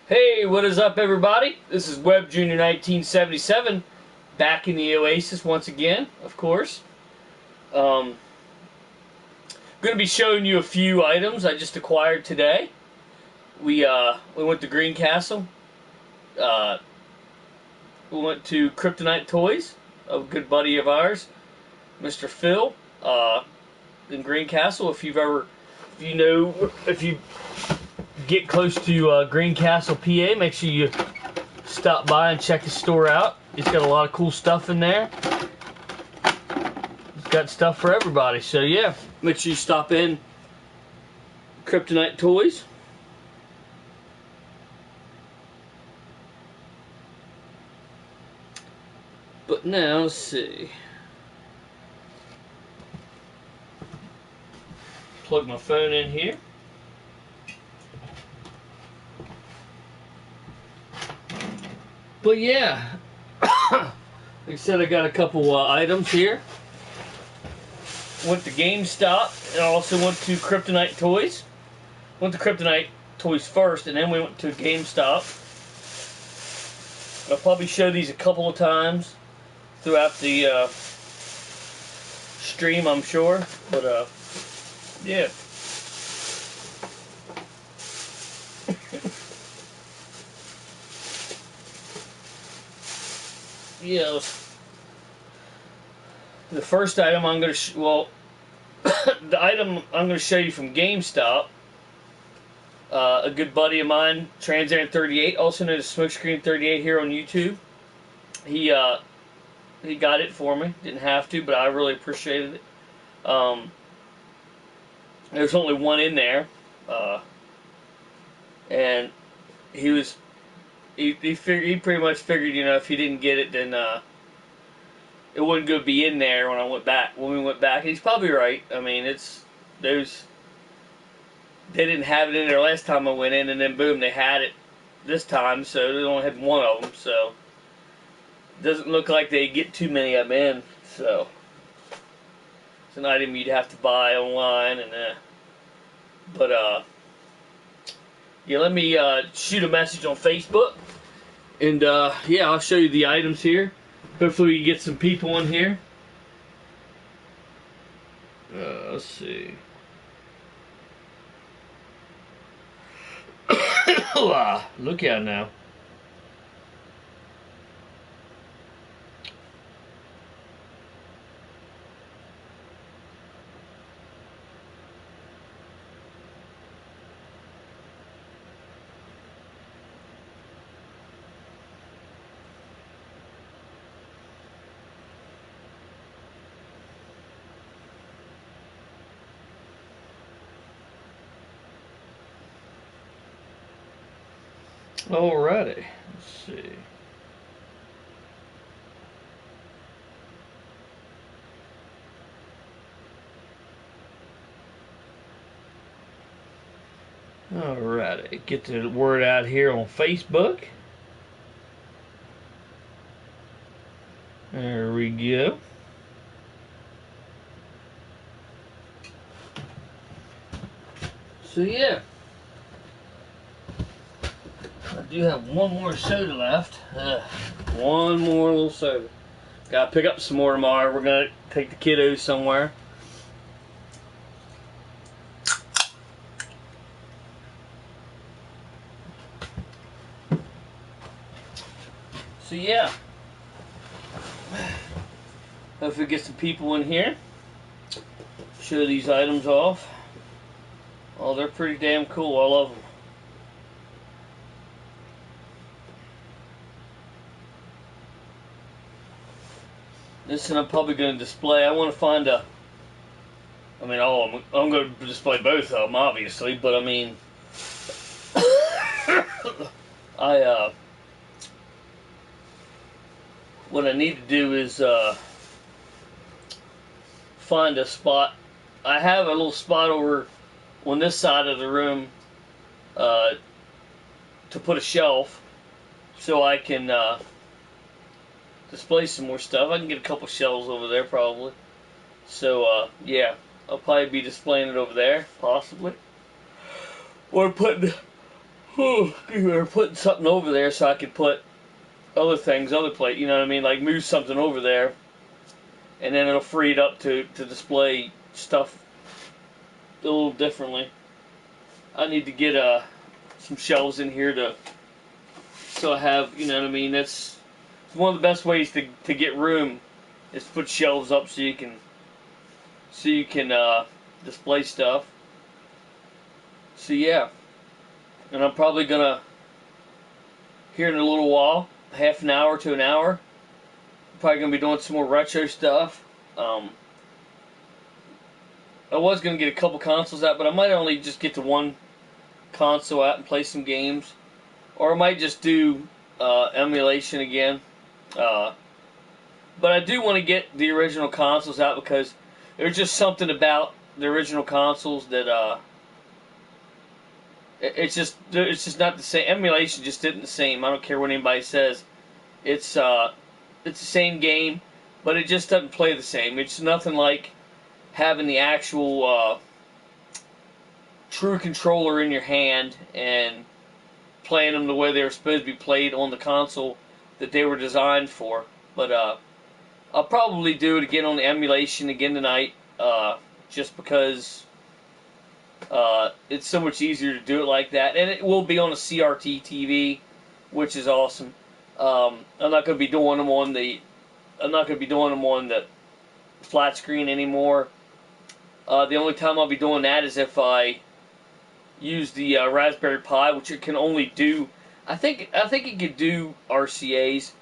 Hey, what is up, everybody? This is Web Junior 1977, back in the Oasis once again, of course. Going to be showing you a few items I just acquired today. We went to Greencastle. We went to Kryptonite Toys, a good buddy of ours, Mr. Phil, in Greencastle. If you get close to Greencastle, PA, make sure you stop by and check his store out. He's got a lot of cool stuff in there. He's got stuff for everybody. So yeah, make sure you stop in Kryptonite Toys. But now, let's see. Plug my phone in here. But yeah, like I said, I got a couple items here. Went to GameStop and also went to Kryptonite Toys. Went to Kryptonite Toys first, and then we went to GameStop. I'll probably show these a couple of times throughout the stream, I'm sure. But yeah. Yeah, the first item I'm going to the item I'm going to show you from GameStop. A good buddy of mine, Transaren 38, also known as Smokescreen 38 here on YouTube. He got it for me. Didn't have to, but I really appreciated it. There's only one in there, and he pretty much figured, if he didn't get it, then it wasn't going to be in there when we went back. And he's probably right. I mean, they didn't have it in there last time I went in, and then boom, they had it this time. So they only had one of them. So it doesn't look like they get too many of them in. So it's an item you'd have to buy online, and yeah, let me shoot a message on Facebook, and yeah, I'll show you the items here. Hopefully we get some people in here. Let's see. Look out now. Alrighty, let's see. Alrighty, get the word out here on Facebook. There we go. So yeah. I do have one more soda left. One more little soda. Gotta pick up some more tomorrow. We're gonna take the kiddos somewhere. So yeah. Hopefully get some people in here. Show these items off. Oh, they're pretty damn cool. I love them. This one I'm probably going to display. I want to find I'm going to display both of them, obviously, but I mean, what I need to do is find a spot. I have a little spot over on this side of the room to put a shelf so I can display some more stuff. I can get a couple shelves over there probably. So yeah, I'll probably be displaying it over there, possibly. Or putting We're putting something over there so I could put other things, other plate, you know what I mean? Like move something over there, and then it'll free it up to display stuff a little differently. I need to get some shelves in here to so I have, you know what I mean? That's one of the best ways to get room is to put shelves up so you can display stuff. So yeah, and I'm probably gonna here in a little while, half an hour to an hour. Probably gonna be doing some more retro stuff. I was gonna get a couple consoles out, but I might only just get the one console out and play some games, or I might just do emulation again. But I do want to get the original consoles out because there's just something about the original consoles that it's just not the same. Emulation just isn't the same. I don't care what anybody says. It's the same game, but it just doesn't play the same. It's nothing like having the actual true controller in your hand and playing them the way they were supposed to be played on the console that they were designed for. But I'll probably do it again on the emulation again tonight, just because it's so much easier to do it like that, and it will be on a CRT TV, which is awesome. I'm not going to be doing them on the flat screen anymore. The only time I'll be doing that is if I use the Raspberry Pi, which it can only do. I think it could do RCAs,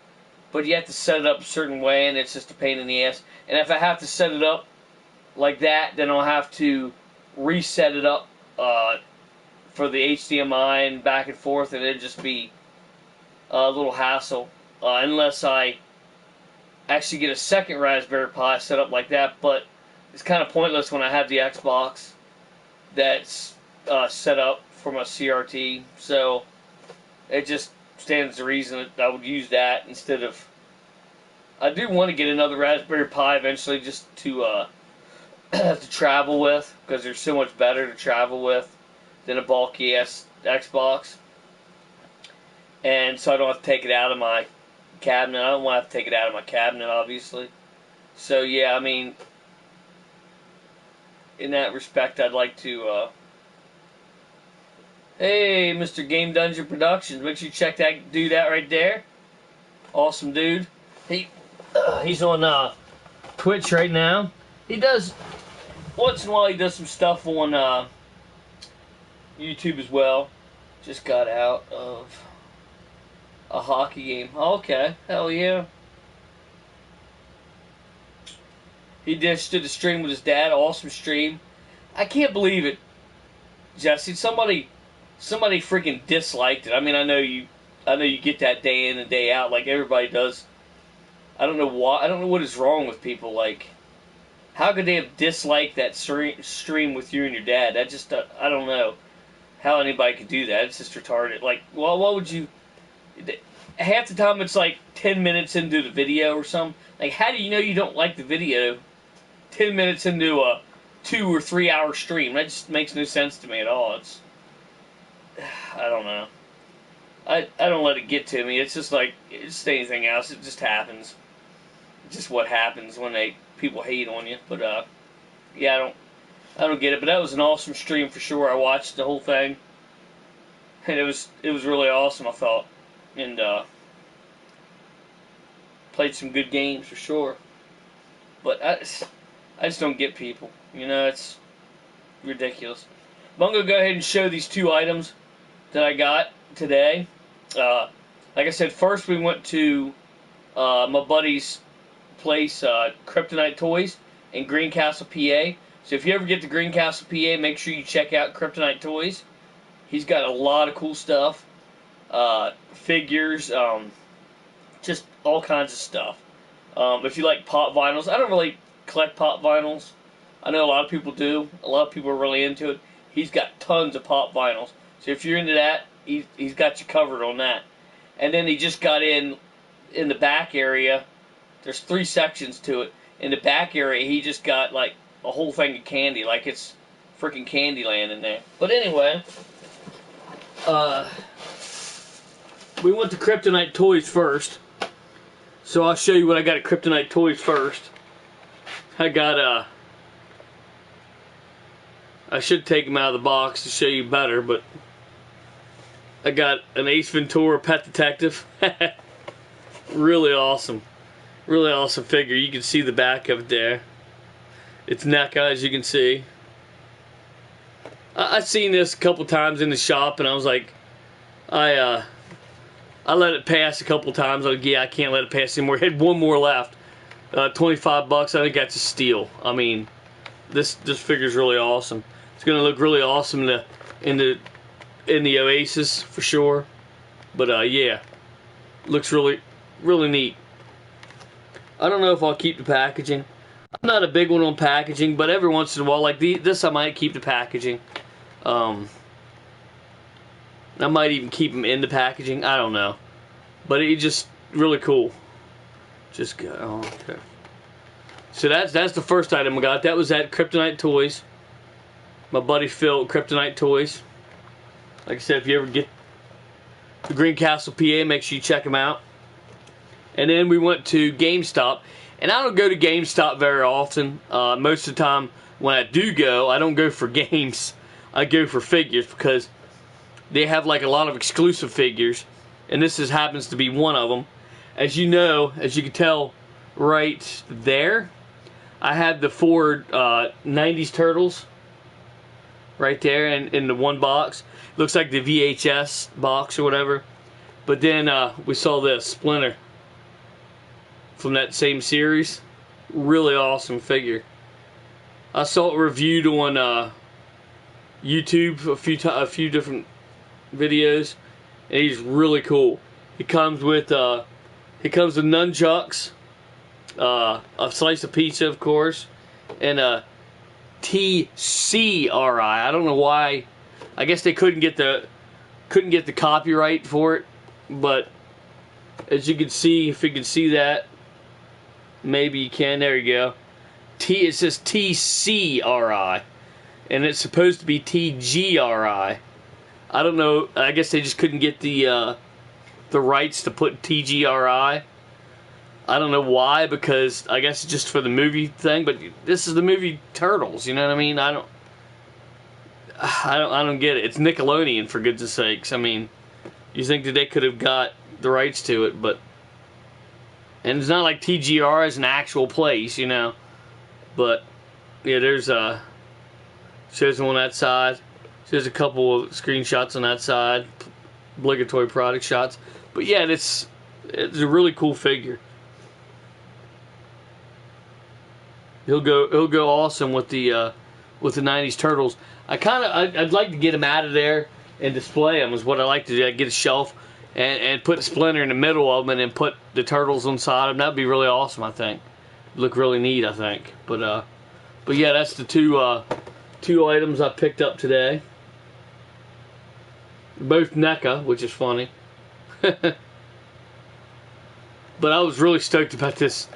but you have to set it up a certain way, and it's just a pain in the ass. And if I have to set it up like that, then I'll have to reset it up for the HDMI and back and forth, and it'd just be a little hassle. Unless I actually get a second Raspberry Pi set up like that, but it's kind of pointless when I have the Xbox that's set up for my CRT, so it just stands to reason that I would use that instead of. I do want to get another Raspberry Pi eventually, just to to travel with, because they're so much better to travel with than a bulky ass Xbox, and so I don't have to take it out of my cabinet. I don't want to have to take it out of my cabinet, obviously. So yeah, I mean, in that respect, I'd like to. Hey, Mr. Game Dungeon Productions, make sure you check that dude out right there. Awesome dude. He's on Twitch right now. He does once in a while. He does some stuff on YouTube as well. Just got out of a hockey game. Okay, hell yeah. He did the stream with his dad. Awesome stream. I can't believe it, Jesse. Somebody freaking disliked it. I mean, I know you get that day in and day out, like everybody does. I don't know why. I don't know what is wrong with people. Like, how could they have disliked that stream with you and your dad? That just, I don't know how anybody could do that. It's just retarded. Like, well, what would you? Half the time it's like 10 minutes into the video or something. Like, how do you know you don't like the video 10 minutes into a 2 or 3 hour stream? That just makes no sense to me at all. I don't know. I don't let it get to me. It's just like it's anything else. It just happens. It's just what happens when people hate on you. But yeah, I don't get it. But that was an awesome stream for sure. I watched the whole thing, and it was really awesome. I thought, and played some good games for sure. But I just don't get people. You know, it's ridiculous. But I'm gonna go ahead and show these two items that I got today. Like I said, first we went to my buddy's place, Kryptonite Toys in Greencastle, PA. So if you ever get to Greencastle, PA, make sure you check out Kryptonite Toys. He's got a lot of cool stuff, figures, just all kinds of stuff. If you like pop vinyls, I don't really collect pop vinyls. I know a lot of people do. A lot of people are really into it. He's got tons of pop vinyls. So if you're into that, he's got you covered on that. And then he just got in the back area. There's 3 sections to it. In the back area, he just got like a whole thing of candy, like it's freaking Candyland in there. But anyway, we went to Kryptonite Toys first. So I'll show you what I got at Kryptonite Toys first. I got I should take them out of the box to show you better, but I got an Ace Ventura Pet Detective. Really awesome. Really awesome figure. You can see the back of it there. It's NECA, as you can see. I've seen this a couple times in the shop, and I was like, I let it pass a couple times. I was like, yeah, I can't let it pass anymore. Had one more left. 25 bucks. I think that's a steal. I mean, this figure's really awesome. It's gonna look really awesome in the Oasis for sure. But yeah, looks really neat. I don't know if I'll keep the packaging. I'm not a big one on packaging, but every once in a while, like this, I might keep the packaging. I might even keep them in the packaging. I don't know, but it's just really cool. Just go. Oh, okay. So that's the first item I got. That was at Kryptonite Toys. My buddy Phil at Kryptonite Toys. Like I said, if you ever get to Greencastle, PA, make sure you check them out. And then we went to GameStop. And I don't go to GameStop very often. Most of the time when I do go, I don't go for games. I go for figures because they have like a lot of exclusive figures. And this happens to be one of them. As you know, as you can tell right there, I have the four 90s Turtles right there in the one box. Looks like the VHS box or whatever. But then we saw this Splinter from that same series. Really awesome figure. I saw it reviewed on YouTube a few different videos, and he's really cool. He comes with nunchucks, a slice of pizza, of course, and a TCRI. I don't know why. I guess they couldn't get the copyright for it, but as you can see, if you can see that, maybe you can. There you go. It says TCRI, and it's supposed to be TGRI. I don't know. I guess they just couldn't get the rights to put TGRI. I don't know why, because I guess it's just for the movie thing. But this is the movie Turtles. You know what I mean? I don't get it. It's Nickelodeon, for goodness sakes. I mean, you think that they could have got the rights to it, but and it's not like TGR is an actual place, you know. But yeah, there's shows them on that side. There's a couple of screenshots on that side, obligatory product shots. But yeah, it's a really cool figure. He'll go awesome with the 90s Turtles. I'd like to get him out of there and display them. Is what I like to do. I'd get a shelf and put a Splinter in the middle of them, and then put the Turtles inside them. That'd be really awesome. I think look really neat. I think. But yeah, that's the two items I picked up today. Both NECA, which is funny. But I was really stoked about this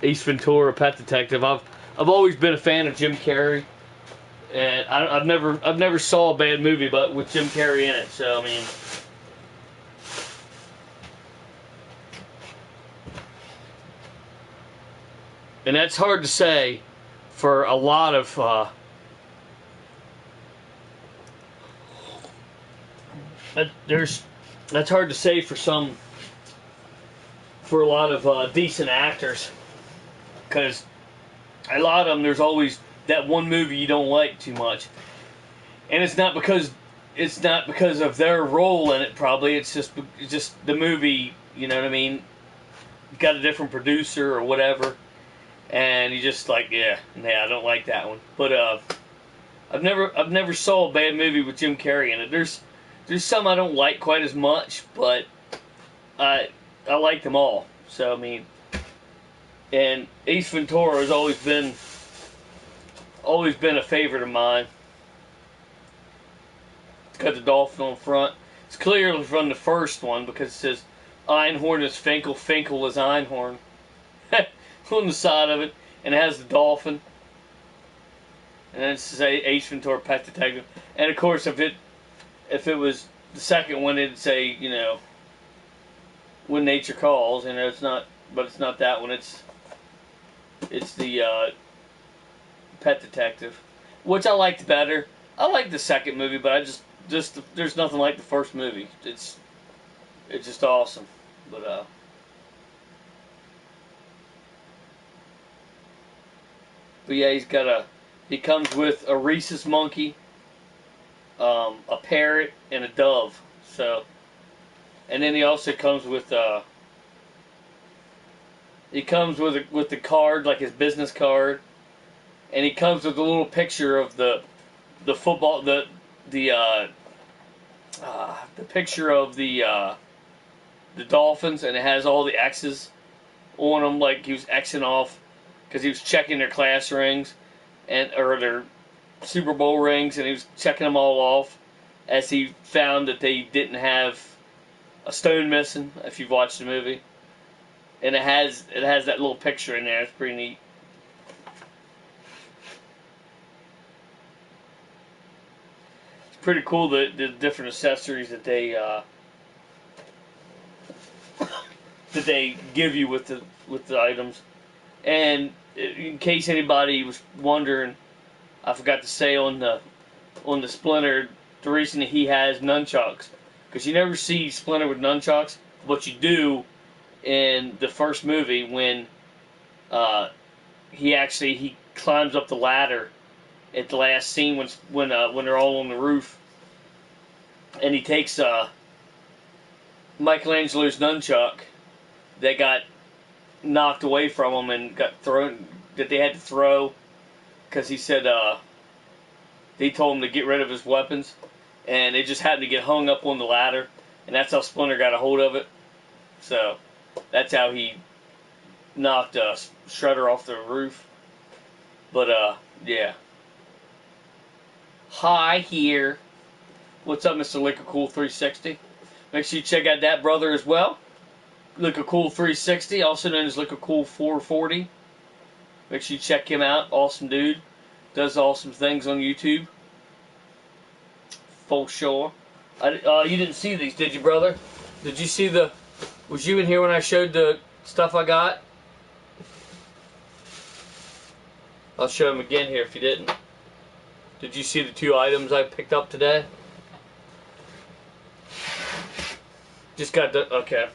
Ace Ventura Pet Detective. I've always been a fan of Jim Carrey, and I've never saw a bad movie, but with Jim Carrey in it. So I mean, and that's hard to say for a lot of. That's hard to say for a lot of decent actors, because a lot of them, there's always that one movie you don't like too much, and it's not because of their role in it. Probably it's just the movie. You know what I mean? Got a different producer or whatever, and you just like yeah, I don't like that one. But I've never saw a bad movie with Jim Carrey in it. There's some I don't like quite as much, but I like them all. So I mean, and Ace Ventura has always been a favorite of mine. It's got the dolphin on the front. It's clearly from the first one because it says Einhorn is Finkel, Finkel is Einhorn on the side of it, and it has the dolphin. And then it says Ace Ventura Pet Detective. And of course, if it was the second one, it'd say, you know, When Nature Calls, and it's not, but it's not that one. It's the Pet Detective, which I liked better. I liked the second movie, but I just there's nothing like the first movie. It's just awesome. But yeah, he comes with a rhesus monkey, a parrot, and a dove. So, and then he also comes with with the card, like his business card, and he comes with a little picture of the football the picture of the Dolphins, and it has all the X's on them, like he was Xing off because he was checking their class rings or their Super Bowl rings, and he was checking them all off as he found that they didn't have a stone missing. If you've watched the movie, and it has that little picture in there. It's pretty neat. It's pretty cool the different accessories that they give you with the items. And in case anybody was wondering, I forgot to say on the Splinter, the reason that he has nunchucks, because you never see Splinter with nunchucks, but you do in the first movie when he climbs up the ladder at the last scene when they're all on the roof, and he takes Michelangelo's nunchuck that got knocked away from him and got thrown, that they had to throw because he said they told him to get rid of his weapons, and it just happened to get hung up on the ladder, and that's how Splinter got a hold of it. So that's how he knocked Shredder off the roof. But yeah. Hi here. What's up, Mr. Liquor Cool 360? Make sure you check out that brother as well. Liquor Cool 360, also known as Liquor Cool 440. Make sure you check him out. Awesome dude. Does awesome things on YouTube. For sure. You didn't see these, did you, brother? Did you see was you in here when I showed the stuff I got? I'll show them again here if you didn't. Did you see the 2 items I picked up today? Just got okay.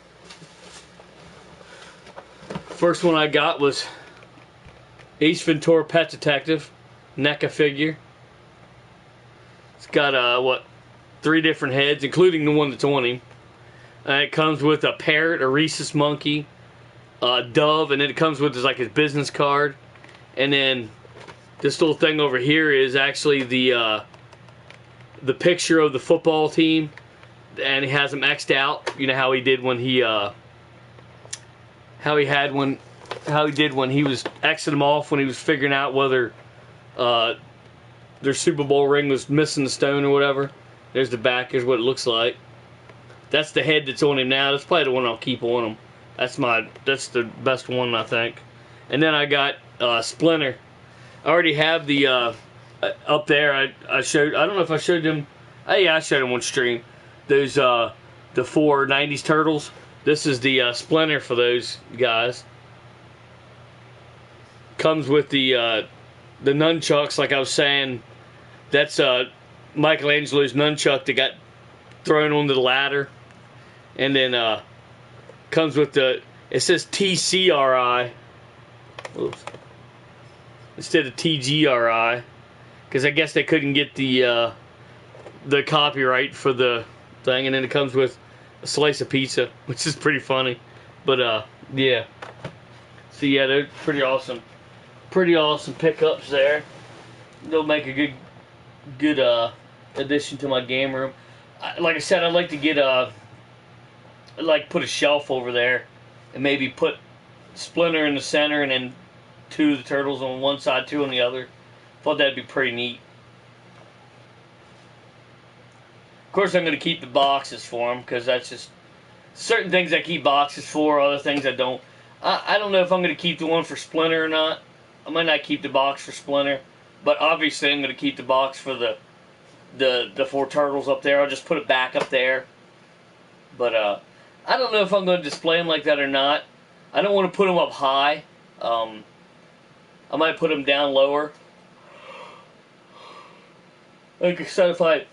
First one I got was Ace Ventura Pet Detective NECA figure. It's got 3 different heads, including the one that's on him. It comes with a parrot, a rhesus monkey, a dove, and then it comes with his business card. And then this little thing over here is actually the picture of the football team, and he has them X'd out. You know how he did when he how he did when he was Xing them off when he was figuring out whether their Super Bowl ring was missing the stone or whatever. There's the back. Here's what it looks like. That's the head that's on him now. That's probably the one I'll keep on him. That's the best one, I think. And then I got Splinter. I already have the up there. I showed. I don't know if I showed them. Yeah, I showed them on stream. Those the 4 90s turtles. This is the Splinter for those guys. Comes with the nunchucks, like I was saying. That's Michelangelo's nunchuck that got thrown onto the ladder. And then comes with it says TCRI. Oops. Instead of TGRI. Because I guess they couldn't get the copyright for the thing. And then it comes with a slice of pizza, which is pretty funny. But yeah. So yeah, they're pretty awesome. Pretty awesome pickups there. They'll make a good addition to my game room. Like I said, I'd like to get put a shelf over there and maybe put Splinter in the center and then 2 of the turtles on one side, 2 on the other. Thought that'd be pretty neat. Of course, I'm going to keep the boxes for them because that's just certain things I keep boxes for, other things I don't. I don't know if I'm going to keep the one for Splinter or not. I might not keep the box for Splinter, but obviously I'm going to keep the box for the 4 turtles up there. I'll just put it back up there. But I don't know if I'm going to display them like that or not. I don't want to put them up high. I might put them down lower. Like I said, if I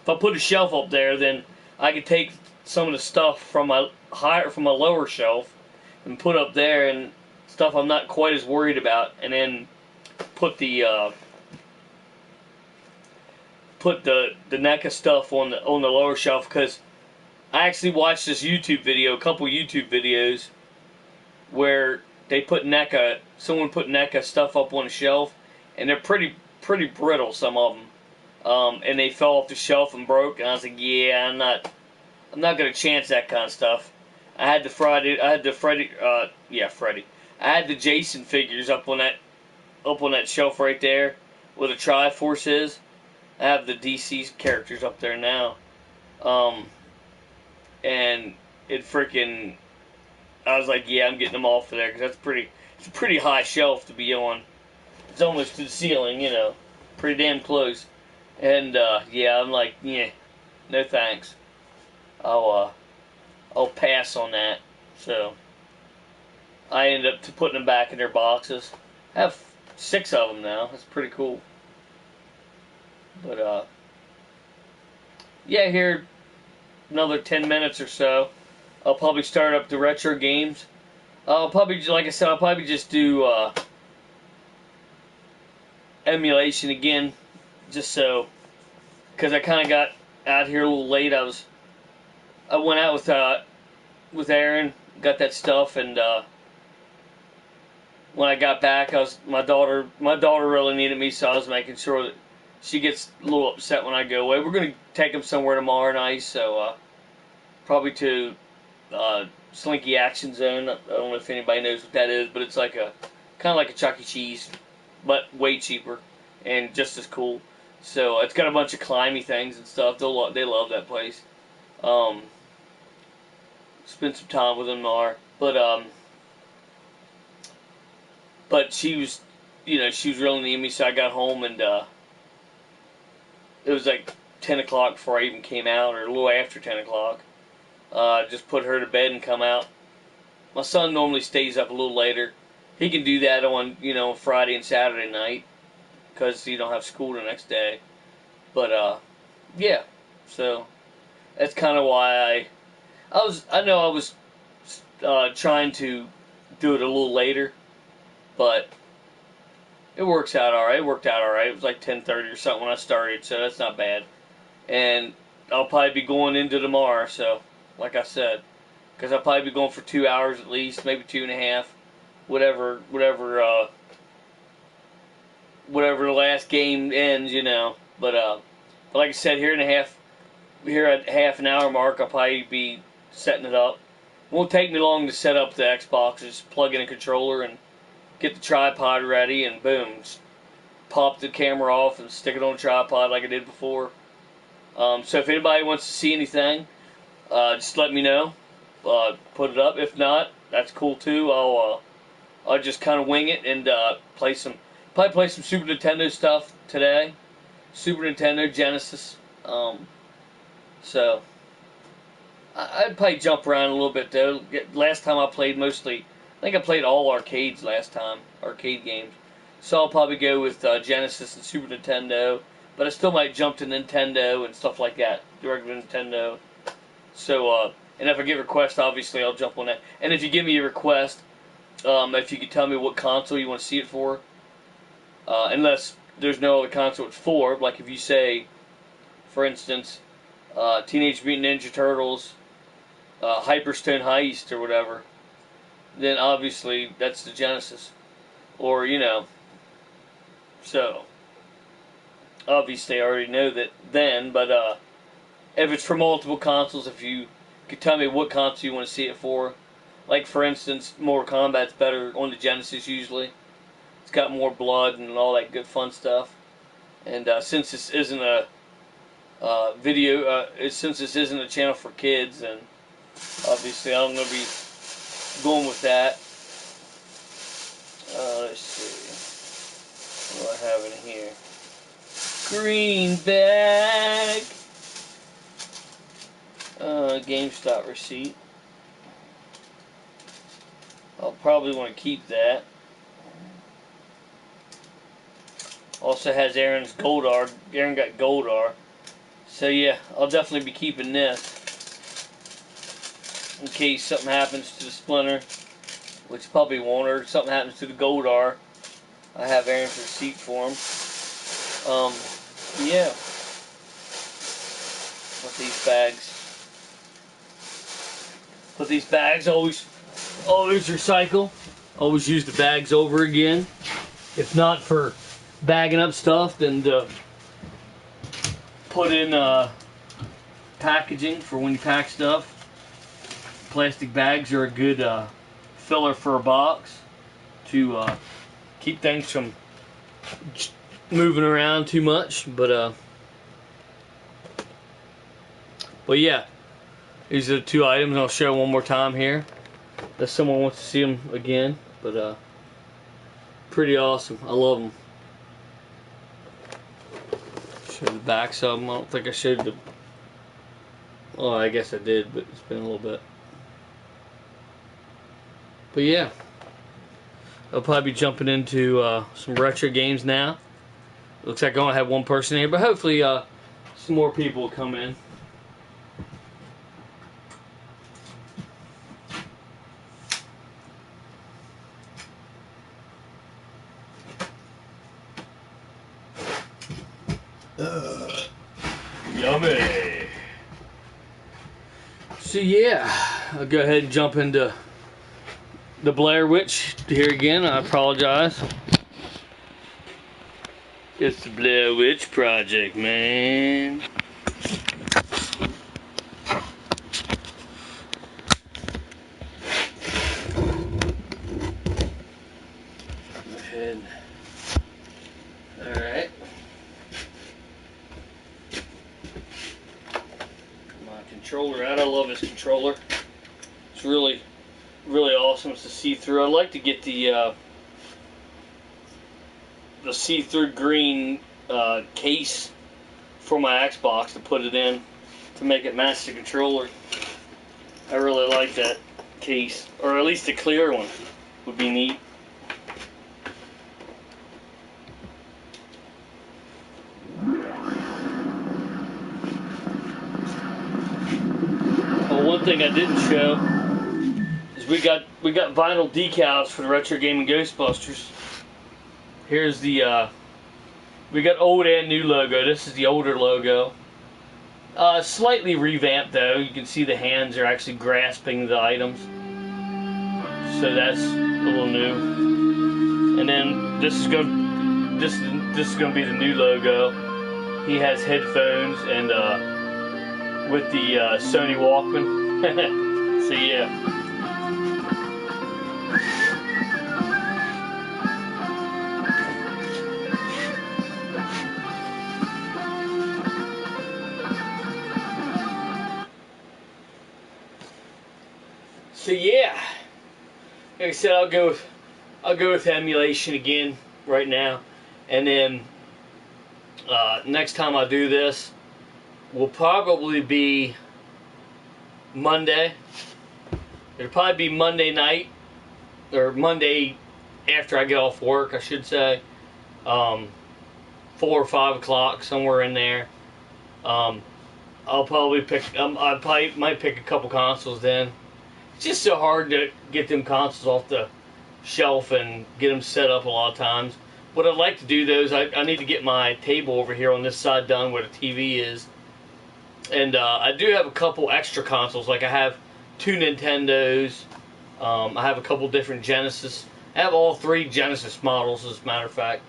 put a shelf up there, then I could take some of the stuff from my lower shelf and put up there, and stuff I'm not quite as worried about, and then put the NECA stuff on the lower shelf, because I actually watched this YouTube video, a couple YouTube videos, where they put someone put NECA stuff up on a shelf, and they're pretty brittle, some of them. And they fell off the shelf and broke, and I was like, yeah, I'm not gonna chance that kind of stuff. I had the Freddy. I had the Jason figures up on that shelf right there, where the Triforce is. I have the DC characters up there now, and it freaking. I was like, yeah, I'm getting them off of there, because it's a pretty high shelf to be on. It's almost to the ceiling, pretty damn close. And yeah, I'm like, yeah, no thanks. I'll pass on that. So I ended up putting them back in their boxes. I have 6 of them now. That's pretty cool. But yeah, here another 10 minutes or so, I'll probably start up the retro games. I'll probably, like I said, I'll probably just do emulation again, just so, because I kind of got out here a little late. I went out with Aaron, got that stuff, and when I got back, my daughter really needed me, so I was making sure that she gets a little upset when I go away. We're gonna take them somewhere tomorrow night, so probably to Slinky Action Zone. I don't know if anybody knows what that is, but it's like kind of like a Chuck E. Cheese, but way cheaper and just as cool. So it's got a bunch of climby things and stuff. They love that place. Spend some time with them tomorrow, but she was really needing me, so I got home, and it was like 10 o'clock before I even came out, or a little after 10 o'clock. Just put her to bed and come out. My son normally stays up a little later. He can do that on Friday and Saturday night, because he don't have school the next day. But yeah, so that's kind of why I was trying to do it a little later, but it works out all right. It worked out all right. It was like 10:30 or something when I started, so that's not bad. And I'll probably be going into tomorrow, so like I said, because I'll probably be going for 2 hours at least, maybe 2.5, whatever the last game ends, But like I said, here at half an hour mark, I'll probably be setting it up. It won't take me long to set up the Xbox. Just plug in a controller and get the tripod ready, and boom, just pop the camera off and stick it on a tripod like I did before. So if anybody wants to see anything, just let me know. Put it up. If not, that's cool too. I'll just kind of wing it and probably play some Super Nintendo stuff today. Super Nintendo, Genesis. So I'd probably jump around a little bit though. Last time I played I think I played all arcades last time, arcade games. So I'll probably go with Genesis and Super Nintendo, but I still might jump to Nintendo and stuff like that, the regular Nintendo. So, and if I get requests, obviously I'll jump on that. And if you give me a request, if you could tell me what console you want to see it for, unless there's no other console it's for, like if you say, for instance, Teenage Mutant Ninja Turtles, Hyperstone Heist or whatever, then obviously that's the Genesis. Or, so, obviously I already know that then, but if it's for multiple consoles, if you could tell me what console you want to see it for, like for instance, Mortal Kombat's better on the Genesis usually. It's got more blood and all that good fun stuff. And since this isn't a since this isn't a channel for kids, then obviously I'm going to be going with that. Let's see. What do I have in here? Greenback. GameStop receipt. I'll probably want to keep that. Also has Aaron's Goldar. Aaron got Goldar. So yeah, I'll definitely be keeping this. In case something happens to the Splinter. Which probably won't, or something happens to the Goldar. I have Aaron's receipt for him. Yeah. With these bags. Put these bags, always recycle. Always use the bags over again. If not for bagging up stuff, then put in packaging for when you pack stuff. Plastic bags are a good filler for a box to keep things from moving around too much. But yeah, these are the two items. I'll show one more time here, unless someone wants to see them again. But pretty awesome. I love them. Show the backs of them. I don't think I showed the. Oh, I guess I did, but it's been a little bit. But yeah, I'll probably be jumping into some retro games now. Looks like I only have one person here, but hopefully some more people will come in. Yummy. So yeah, I'll go ahead and jump into the Blair Witch here again. I apologize. It's the Blair Witch Project, man. Go ahead. Alright. My controller out. I love this controller. It's really awesome. It's a see-through. I like to get the see-through green case for my Xbox to put it in to make it match the controller. I really like that case, or at least the clear one would be neat. Well, one thing I didn't show is we got vinyl decals for the Retro Gaming Ghostbusters. Here's the we got old and new logo. This is the older logo. Slightly revamped though. You can see the hands are actually grasping the items, so that's a little new. And then this is gonna be the new logo. He has headphones and with the Sony Walkman. So yeah. So yeah, like I said, I'll go with emulation again right now, and then next time I do this will probably be Monday. It'll probably be Monday night, or Monday after I get off work, I should say, 4 or 5 o'clock, somewhere in there. I'll probably might pick a couple consoles then. It's just so hard to get them consoles off the shelf and get them set up a lot of times. What I'd like to do though is I need to get my table over here on this side done where the TV is. And I do have a couple extra consoles. Like I have 2 Nintendos. I have a couple different Genesis. I have all 3 Genesis models, as a matter of fact.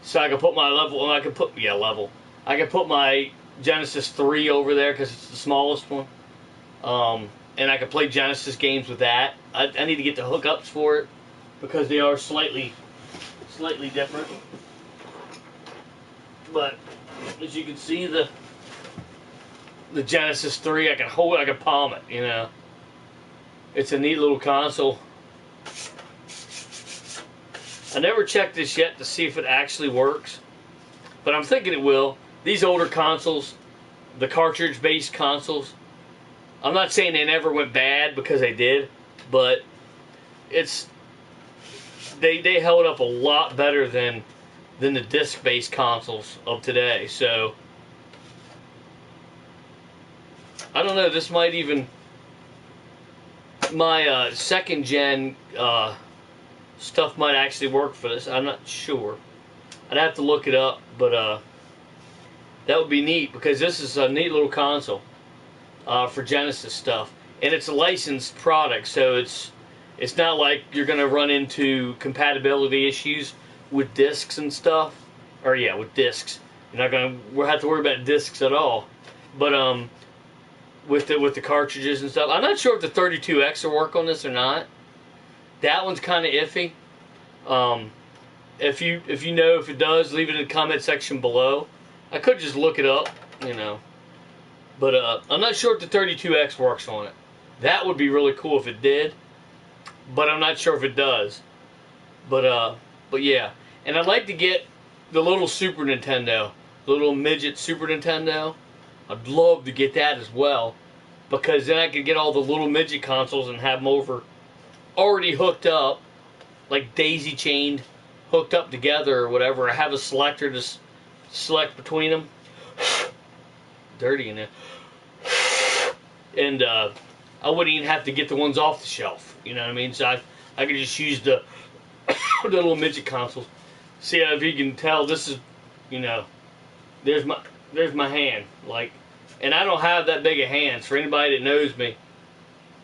So I can put my level, and I can put I can put my Genesis 3 over there because it's the smallest one. And I can play Genesis games with that. I need to get the hookups for it because they are slightly different. But as you can see, the Genesis 3, I can palm it. You know, it's a neat little console. I never checked this yet to see if it actually works, but I'm thinking it will. These older consoles, the cartridge-based consoles, I'm not saying they never went bad, because they did, but it's they held up a lot better than the disc-based consoles of today. So I don't know. This might even my second gen stuff might actually work for this. I'm not sure. I'd have to look it up, but that would be neat because this is a neat little console for Genesis stuff, and it's a licensed product, so it's not like you're gonna run into compatibility issues with discs and stuff. Or yeah, with discs, you're not gonna have to worry about discs at all. But with the cartridges and stuff, I'm not sure if the 32X will work on this or not. That one's kind of iffy. If you know if it does, leave it in the comment section below. I could just look it up, you know. But I'm not sure if the 32X works on it. That would be really cool if it did. But I'm not sure if it does. But yeah. And I'd like to get the little Super Nintendo. The little midget Super Nintendo. I'd love to get that as well. Because then I could get all the little midget consoles and have them over already hooked up. Like daisy chained, hooked up together or whatever. I have a selector to select between them. Dirty in there. And I wouldn't even have to get the ones off the shelf. You know what I mean? So I could just use the little midget consoles. See if you can tell, this is, you know, there's my hand. Like, and I don't have that big of hands. For anybody that knows me,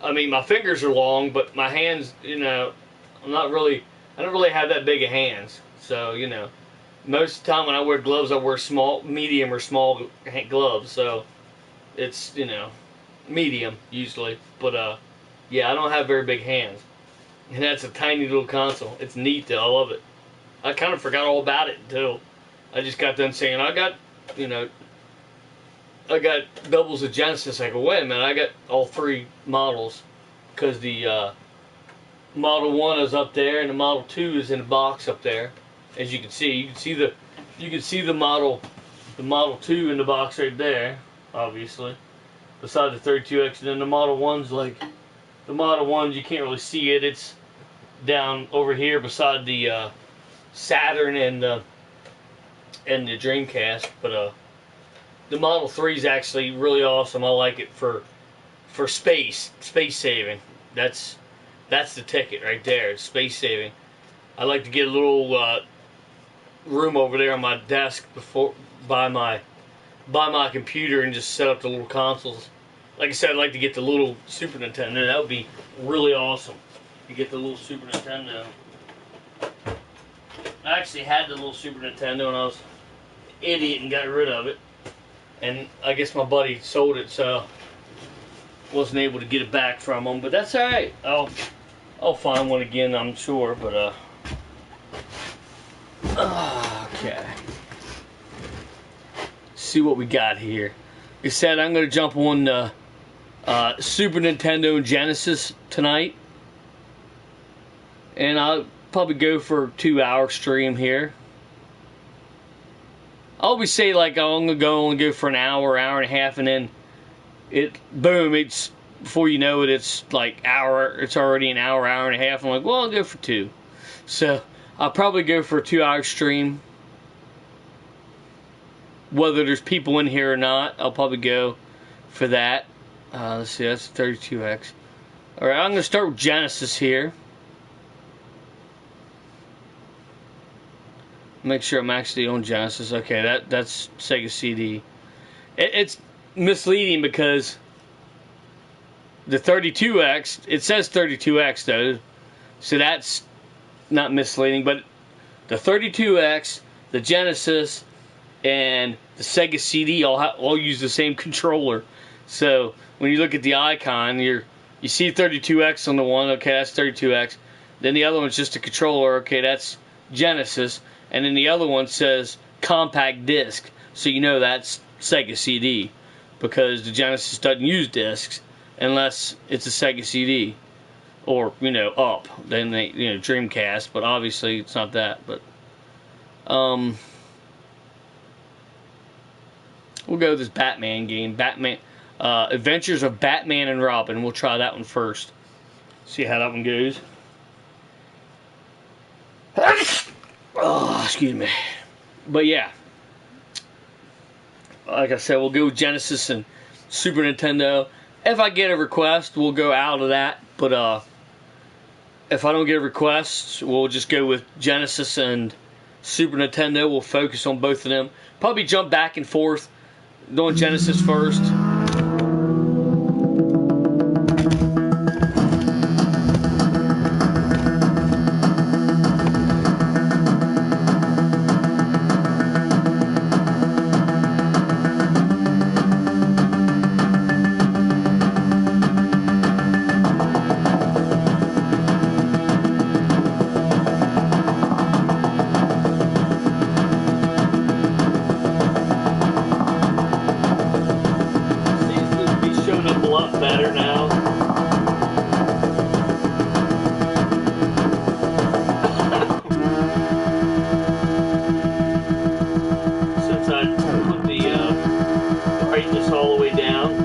I mean, my fingers are long, but my hands, you know, I don't really have that big of hands. So, you know, most of the time when I wear gloves, I wear small, medium or small gloves. So it's, you know, medium usually. But yeah, I don't have very big hands. And that's a tiny little console. It's neat though. I love it. I kind of forgot all about it until I just got done saying I got, you know, I got doubles of Genesis. I go, wait a minute, I got all three models because the Model 1 is up there and the Model 2 is in the box up there. As you can see the Model 2 in the box right there, obviously, beside the 32X. And then the Model 1's like, the Model 1's you can't really see it. It's down over here beside the Saturn and the Dreamcast. But the Model 3 is actually really awesome. I like it for space saving. That's the ticket right there. It's space saving. I like to get a little room over there on my desk by my computer and just set up the little consoles. Like I said, I'd like to get the little Super Nintendo. That would be really awesome to get the little Super Nintendo. I actually had the little Super Nintendo and I was an idiot and got rid of it. And I guess my buddy sold it, so wasn't able to get it back from him. But that's alright. I'll find one again, I'm sure. But okay. See what we got here. Like I said, I'm gonna jump on the Super Nintendo and Genesis tonight, and I'll probably go for a 2-hour stream here. I always say like I'm gonna only go for an hour and a half, and then boom, it's before you know it, it's like it's already an hour and a half. I'm like, well, I'll go for 2. So I'll probably go for a 2-hour stream. Whether there's people in here or not, I'll probably go for that. Let's see, that's 32X. Alright, I'm going to start with Genesis here. Make sure I'm actually on Genesis. Okay, that's Sega CD. It's misleading because the 32X, it says 32X though, so that's not misleading, but the 32X, the Genesis, and the Sega CD all use the same controller. So when you look at the icon, you see 32X on the one, okay, that's 32X. Then the other one's just a controller, okay, that's Genesis. And then the other one says compact disc, so you know that's Sega CD, because the Genesis doesn't use discs unless it's a Sega CD, or up. Then they Dreamcast, but obviously it's not that. But we'll go with this Batman game, Adventures of Batman and Robin. We'll try that one first. See how that one goes. excuse me. But yeah, like I said, we'll go Genesis and Super Nintendo. If I get a request, we'll go out of that. But if I don't get a request, we'll just go with Genesis and Super Nintendo. We'll focus on both of them. Probably jump back and forth, doing Genesis first. Better now. Since I put the brightness all the way down.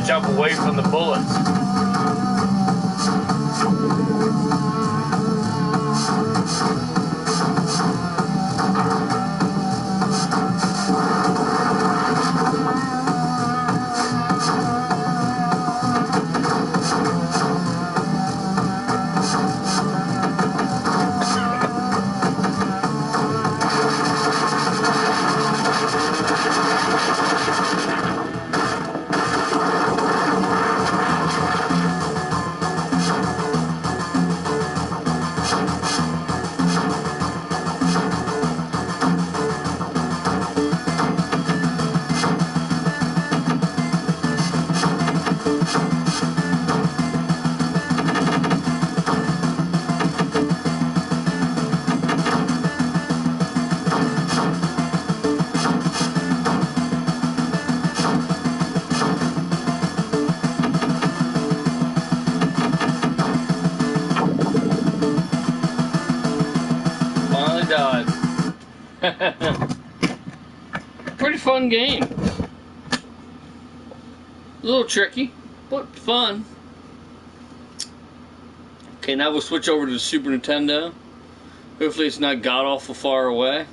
Jump away from the bullets. Pretty fun game. A little tricky, but fun. Okay, now we'll switch over to the Super Nintendo. Hopefully it's not god-awful far away.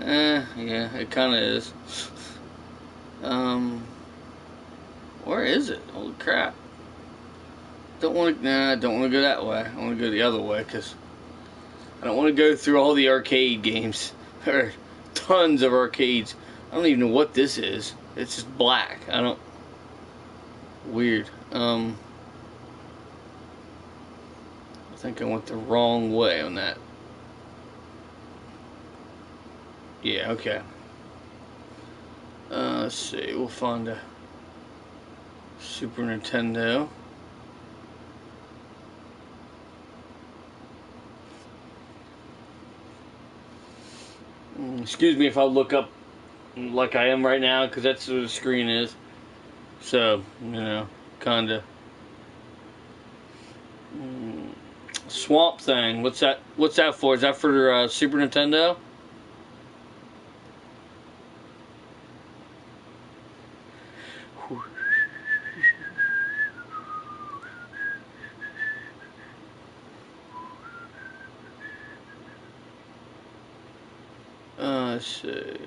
Yeah, it kind of is. Where is it? Holy crap. Don't want to, I don't want to go that way. I want to go the other way, because I don't want to go through all the arcade games. There are tons of arcades. I don't even know what this is. It's just black. I don't. Weird. I think I went the wrong way on that. Yeah, okay. Let's see. We'll find a Super Nintendo. Excuse me if I look up like I am right now, because that's what the screen is. So, you know, kinda. Swamp Thing. What's that? What's that for? Is that for Super Nintendo? Let's see.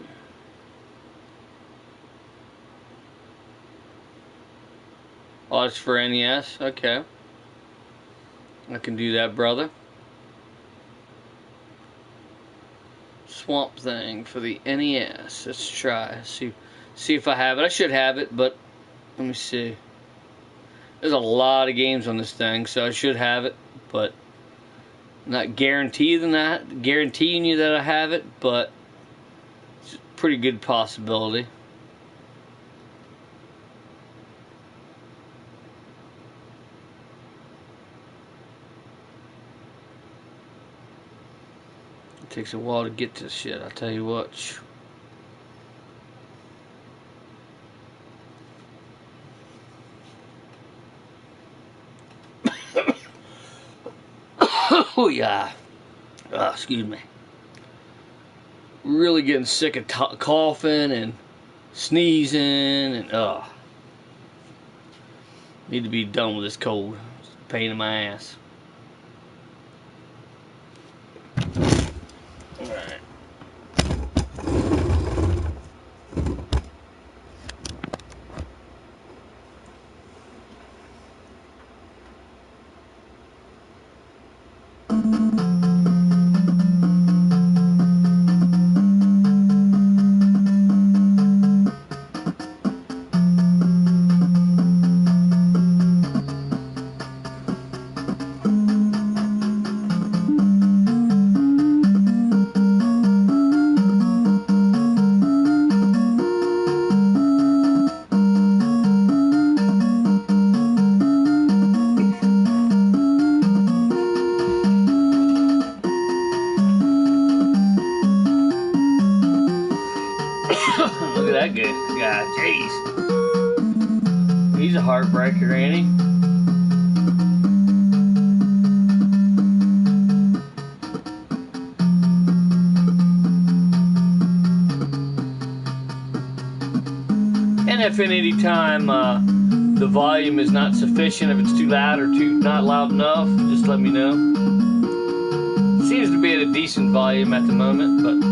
Oh, it's for NES? Okay. I can do that, brother. Swamp Thing for the NES. Let's try. See if I have it. I should have it, but let me see. There's a lot of games on this thing, so I should have it, but not guaranteeing you that I have it, but it's a pretty good possibility. It takes a while to get this shit, I'll tell you what. Oh yeah. Excuse me. Really getting sick of coughing and sneezing and need to be done with this cold. It's a pain in my ass. Alright. Look at that good guy, jeez. He's a heartbreaker, ain't he? And if at any time the volume is not sufficient, if it's too loud or not loud enough, just let me know. Seems to be at a decent volume at the moment, but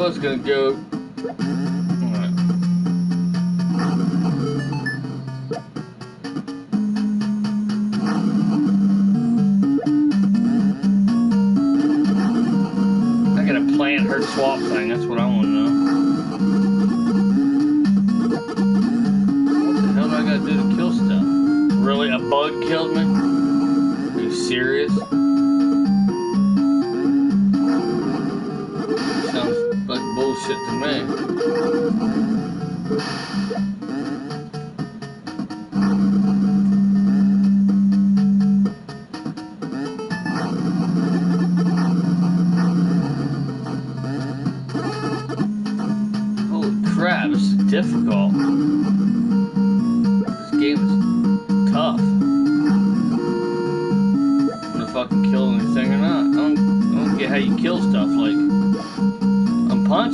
was gonna go. Right. I got a plant hurt swap thing. That's what I want to know. What the hell do I gotta do to kill stuff? Really, a bug killed me? Are you serious? Like bullshit to me. Holy crap, this is difficult. This game is tough.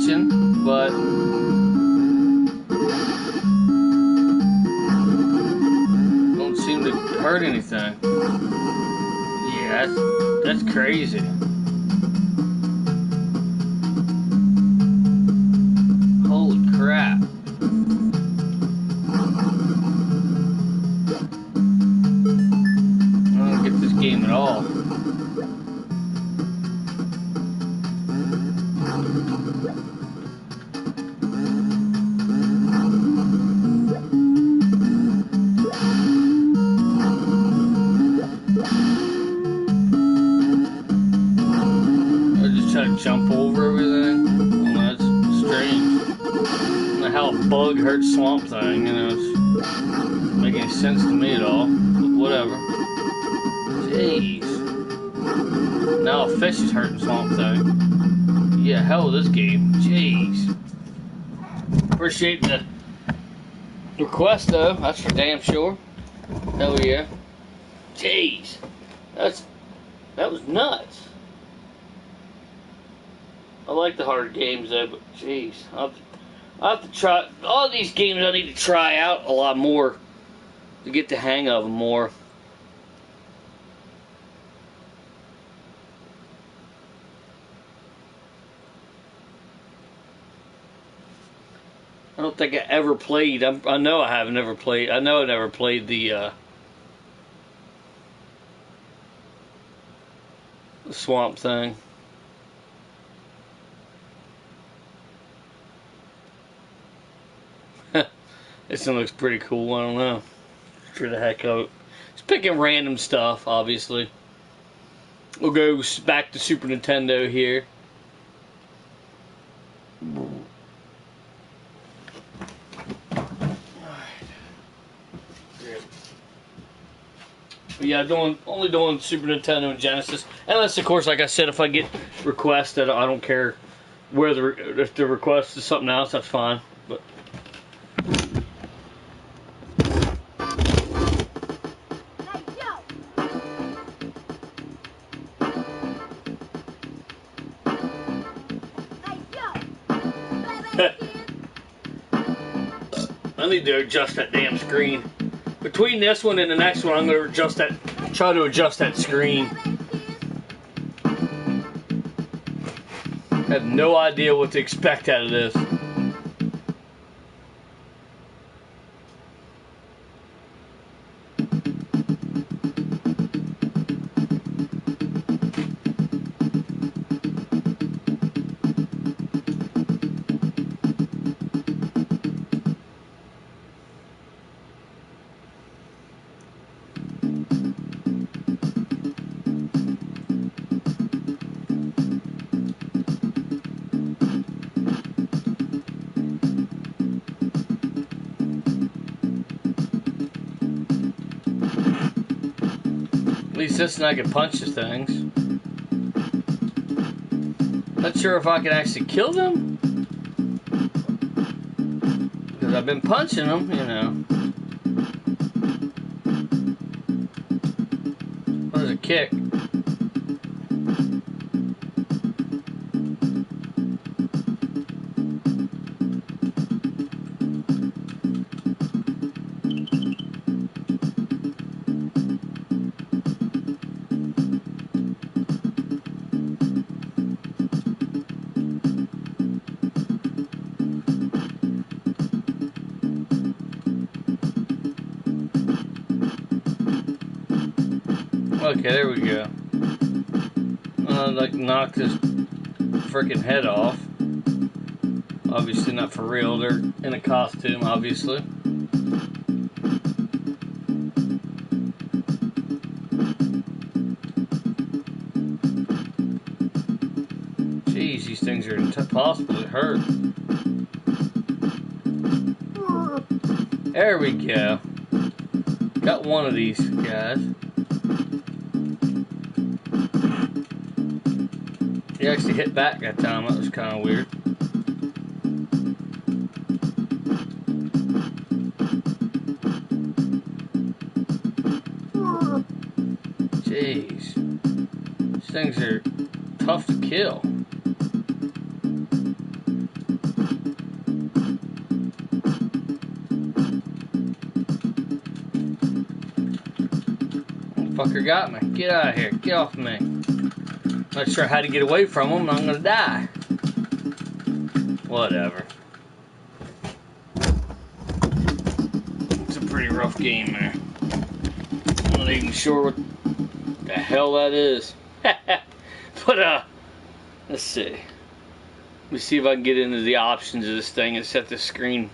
itching, but don't seem to hurt anything. Yeah, that's crazy. Holy crap. I don't get this game at all. Try to jump over everything. Well, that's strange. I don't know how a bug hurts Swamp Thing, you know, it doesn't make any sense to me at all, but whatever. Jeez. Now a fish is hurting Swamp Thing. Yeah, hell with this game. Jeez. Appreciate the request though, that's for damn sure. Hell yeah. Jeez. That was nuts. I like the harder games though, but jeez, I'll have to try all these games. I need to try out a lot more to get the hang of them more. I don't think I ever played. I know I have never played. I know I never played the Swamp Thing. This one looks pretty cool. I don't know. For the heck of it. Just picking random stuff, obviously. We'll go back to Super Nintendo here. But yeah, only doing Super Nintendo and Genesis. Unless, of course, like I said, if I get requests that I don't care if the request is something else, that's fine. But I need to adjust that damn screen. Between this one and the next one, I'm going to try to adjust that screen. I have no idea what to expect out of this. At least this and I can punch the things. Not sure if I can actually kill them. Because I've been punching them, you know. What is a kick? Okay, there we go. Like knock this freaking head off. Obviously not for real. They're in a costume, obviously. Jeez, these things are possible to hurt. There we go. Got one of these guys. He actually hit back that time. That was kind of weird. Jeez. These things are tough to kill. Fucker got me. Get out of here. Get off me. Not sure how to get away from him, and I'm gonna die. Whatever. It's a pretty rough game there. I'm not even sure what the hell that is. But, let's see. Let me see if I can get into the options of this thing and set the screen.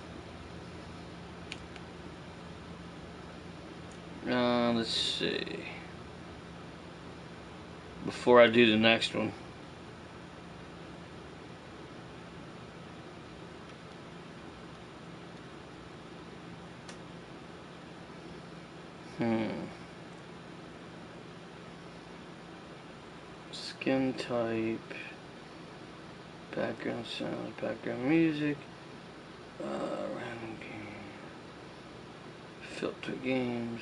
Let's see. Before I do the next one. Skin type, background sound, background music, random game, filter games,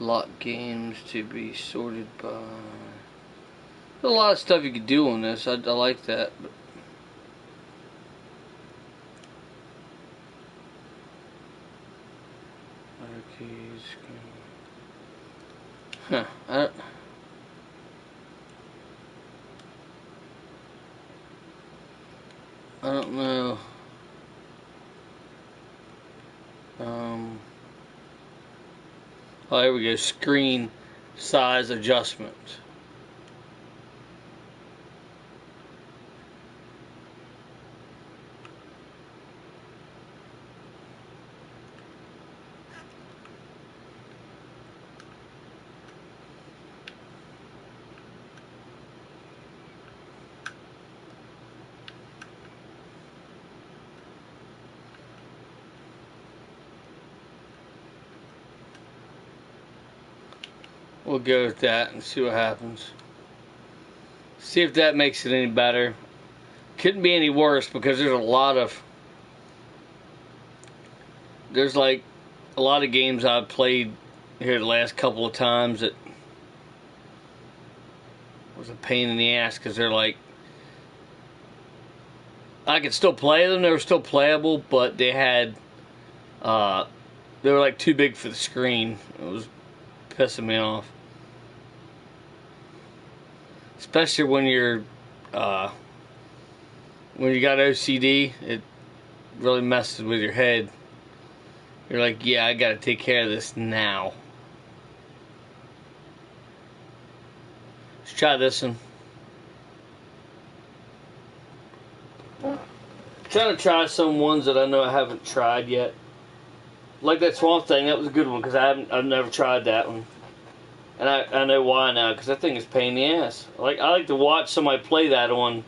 lock games to be sorted by. There's a lot of stuff you could do on this. I like that. But arcades. Huh. I don't know. Oh, here we go. Screen size adjustment. We'll go with that and see what happens. See if that makes it any better. Couldn't be any worse because there's like a lot of games I've played here the last couple of times that was a pain in the ass because they're like, I could still play them, they were still playable, but they were like too big for the screen. It was pissing me off. Especially when you got OCD, it really messes with your head. You're like, yeah, I gotta take care of this now. Let's try this one. I'm trying to try some ones that I know I haven't tried yet. Like that Swamp Thing, that was a good one because I've never tried that one. And I know why now, because that thing is a pain in the ass. I like to watch somebody play that on.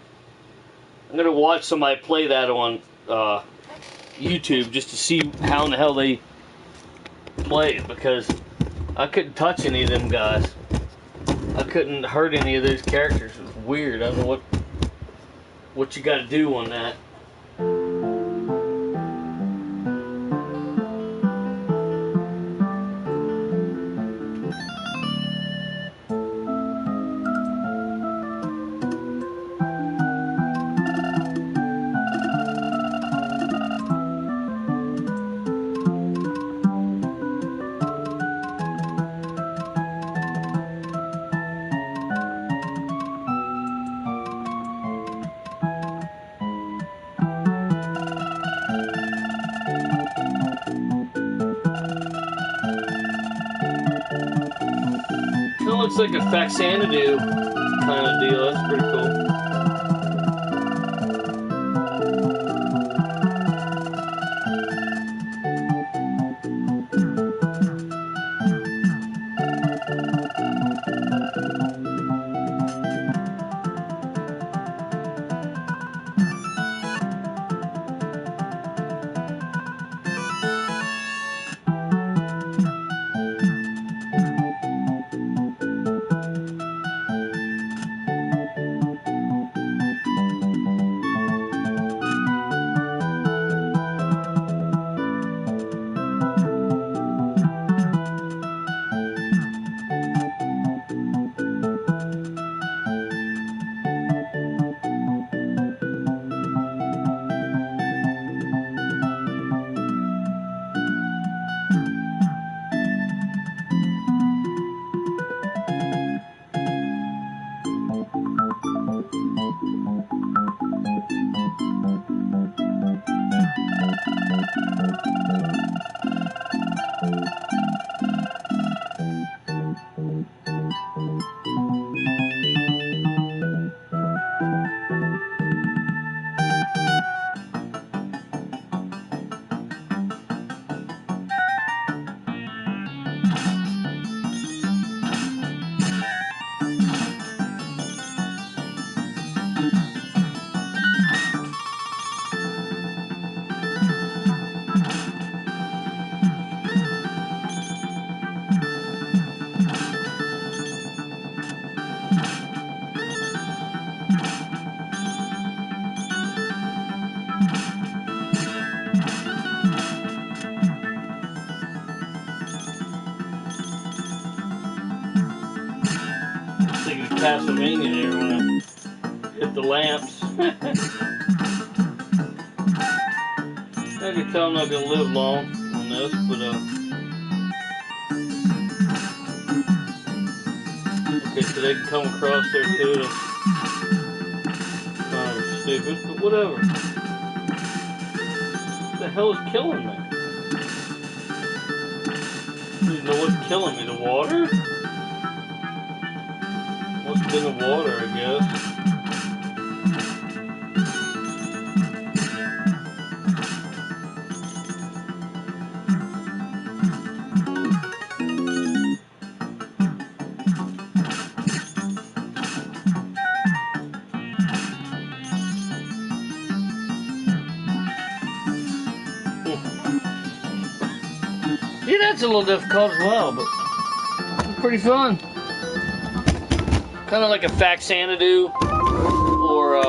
I'm gonna watch somebody play that on YouTube just to see how in the hell they play it, because I couldn't touch any of them guys. I couldn't hurt any of those characters. It was weird. I don't know what you got to do on that. It looks like a Faxanadu kind of deal. That's pretty cool. Pennsylvania there when I hit the lamps. I can tell I'm not gonna live long on this, but okay, so they can come across there too. That's kind of stupid, but whatever. What the hell is killing me? I don't even know what's killing me. The water? Must have been the water, I guess. Yeah, that's a little difficult as well, but pretty fun. Kind of like a Faxanadu or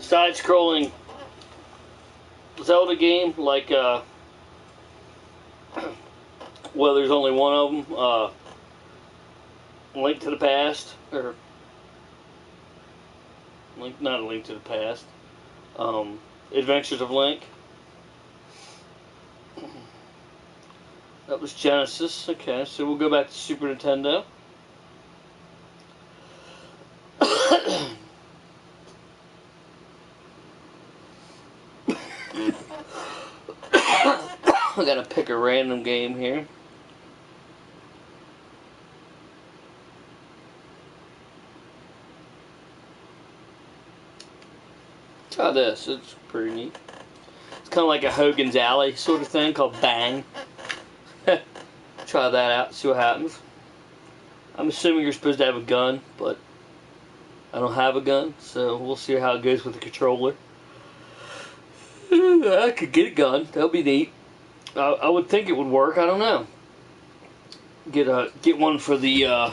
side-scrolling Zelda game, like well, there's only one of them. Link to the Past, or not a Link to the Past. Adventures of Link. That was Genesis. Okay, so we'll go back to Super Nintendo. I gotta pick a random game here. Try this. It's pretty neat. It's kind of like a Hogan's Alley sort of thing called Bang. Try that out, see what happens. I'm assuming you're supposed to have a gun, but I don't have a gun, so we'll see how it goes with the controller. I could get a gun. That'll be neat. I would think it would work. I don't know. Get one for the. I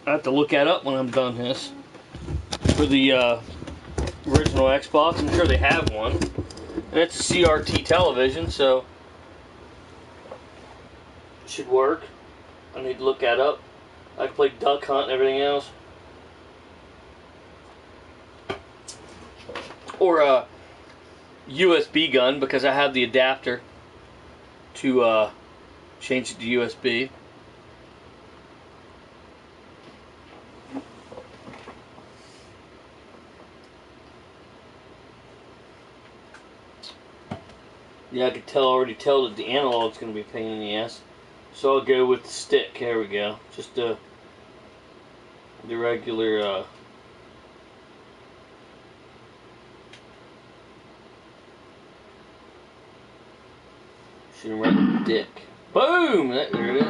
have to look that up when I'm done this. For the original Xbox, I'm sure they have one. And it's a CRT television, so it should work. I need to look that up. I can play Duck Hunt and everything else. Or a USB gun, because I have the adapter to change it to USB. Yeah, I could already tell that the analog's going to be a pain in the ass. So I'll go with the stick. There we go. Just the regular shoot him right in the dick. Boom! There it is.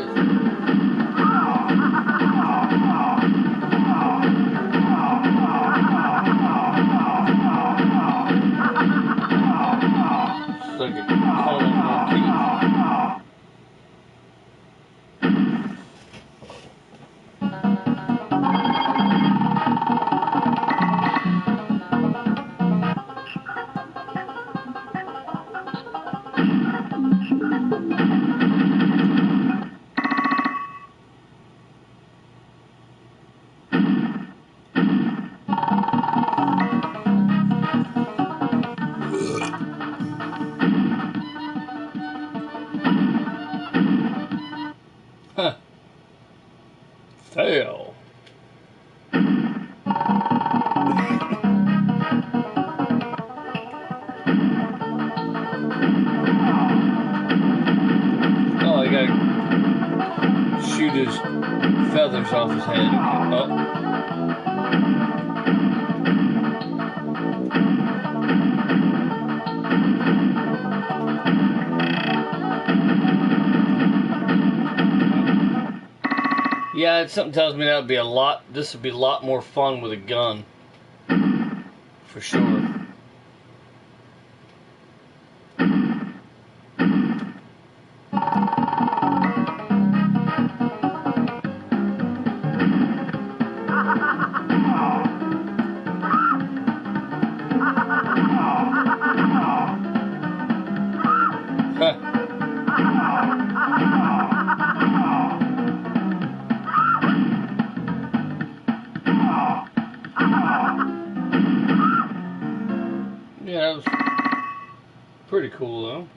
It's like a calling monkey. Huh. Fail. Oh, I gotta shoot his feathers off his head. Oh. Yeah, something tells me that would be a lot. This would be a lot more fun with a gun, for sure. pretty cool though.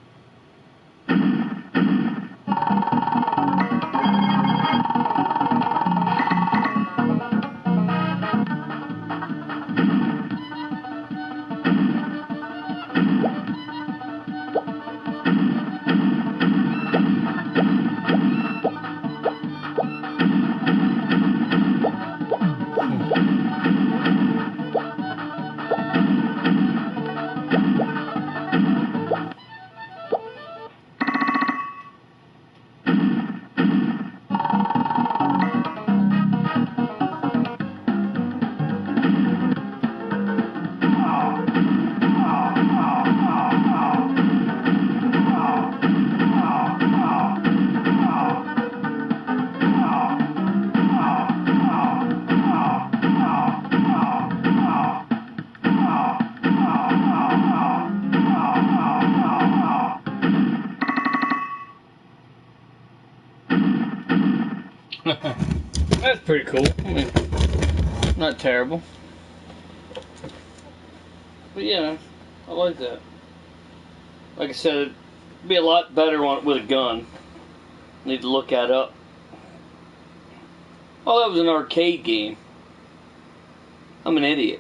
That's pretty cool. I mean, not terrible. But yeah, I like that. Like I said, it'd be a lot better with a gun. Need to look that up. Oh, that was an arcade game. I'm an idiot.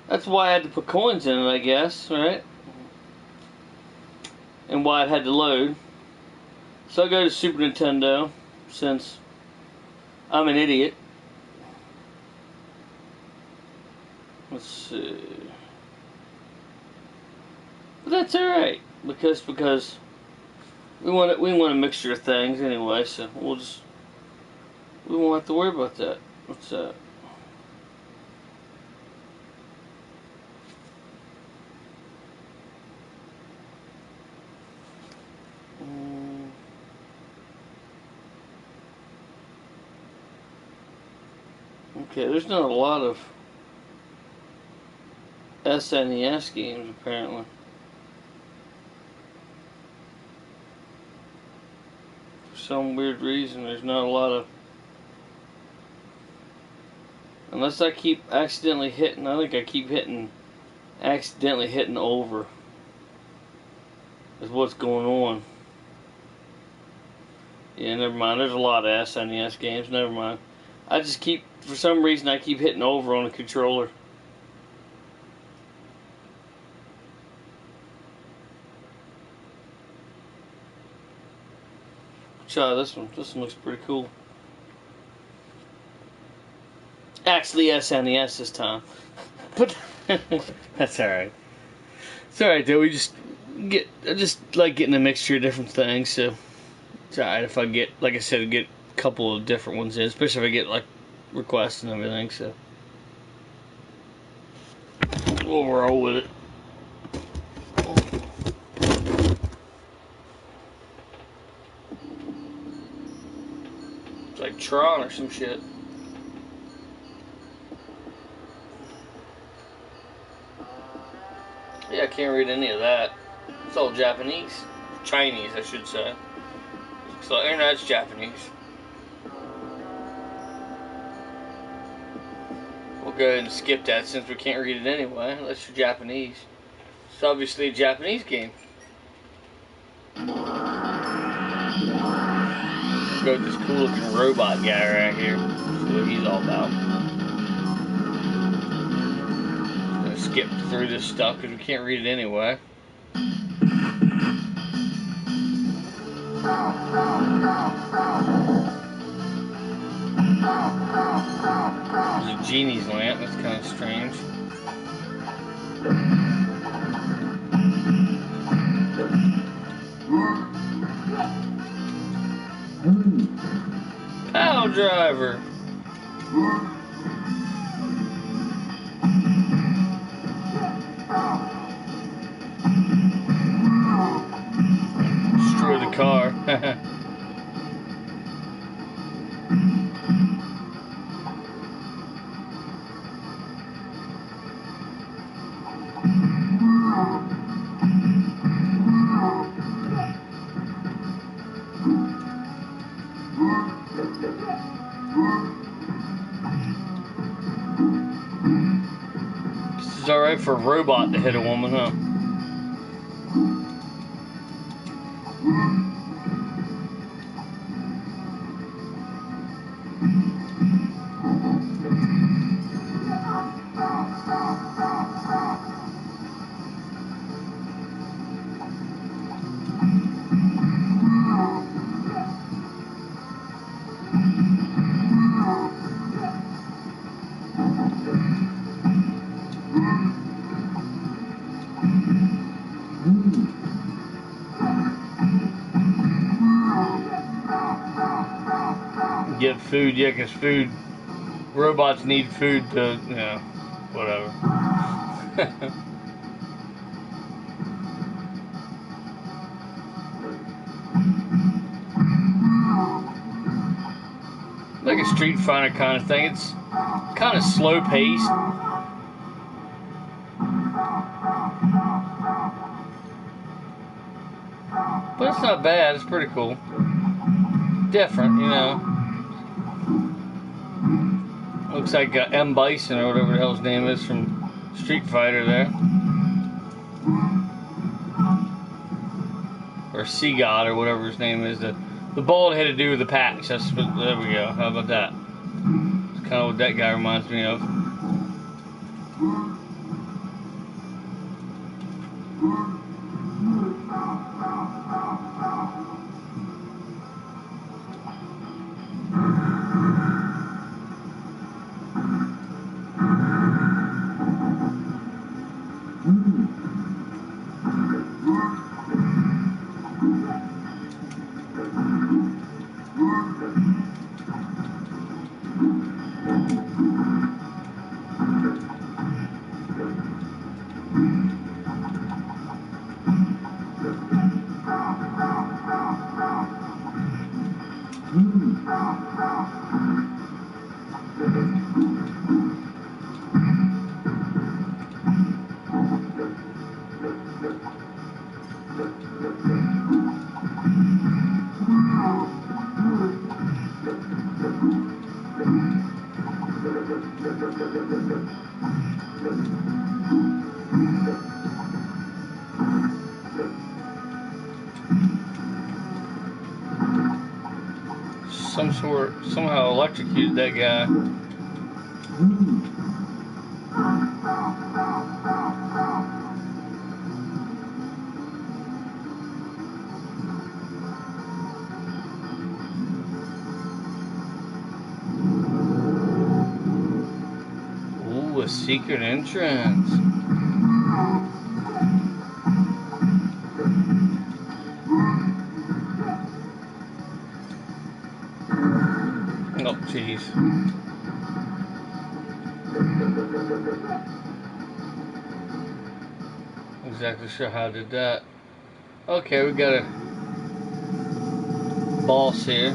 That's why I had to put coins in it, I guess, right? And why it had to load. So I go to Super Nintendo, since I'm an idiot. Let's see. But that's alright, because we want a mixture of things anyway, so we won't have to worry about that. What's that? Okay, there's not a lot of SNES games apparently. For some weird reason, there's not a lot of. Unless I keep accidentally hitting, I think I keep accidentally hitting over. Is what's going on. Yeah, never mind. There's a lot of SNES games. Never mind. I just keep, for some reason, I keep hitting over on the controller. Try this one. This one looks pretty cool. Actually, SNES this time. But that's alright. It's alright though. I just like getting a mixture of different things, so it's alright if I get, like I said, get a couple of different ones in, especially if I get like requests and everything, so we'll roll with it. It's like Tron or some shit. Yeah, I can't read any of that. It's all Japanese. Chinese, I should say. So, internet's Japanese. We'll go ahead and skip that since we can't read it anyway, unless you're Japanese. It's obviously a Japanese game. Go with this cool looking robot guy right here. See what he's all about. Gonna skip through this stuff because we can't read it anyway. There's a genie's lamp. That's kind of strange. Pile driver. Destroy the car. This is alright for a robot to hit a woman, huh? get food, yeah, because robots need food to, you know, whatever. Like a Street Fighter kind of thing. It's kind of slow paced. But it's not bad. It's pretty cool. Different, you know. Looks like M. Bison or whatever the hell his name is from Street Fighter there. Or Seagod or whatever his name is. The bald headed dude with the patch. There we go. How about that? It's kind of what that guy reminds me of. Somehow electrocuted that guy. Ooh, a secret entrance. Oh, jeez. Exactly sure how I did that. Okay, we got a boss here.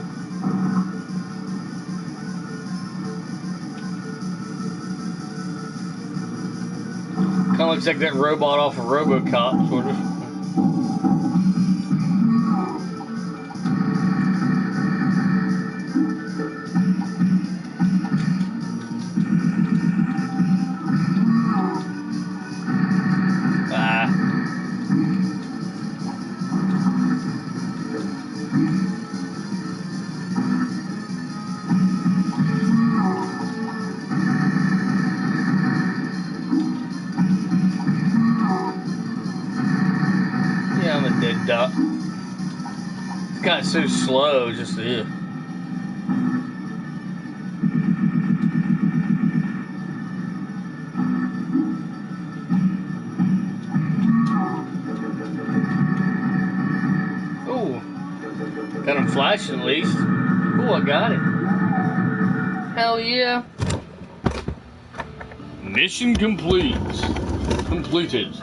Kind of looks like that robot off of RoboCop, sort of. Yeah, I'm a dead duck. It's kind of so slow, just yeah. Ooh, got him flashing at least. Ooh, I got it. Hell yeah. Mission complete. Completed.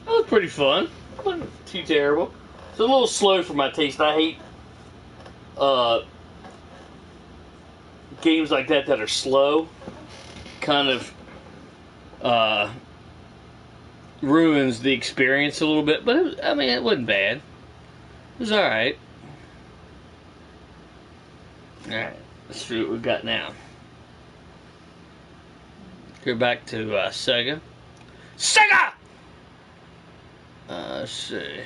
That was pretty fun. Wasn't too terrible. It's a little slow for my taste. I hate games like that are slow. Kind of ruins the experience a little bit. But I mean, it wasn't bad. It was alright. Alright, let's see what we've got now. Go back to Sega. Sega! Let's see.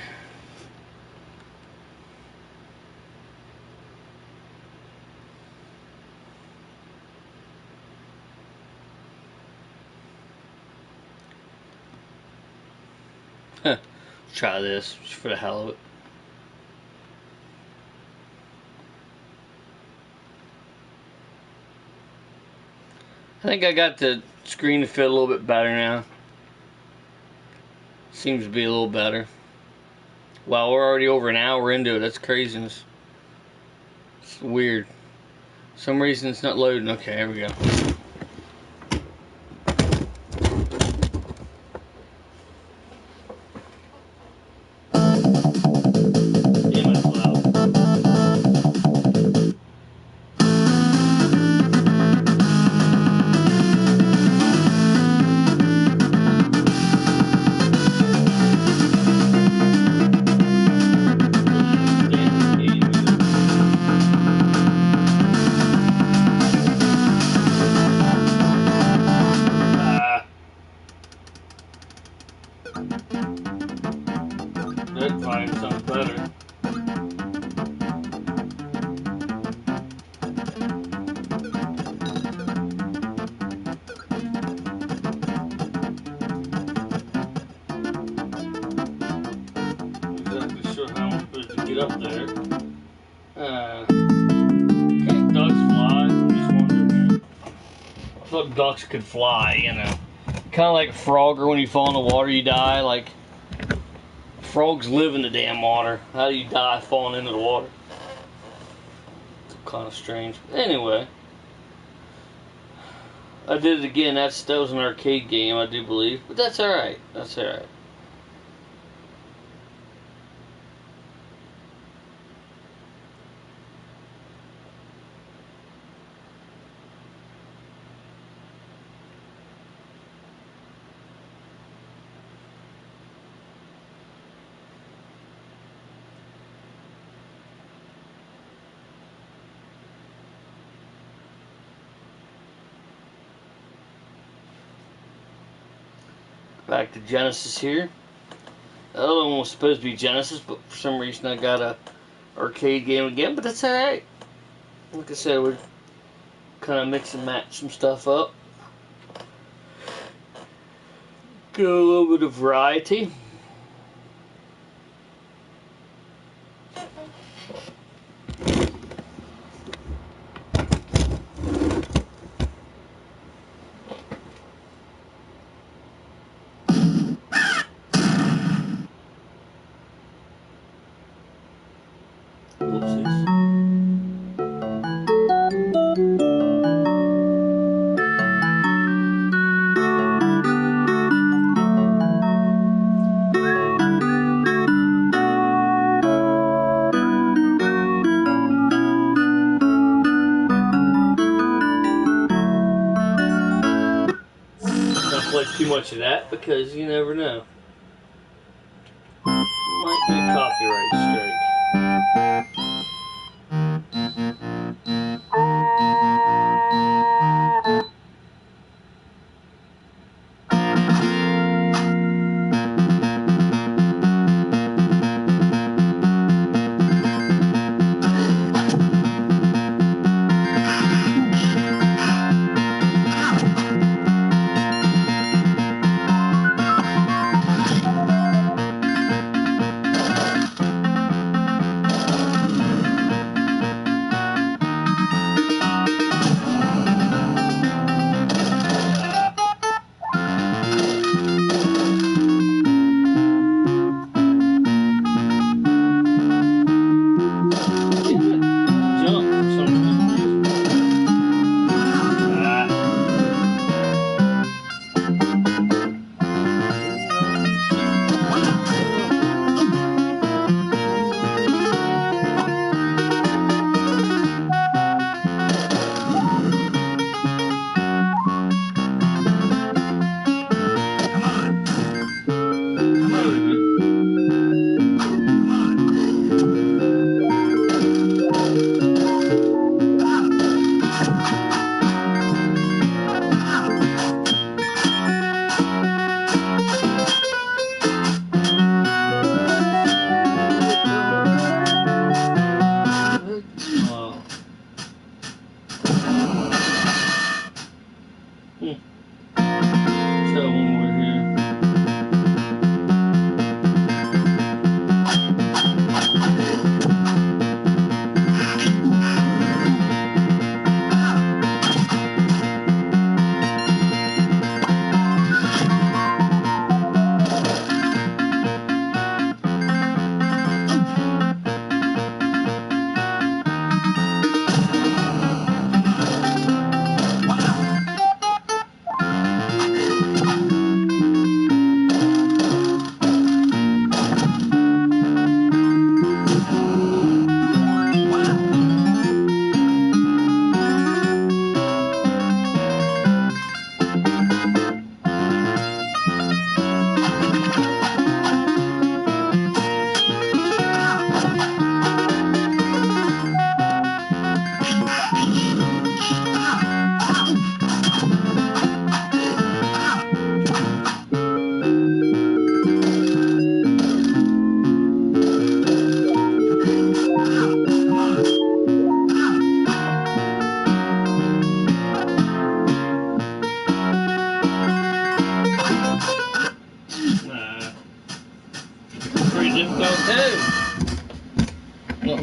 Let's try this just for the hell of it. I think I got the screen to fit a little bit better now. Seems to be a little better. Wow, we're already over an hour into it. That's craziness. It's weird. For some reason it's not loading. Okay, here we go. Damn, it's loud. That'd find something better. Not exactly sure how I'm supposed to get up there. Can't ducks fly? I'm just wondering. I thought ducks could fly, you know. Kind of like a frog, or when you fall in the water, you die. Like, frogs live in the damn water. How do you die falling into the water? It's kind of strange. Anyway, I did it again. That was an arcade game, I do believe. But that's alright. That's alright. Back to Genesis here. The other one was supposed to be Genesis, but for some reason I got a arcade game again, but that's alright. Like I said, we're kind of mix and match some stuff up. Get a little bit of variety. Whoopsies. Don't play too much of that because you never know. Might be a copyright strike.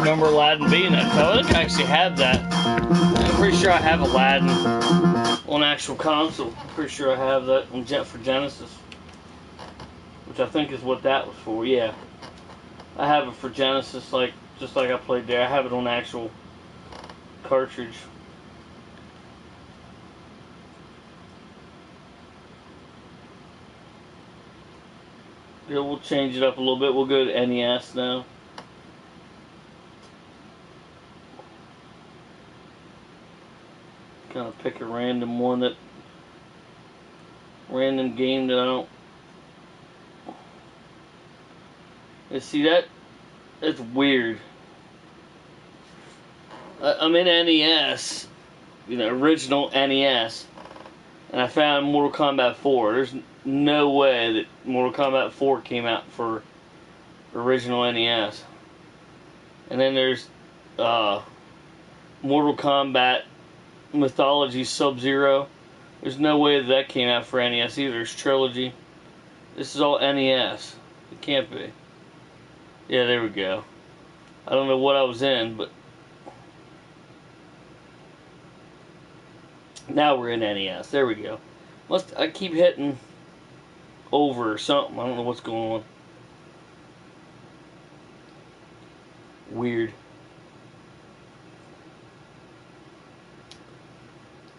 remember Aladdin being that. I think I actually have that. I'm pretty sure I have Aladdin on actual console. I'm pretty sure I have that for Genesis, which I think is what that was for. Yeah, I have it for Genesis, just like I played there. I have it on actual cartridge. Yeah, we'll change it up a little bit. We'll go to NES now. Kind of pick a random game that I don't. You see that? That's weird. I'm in NES, original NES, and I found Mortal Kombat 4. There's no way that Mortal Kombat 4 came out for original NES. And then there's Mortal Kombat Mythology Sub-Zero. There's no way that came out for NES either. It's Trilogy. This is all NES. It can't be. Yeah, there we go. I don't know what I was in, but now we're in NES. There we go. I keep hitting over or something. I don't know what's going on. Weird.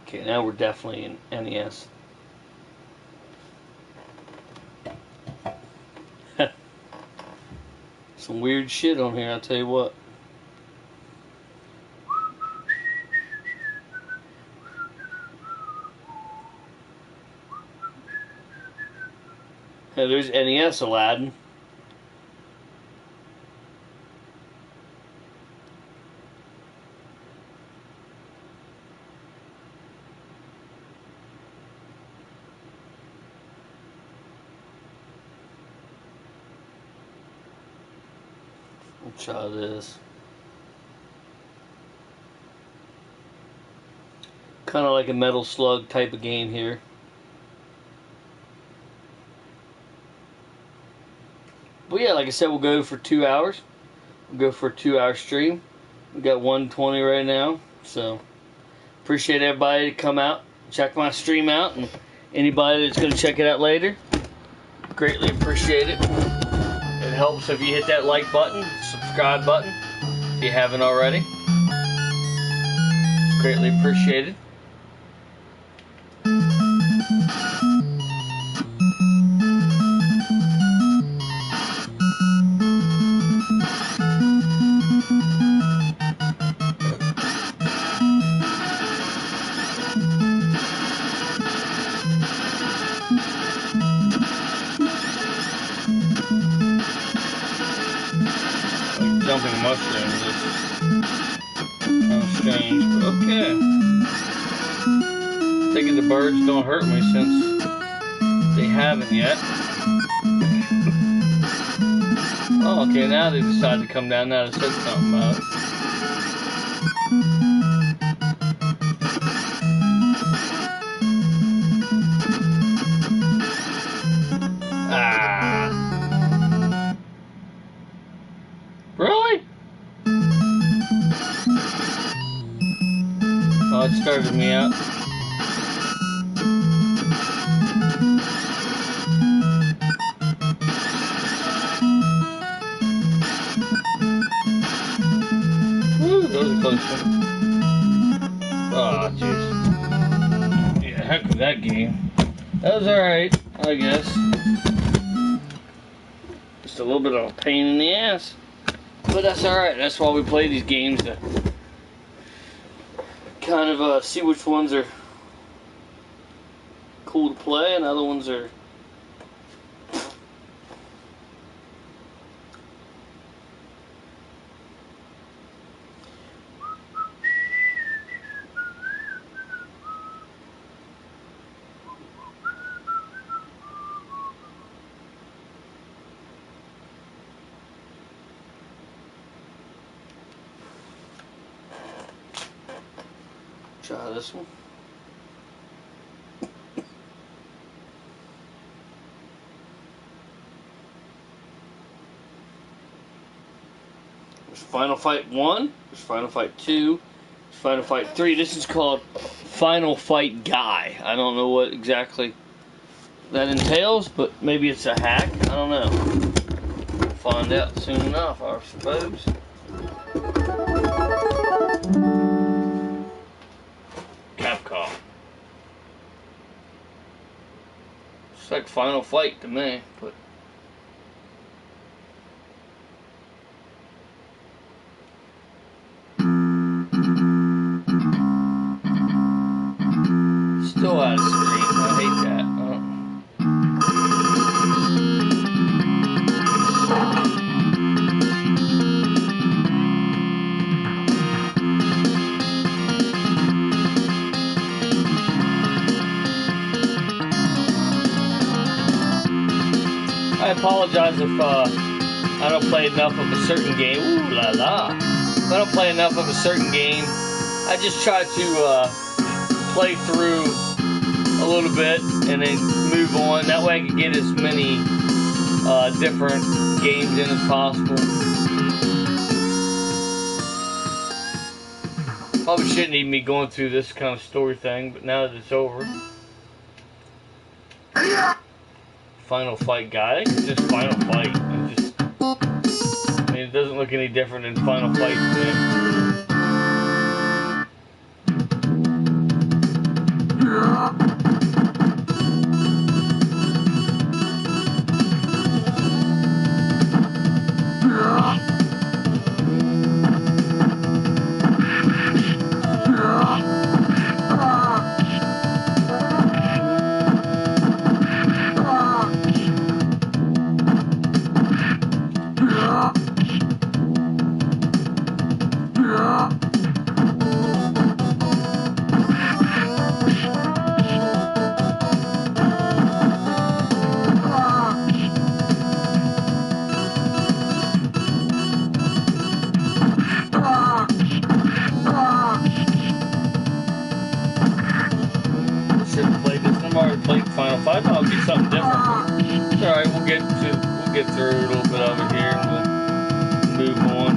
Okay, now we're definitely in NES. Some weird shit on here, I'll tell you what. Hey, there's NES Aladdin. Let's try this. Kind of like a Metal Slug type of game here. But yeah, like I said, we'll go for 2 hours. We'll go for a 2-hour stream. We got 120 right now. So, appreciate everybody to come out, check my stream out, and anybody that's going to check it out later, greatly appreciate it. It helps if you hit that like button, subscribe button, if you haven't already. It's greatly appreciated. Jumping mushrooms is kind of strange, but okay. Thinking the birds don't hurt me since they haven't yet. Oh, okay, now they decided to come down. Now they said something about it. Ah. Really? Oh, it started me out. Woo, that was a close one. Oh, jeez. Yeah, heck with that game. That was alright, I guess. Just a little bit of a pain in the ass. But that's alright. That's why we play these games, to kind of see which ones are cool to play and other ones are try this one. There's Final Fight 1, there's Final Fight 2, there's Final Fight 3. This is called Final Fight Guy. I don't know what exactly that entails, but maybe it's a hack. I don't know. We'll find out soon enough, I suppose. Capcom. It's like Final Fight to me, but still out of screen. I hate that. I apologize if I don't play enough of a certain game. Ooh la la. If I don't play enough of a certain game, I just try to play through a little bit and then move on. That way I can get as many different games in as possible. Probably shouldn't even be going through this kind of story thing, but now that it's over. Final Fight Guy. I think it's just Final Fight. I mean, it doesn't look any different than Final Fight to me. Played Final Fight, I'll be something different. It's alright, we'll get through a little bit of it here and we'll move on.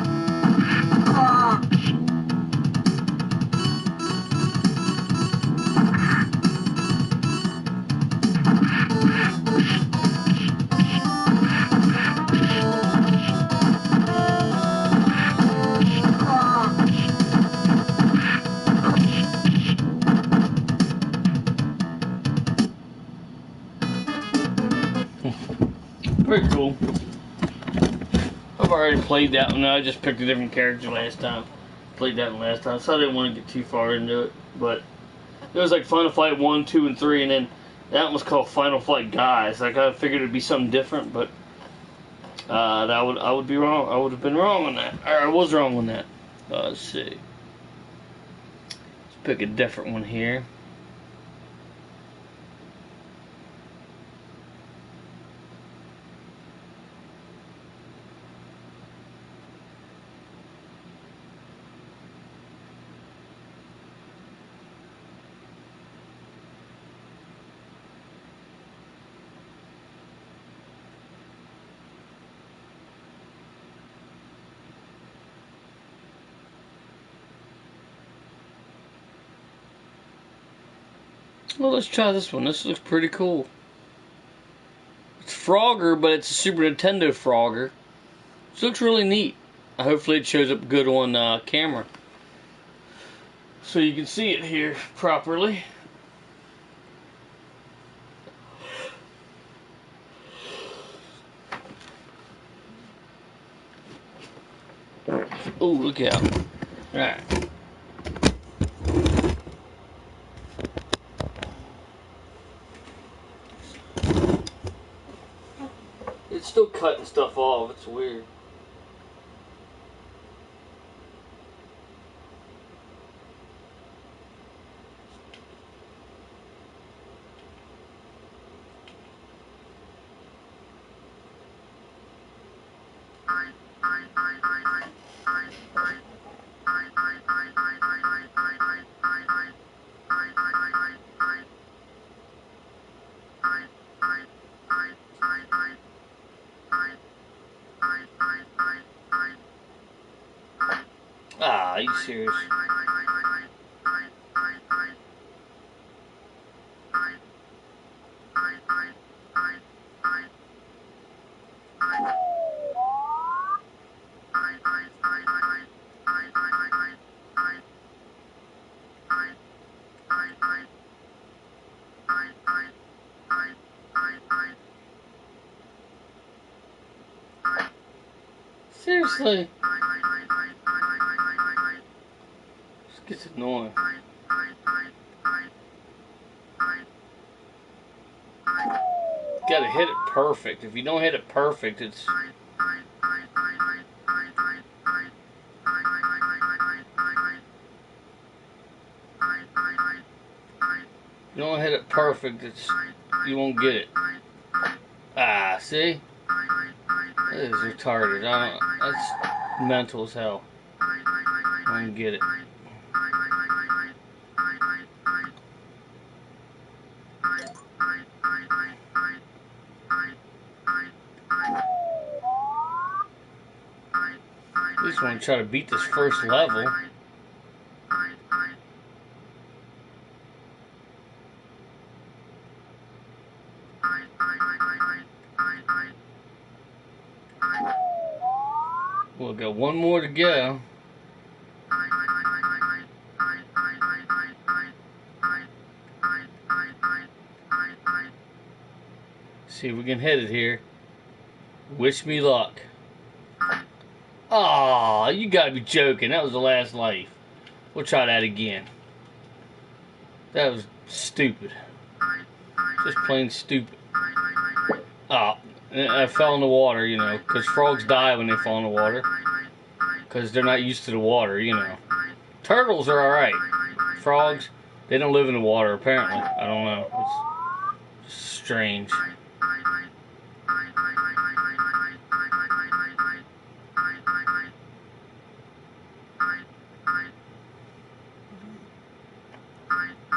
Pretty cool. I've already played that one. I just picked a different character last time. Played that one last time, so I didn't want to get too far into it. But it was like Final Fight 1, 2, and 3, and then that one was called Final Fight Guys. Like I figured it'd be something different, but I would be wrong. I would have been wrong on that. Or I was wrong on that. Let's see. Let's pick a different one here. Well, let's try this one. This looks pretty cool. It's Frogger, but it's a Super Nintendo Frogger. This looks really neat. Hopefully it shows up good on camera, so you can see it here properly. Oh, look out. Alright. It's still cutting stuff off. It's weird. Ah, are you serious? Seriously? This gets annoying. Gotta hit it perfect. If you don't hit it perfect, it's... If you don't hit it perfect, it's... You won't get it. Ah, see? That is retarded. That's mental as hell. I don't get it. At least want to try to beat this first level. We'll got one more to go. See if we can hit it here. Wish me luck. Aw, you gotta be joking. That was the last life. We'll try that again. That was stupid. Just plain stupid. Ah, I fell in the water, you know, because frogs die when they fall in the water. Because they're not used to the water, you know. Turtles are alright. Frogs, they don't live in the water, apparently. I don't know. It's strange.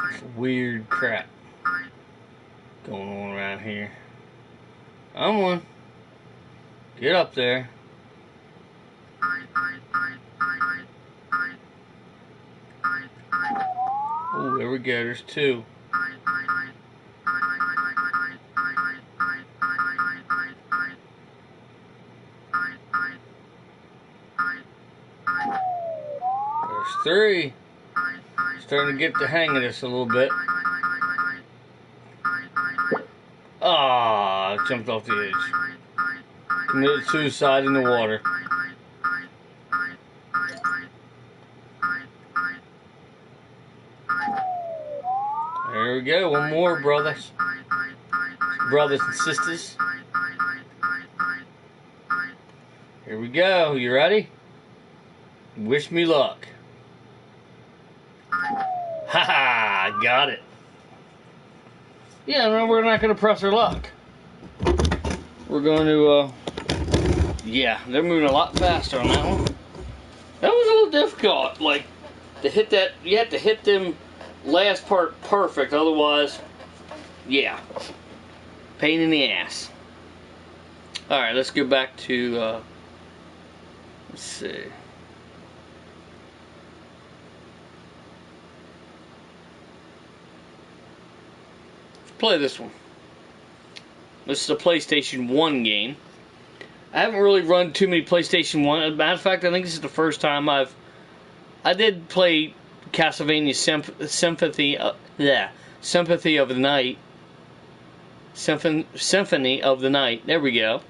It's weird crap going on around here. Come on. Get up there. Oh, there we go. There's two. There's three. Starting to get the hang of this a little bit. Ah, I jumped off the edge. Committed suicide in the water. There we go. One more, brothers. Brothers and sisters. Here we go. You ready? Wish me luck. Haha, got it. Yeah, no, we're not going to press our luck. We're going to, yeah, they're moving a lot faster on that one. That was a little difficult. Like, to hit that, you have to hit them last part perfect. Otherwise, yeah, pain in the ass. Alright, let's go back to, let's see. Play this one. This is a PlayStation 1 game. I haven't really run too many PlayStation 1. As a matter of fact, I think this is the first time I did play Castlevania Symphony of the Night. Symphony of the Night. There we go.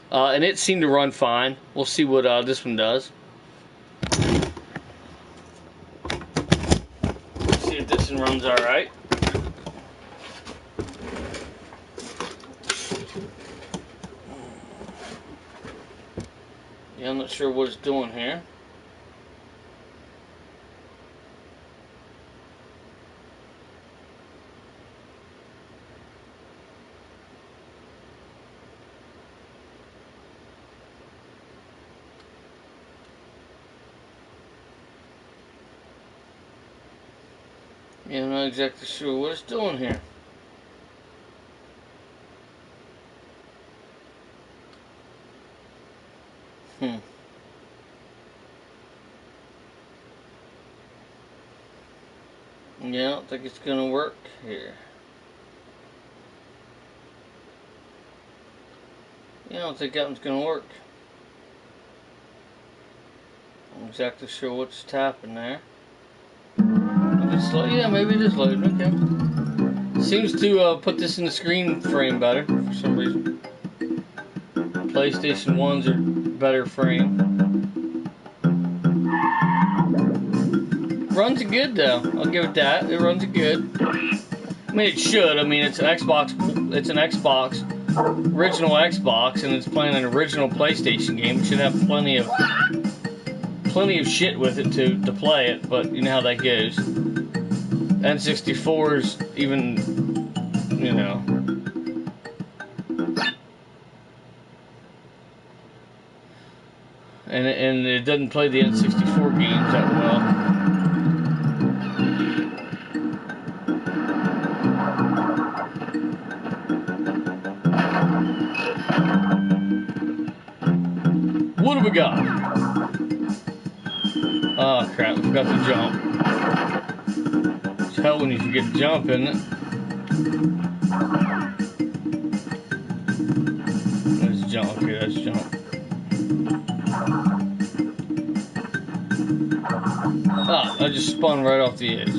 And it seemed to run fine. We'll see what this one does. See if this one runs alright. Yeah, I'm not sure what it's doing here. Yeah, I'm not exactly sure what it's doing here. Yeah, I don't think it's gonna work here. Yeah, I don't think that one's gonna work. I'm not exactly sure what's tapping there. Yeah, maybe it is loading. Okay. Seems to put this in the screen frame better for some reason. PlayStation 1s are better frame. Runs it good though. I'll give it that. It runs it good. I mean, it should. I mean, it's an Xbox. It's an Xbox, original Xbox, and it's playing an original PlayStation game. It should have plenty of shit with it to play it. But you know how that goes. N64's even, you know. And it doesn't play the N64 games that well. What have we got? Oh crap, we forgot to jump. It's hell when you forget to jump, isn't it? Let's jump, okay, let's jump. Ah, I just spun right off the edge.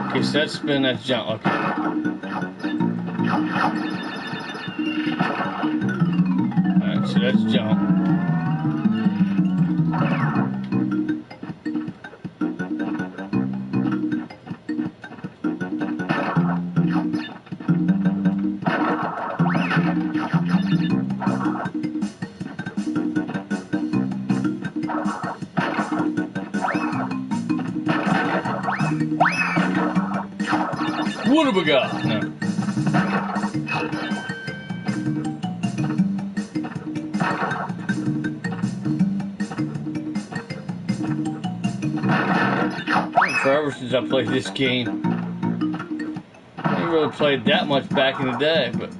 Okay, so that's spin, that's jump, okay. Alright, so that's jump. What have we got? No. Forever since I played this game. I didn't really play it that much back in the day, but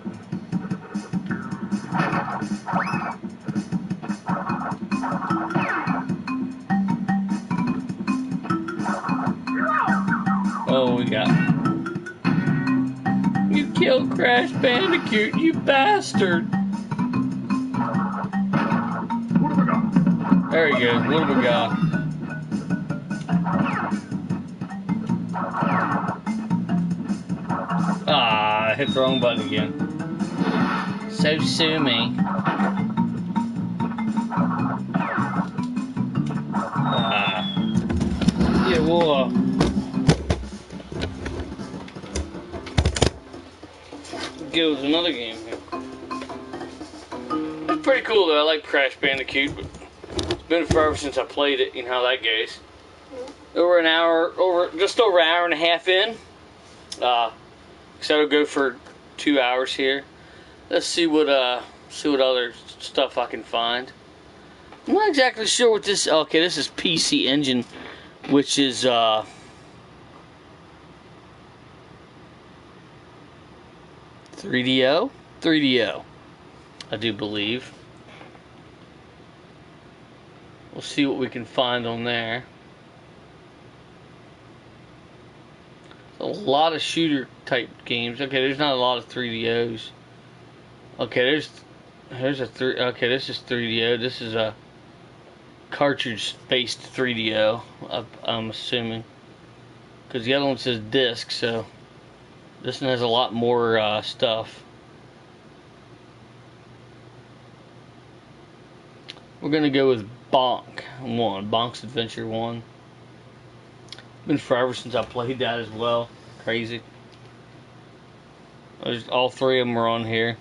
oh, we got. You killed Crash Bandicoot, you bastard! What have we got? There he goes. What have we got? Ah, I hit the wrong button again. So sue me. Yeah, we'll go with another game here. It's pretty cool though. I like Crash Bandicoot, but it's been forever since I played it. You know how that goes. Just over an hour and a half in. So it'll go for 2 hours here. Let's see what other stuff I can find. I'm not exactly sure what this. Okay, this is PC Engine, which is 3DO, I do believe. We'll see what we can find on there. A lot of shooter type games. Okay, there's not a lot of 3DOs. Okay, here's a okay, this is 3DO. This is a cartridge-based 3DO. I'm assuming, because the other one says disc, so this one has a lot more stuff. We're gonna go with Bonk's Adventure 1. Been forever since I played that as well. Crazy. All three of them are on here.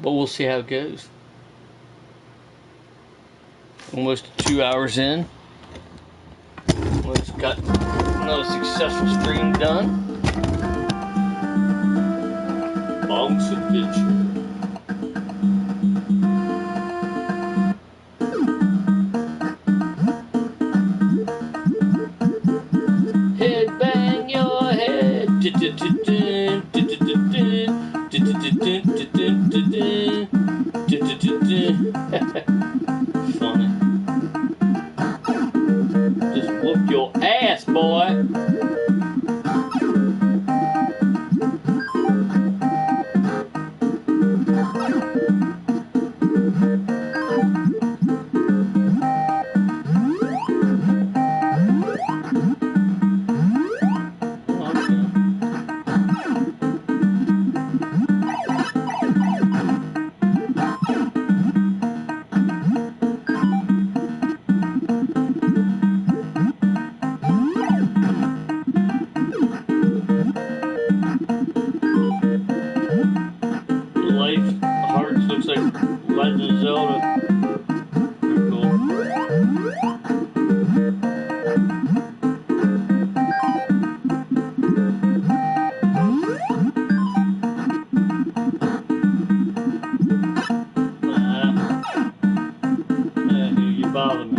But we'll see how it goes. Almost 2 hours in. We've got another successful stream done. Bonk's Adventure. Head bang your head. life. Hearts looks like Legend of Zelda. Pretty cool. You bother me.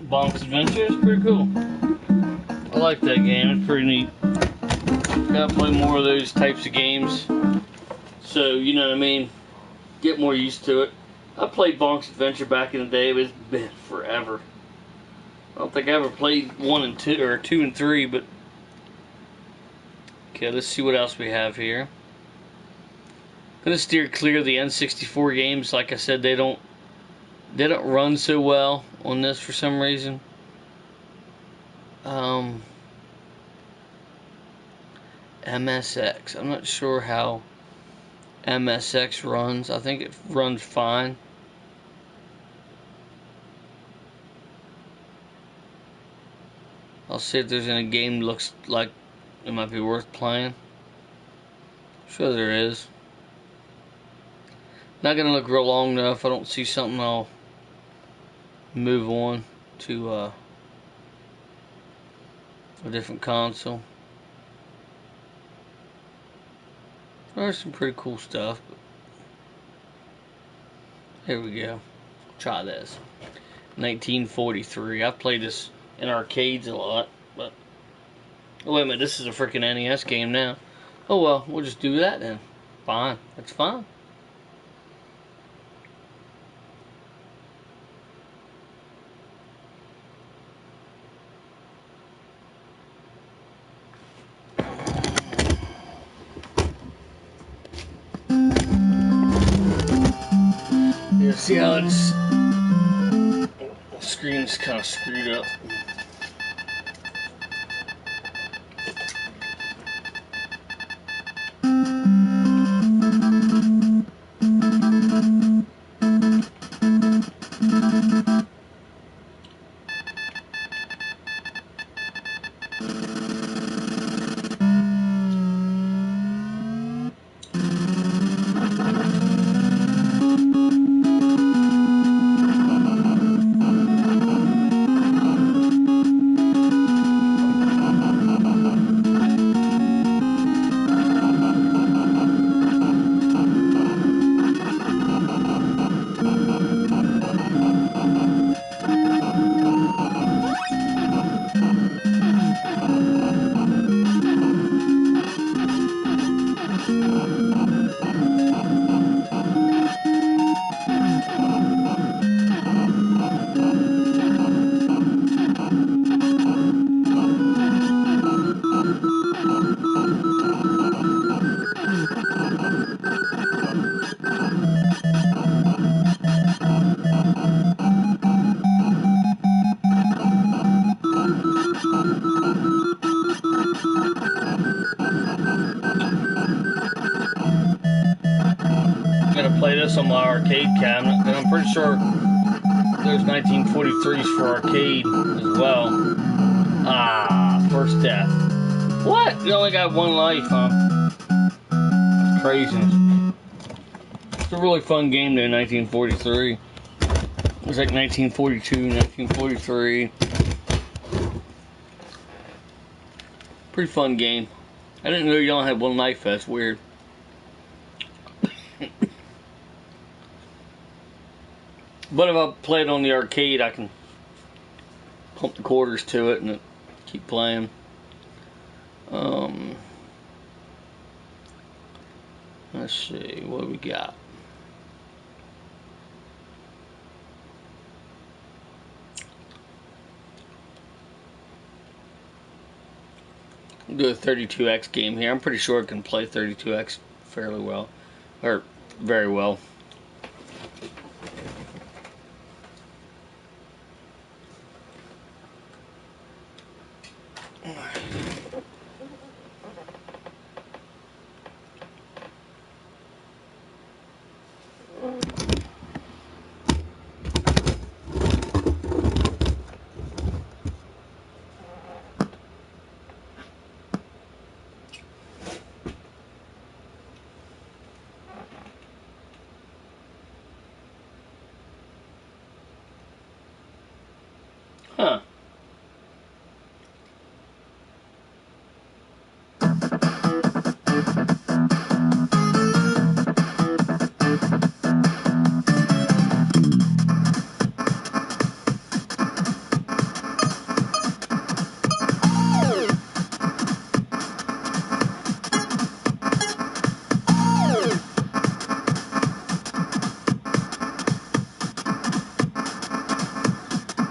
Bonk's Adventure is pretty cool. I like that game. It's pretty neat. Gotta play more of those types of games. So, you know what I mean? Get more used to it. I played Bonk's Adventure back in the day, but it's been forever. I don't think I ever played 1 and 2, or 2 and 3, but... Okay, let's see what else we have here. I'm gonna steer clear of the N64 games. Like I said, they don't run so well on this for some reason. MSX. I'm not sure how MSX runs. I think it runs fine. I'll see if there's any game that looks like it might be worth playing. Sure there is. Not gonna look real long though. If I don't see something, I'll move on to a different console. There's some pretty cool stuff. But here we go. Try this. 1943. I've played this in arcades a lot, but oh, wait a minute, this is a freaking NES game now. Oh well, we'll just do that then. Fine, that's fine. Yeah, see how it's the screen's kind of screwed up. Play this on my arcade cabinet, and I'm pretty sure there's 1943s for arcade as well. Ah, first death. What? You only got one life, huh? That's craziness. It's a really fun game though, 1943. It was like 1942, 1943. Pretty fun game. I didn't know you only had one life, that's weird. But if I play it on the arcade, I can pump the quarters to it and it keep playing. Let's see what we got. We'll do a 32x game here. I'm pretty sure it can play 32x fairly well, or very well. Huh.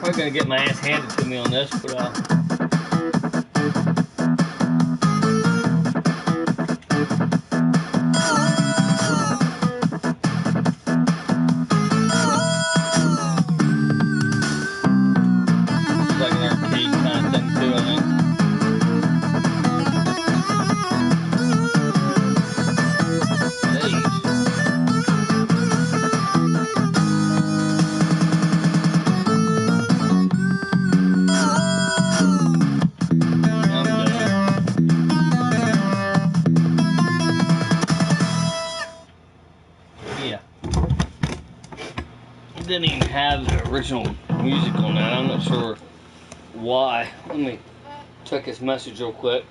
I'm gonna get my ass handed to me on this, but it's like an arcade kind of thing too, I think. Didn't even have the original music on that. I'm not sure why. Let me check his message real quick.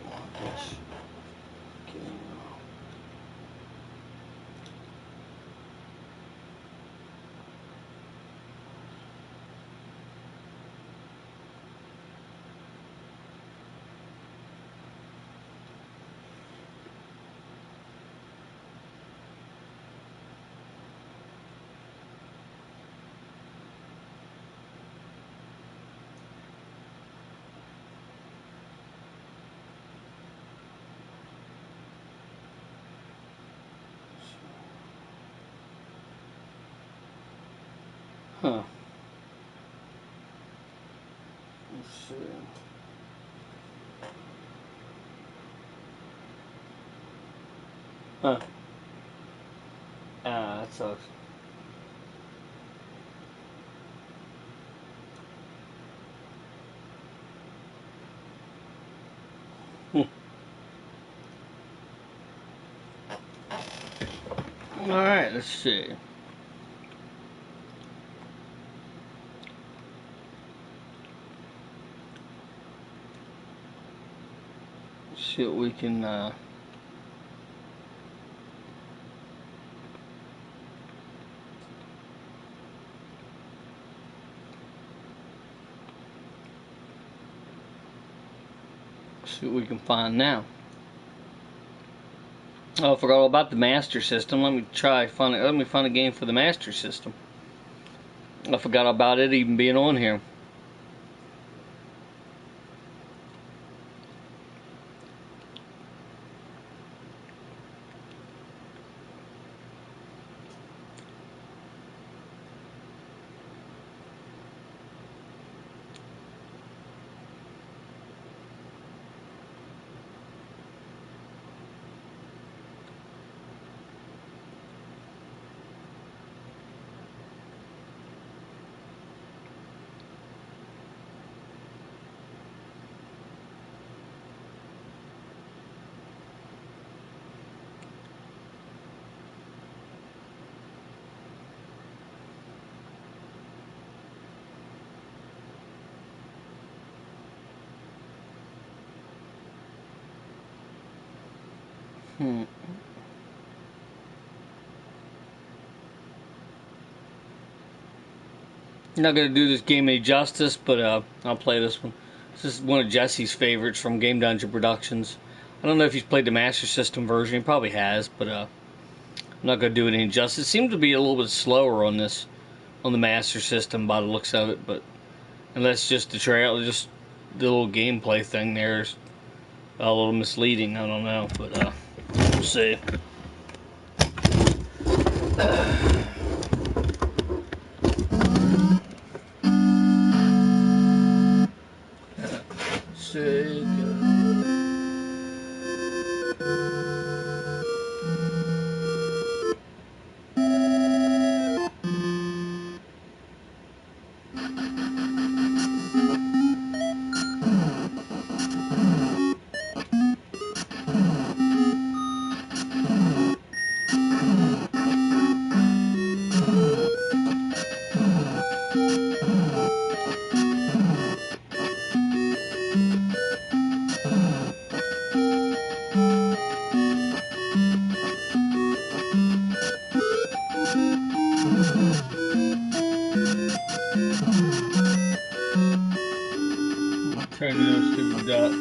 Huh. Let's see. Huh. Ah, that sucks. Alright, let's see. See what we can find now. Oh, I forgot all about the Master System. Let me find a game for the Master System. I forgot about it even being on here. Not gonna do this game any justice, but I'll play this one. This is one of Jesse's favorites from Game Dungeon Productions. I don't know if he's played the Master System version. He probably has, but I'm not going to do it any justice. It seems to be a little bit slower on this, on the Master System by the looks of it, but unless just the trail, just the little gameplay thing there is a little misleading. I don't know, but we'll see. Turn into a stupid duck.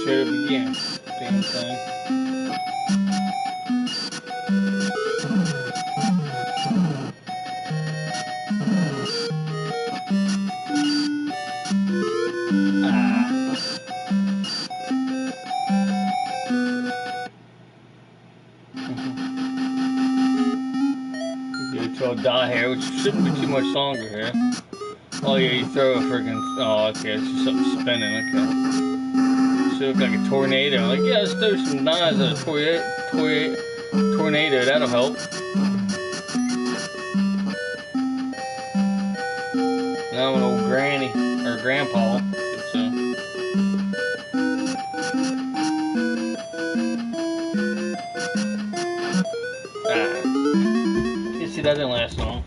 Should it begin? Same thing. You throw a die here, which shouldn't be too much longer here. Oh yeah, you throw a freaking. Oh, okay, it's just something spinning. Okay. Should look like a tornado. Like, yeah, let's throw some knives at a tornado. That'll help. Now I'm an old granny or grandpa. So. You see, that didn't last long.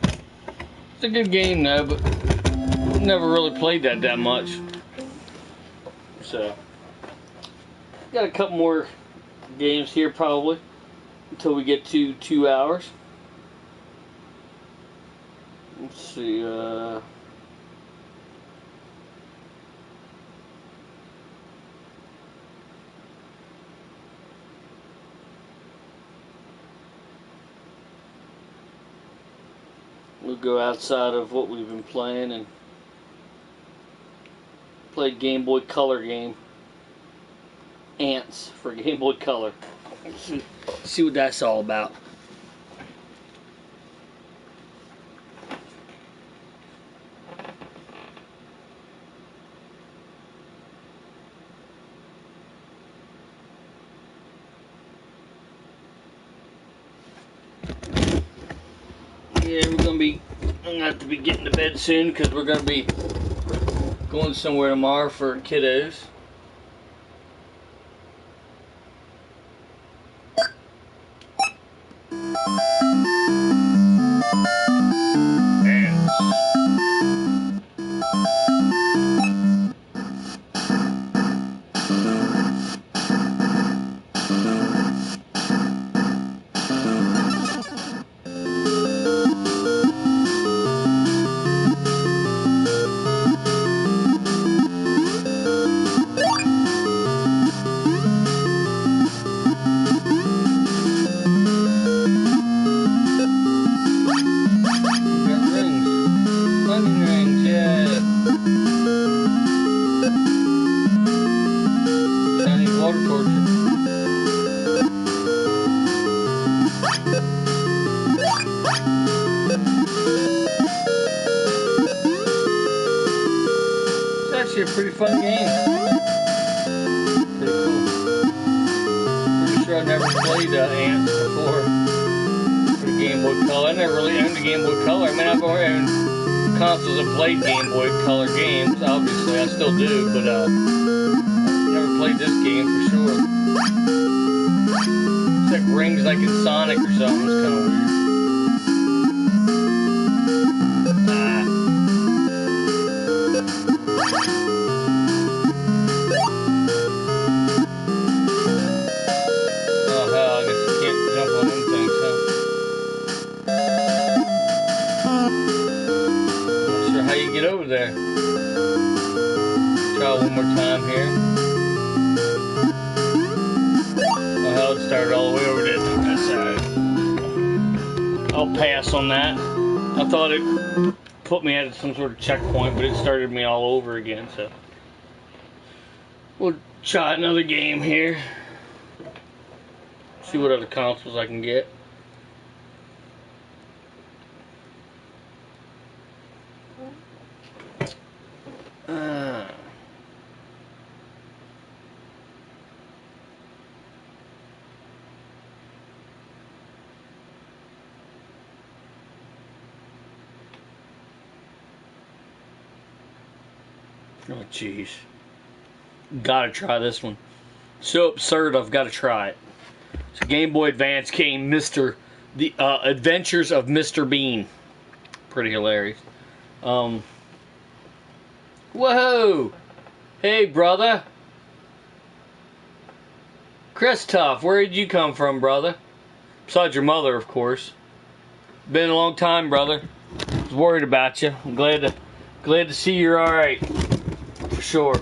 It's a good game though, but never really played that much. So. Got a couple more games here probably until we get to 2 hours. Let's see. We'll go outside of what we've been playing and play Game Boy Color game. Ants for Game Boy Color. Let's see what that's all about. Yeah, I'm gonna have to be getting to bed soon because we're gonna be going somewhere tomorrow for kiddos. Actually a pretty fun game. Pretty cool. Pretty sure I never played Ants before for the Game Boy Color. I never really owned the Game Boy Color. I mean, I've owned consoles and played Game Boy Color games. Obviously, I still do, but never played this game for sure. It's like rings like in Sonic or something. It's kind of weird. Oh hell, I guess you can't jump on them things, huh? Not sure how you get over there. Try one more time here. Oh hell, it started all the way over, didn't it? That's alright. I'll pass on that. I thought it put me at some sort of checkpoint, but it started me all over again, so. We'll try another game here. See what other consoles I can get. Oh jeez. Gotta try this one. So absurd, I've got to try it. It's a Game Boy Advance game, The Adventures of Mr. Bean. Pretty hilarious. Whoa! Hey, brother. Chris Tuff, where did you come from, brother? Besides your mother, of course. Been a long time, brother. I was worried about you. I'm glad to see you're alright. For sure.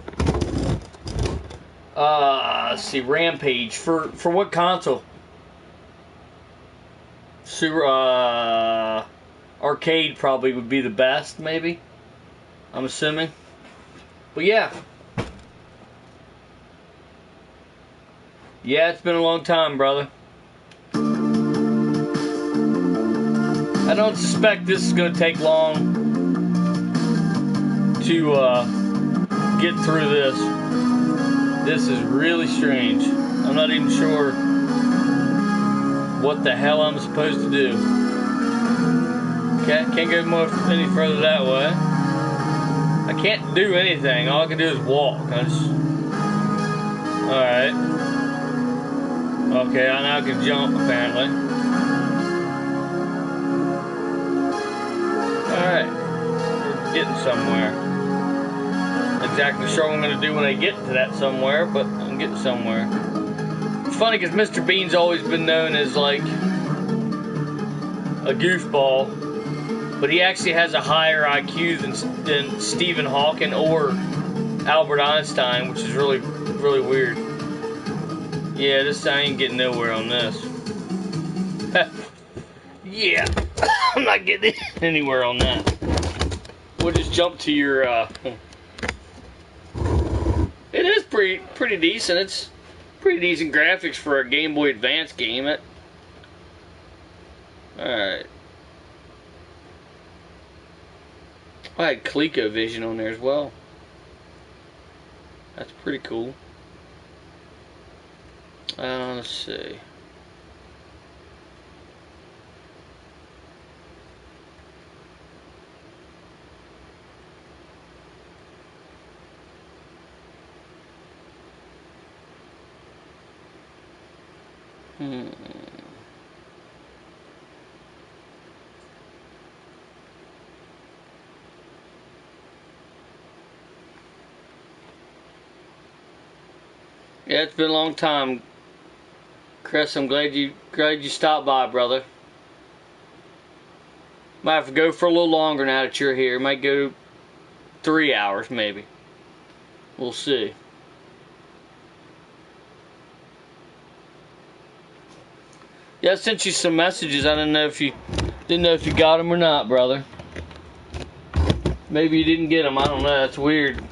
Let's see, Rampage. For what console? Super, arcade probably would be the best, maybe. I'm assuming. But yeah. Yeah, it's been a long time, brother. I don't suspect this is going to take long to get through this. This is really strange. I'm not even sure what the hell I'm supposed to do. Can't go any further that way. I can't do anything. All I can do is walk. Alright. Okay, I now can jump apparently. Alright. We're getting somewhere. Not exactly sure what I'm going to do when I get to that somewhere, but I'm getting somewhere. It's funny because Mr. Bean's always been known as like a goofball, but he actually has a higher IQ than Stephen Hawking or Albert Einstein, which is really, really weird. Yeah, I ain't getting nowhere on this. Yeah, I'm not getting anywhere on that. We'll just jump to your, it is pretty decent. It's pretty decent graphics for a Game Boy Advance game. Alright. I had ColecoVision on there as well. That's pretty cool. Let's see. Yeah, it's been a long time, Chris. I'm glad you stopped by, brother. Might have to go for a little longer now that you're here. Might go 3 hours, maybe. We'll see. Yeah, I sent you some messages. I didn't know if you got them or not, brother. Maybe you didn't get them. I don't know. That's weird.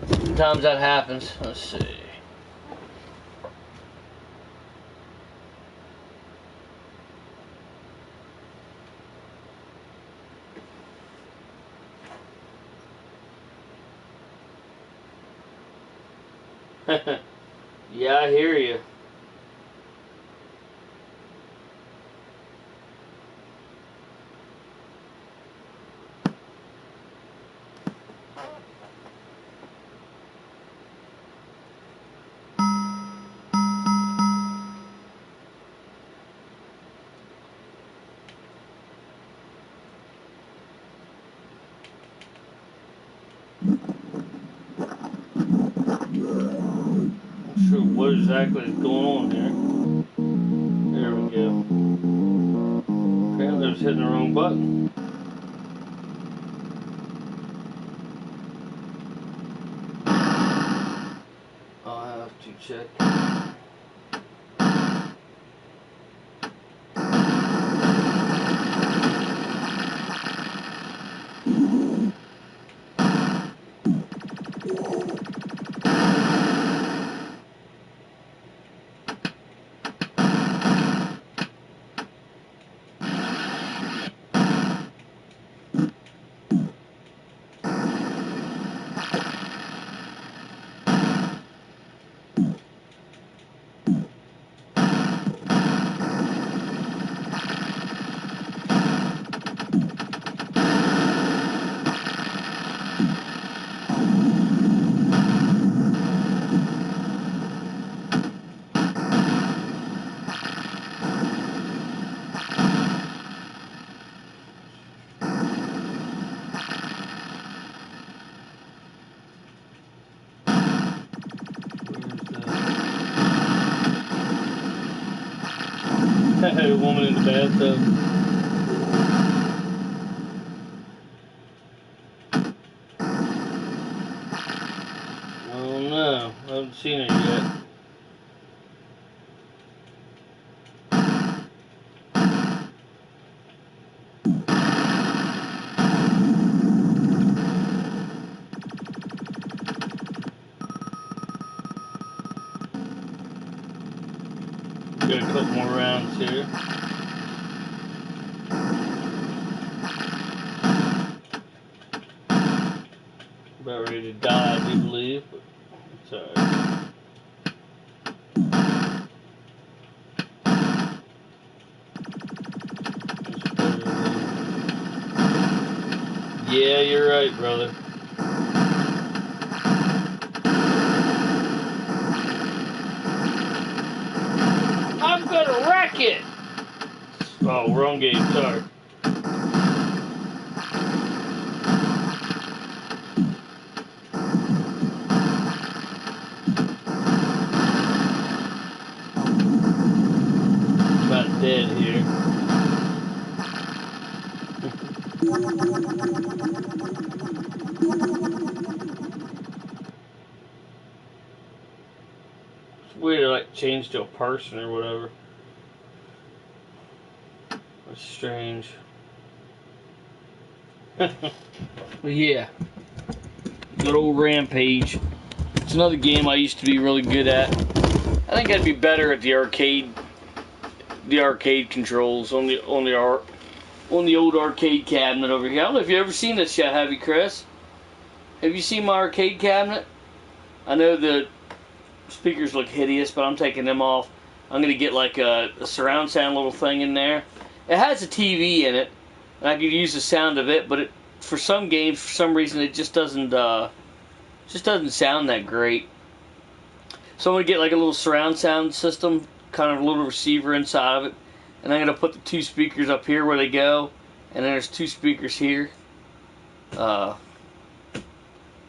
Sometimes that happens. Let's see. Yeah, I hear you. exactly what's going on here. There we go. Apparently I was hitting the wrong button. I'll have to check. A woman in the bathtub. Oh no, I haven't seen it yet. Got a couple more rounds here. About ready to die, I do believe, but it's alright. Yeah, you're right, brother. I'm gonna wreck it! Oh, wrong game, sorry. About dead here. It's weird, like change to a person or whatever. That's strange. But yeah, good old Rampage. It's another game I used to be really good at. I think I'd be better at the arcade controls on the old arcade cabinet over here. I don't know if you've ever seen this yet, have you, Chris? Have you seen my arcade cabinet? I know the speakers look hideous, but I'm taking them off. I'm gonna get like a surround sound little thing in there. It has a TV in it, and I could use the sound of it, but for some games, for some reason, it just doesn't sound that great. So I'm gonna get like a little surround sound system, kind of a little receiver inside of it, and I'm gonna put the two speakers up here where they go, and then there's two speakers here.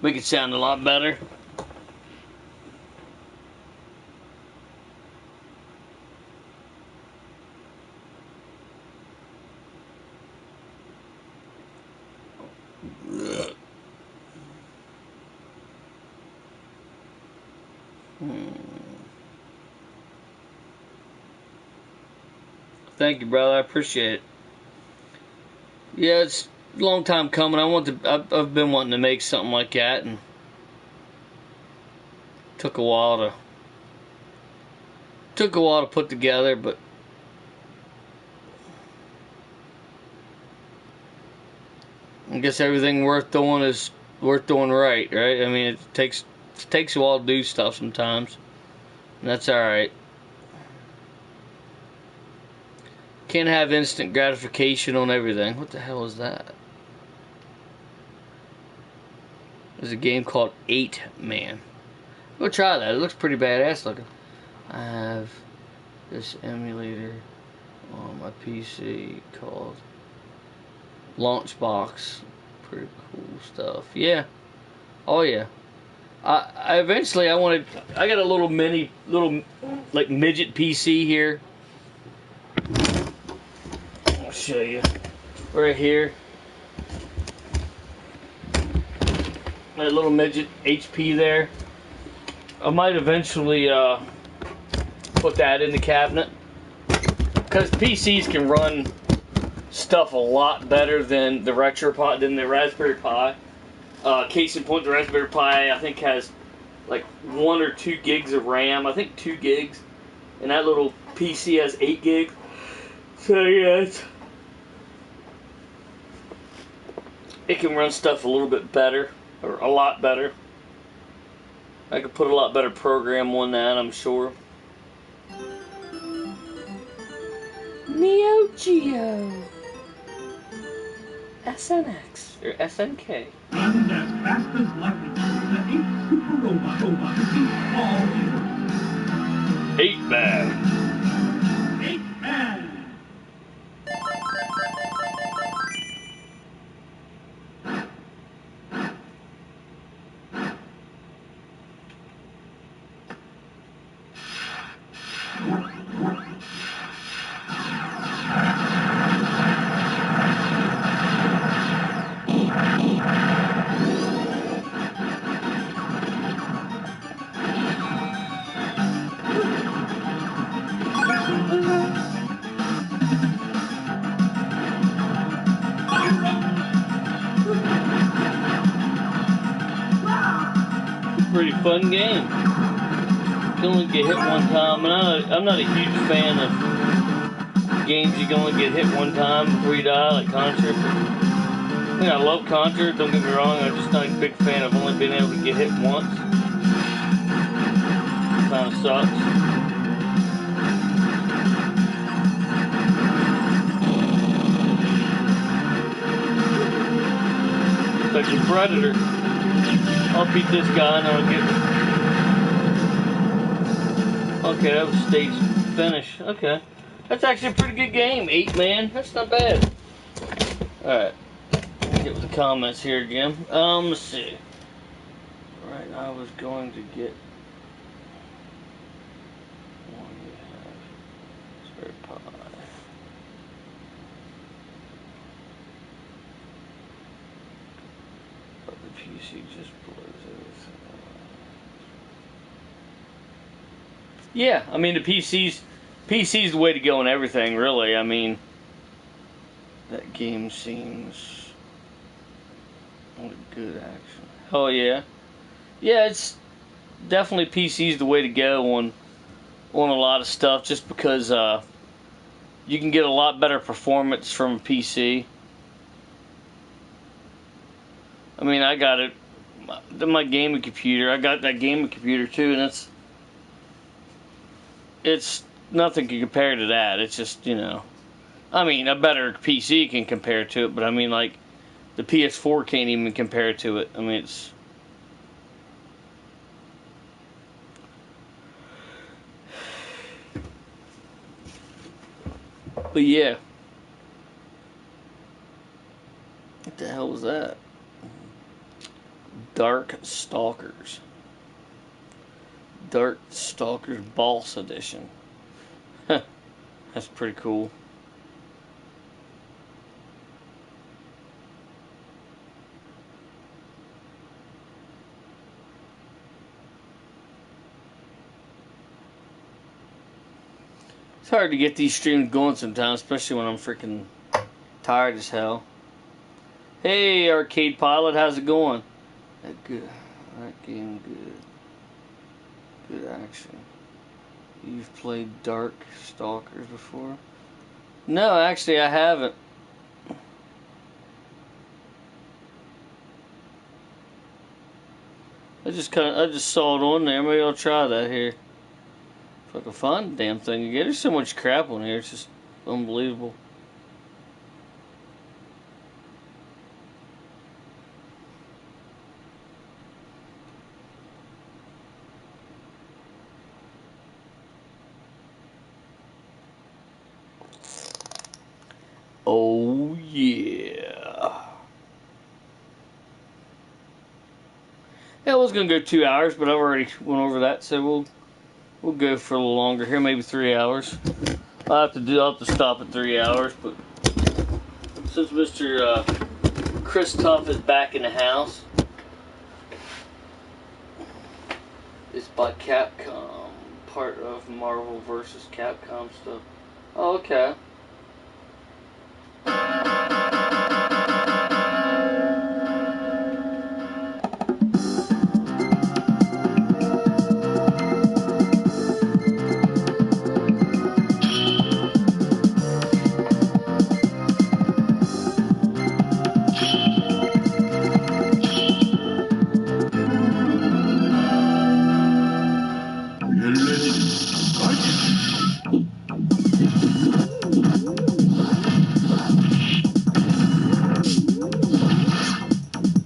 Make it sound a lot better. Thank you, brother. I appreciate it. Yeah, it's a long time coming. I've been wanting to make something like that, and took a while to put together, but I guess everything worth doing is worth doing right? I mean, it takes a while to do stuff sometimes, and that's all right. Can't have instant gratification on everything. What the hell is that? There's a game called 8 Man. Go try that. It looks pretty badass looking. I have this emulator on my PC called Launchbox. Pretty cool stuff. Yeah. Oh yeah. I eventually I got a little like midget PC here. I'll show you right here. That little midget HP there. I might eventually put that in the cabinet because PCs can run stuff a lot better than the Raspberry Pi. Case in point, the Raspberry Pi I think has like 1 or 2 gigs of RAM. I think 2 gigs, and that little PC has 8 gigs. So yeah, it can run stuff a little bit better, or a lot better. I could put a lot better program on that, I'm sure. Neo Geo SNX or SNK. And as fast as lightning, the 8 super robots defeat all heroes. 8-man. 8-man! Pretty fun game. You can only get hit one time, and I'm not a huge fan of games you can only get hit one time before you die, like Contra. I mean, I love Contra, don't get me wrong, I'm just not a big fan of only being able to get hit once. Kinda sucks. It's like a Predator. I'll beat this guy and I'll get... Okay, that was stage finish. Okay. That's actually a pretty good game. 8-man. That's not bad. Alright. Get with the comments here, Jim. Let's see. Right, I was going to get... One we have. Raspberry Pi. But the PC just blows everything up. Yeah, I mean the PC's the way to go in everything, really. I mean, that game seems like good action. Oh yeah, yeah, it's definitely PC's the way to go on a lot of stuff, just because you can get a lot better performance from a PC. I mean, I got it. My gaming computer. I got that gaming computer too, and it's nothing can compare to that. It's just, you know, I mean, a better PC can compare to it, but I mean, like, the PS4 can't even compare to it. I mean, it's... But yeah. What the hell was that? Dark Stalkers. Dark Stalkers Boss Edition. That's pretty cool. It's hard to get these streams going sometimes, especially when I'm freaking tired as hell. Hey, Arcade Pilot, how's it going? That good. That game good. Good action. You've played Dark Stalkers before? No, actually I haven't. I just saw it on there. Maybe I'll try that here. If I can find the damn thing again. There's so much crap on here. It's just unbelievable. Oh yeah. Yeah, I was gonna go 2 hours, but I already went over that, so we'll go for a little longer here, maybe 3 hours. I'll have to stop at 3 hours, but since Mr. Chris Tuff is back in the house, it's by Capcom, part of Marvel vs. Capcom stuff. Oh, okay.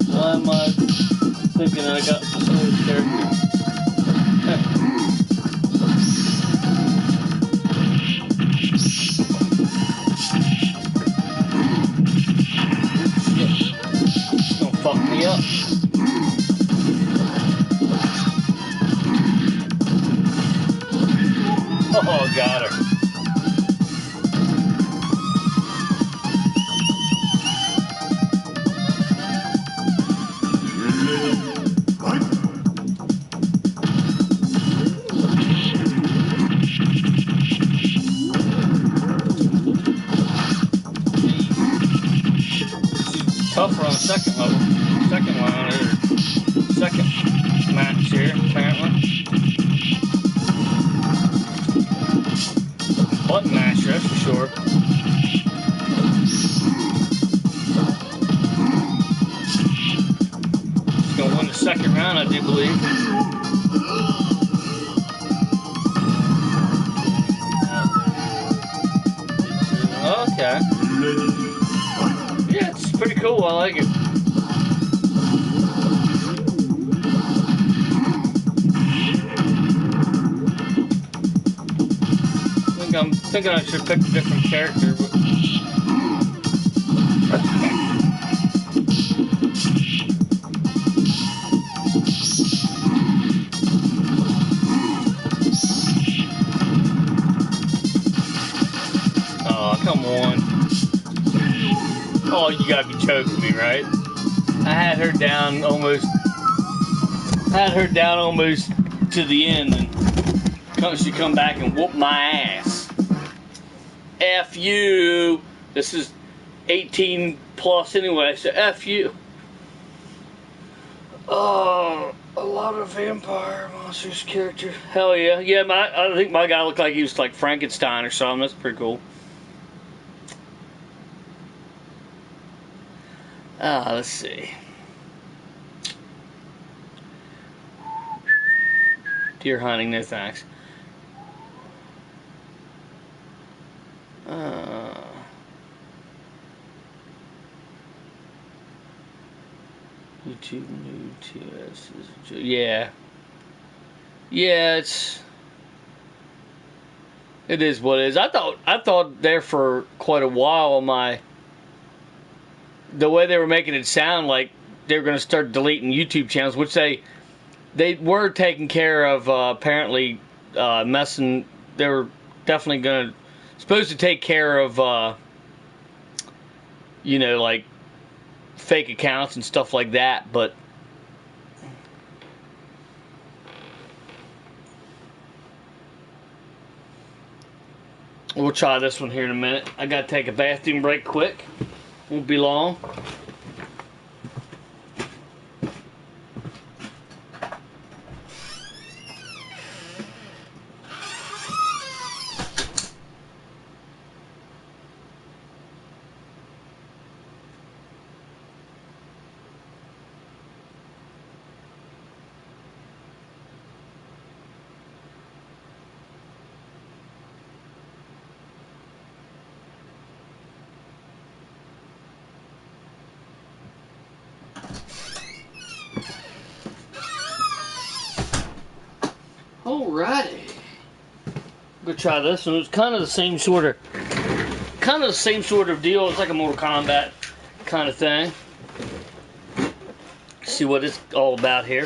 Why am I thinking I got the slowest character? Shit. Don't fuck me up. Oh, got her. Tougher on the second level, second line, or second match here, apparently. Button masher, that's for sure. He's gonna win the second round, I do believe. Okay. Yeah, it's pretty cool. I like it. I'm thinking I should pick a different character. But oh, come on. Oh, you gotta be joking me, right? I had her down almost to the end, and she come back and whoop my ass. F you. This is 18 plus anyway, so F you. Oh, a lot of vampire monsters character. Hell yeah. Yeah, I think my guy looked like he was like Frankenstein or something. That's pretty cool. Let's see. Deer hunting, no thanks. YouTube new TS is yeah. Yeah, it is what it is. I thought there for quite a while the way they were making it sound like they were going to start deleting YouTube channels, which they were taking care of. Apparently, messing. They were definitely supposed to take care of, like fake accounts and stuff like that. But we'll try this one here in a minute. I got to take a bathroom break quick. Won't be long. Alrighty. We'll try this one. It's kind of the same sort of deal. It's like a Mortal Kombat kind of thing. See what it's all about here.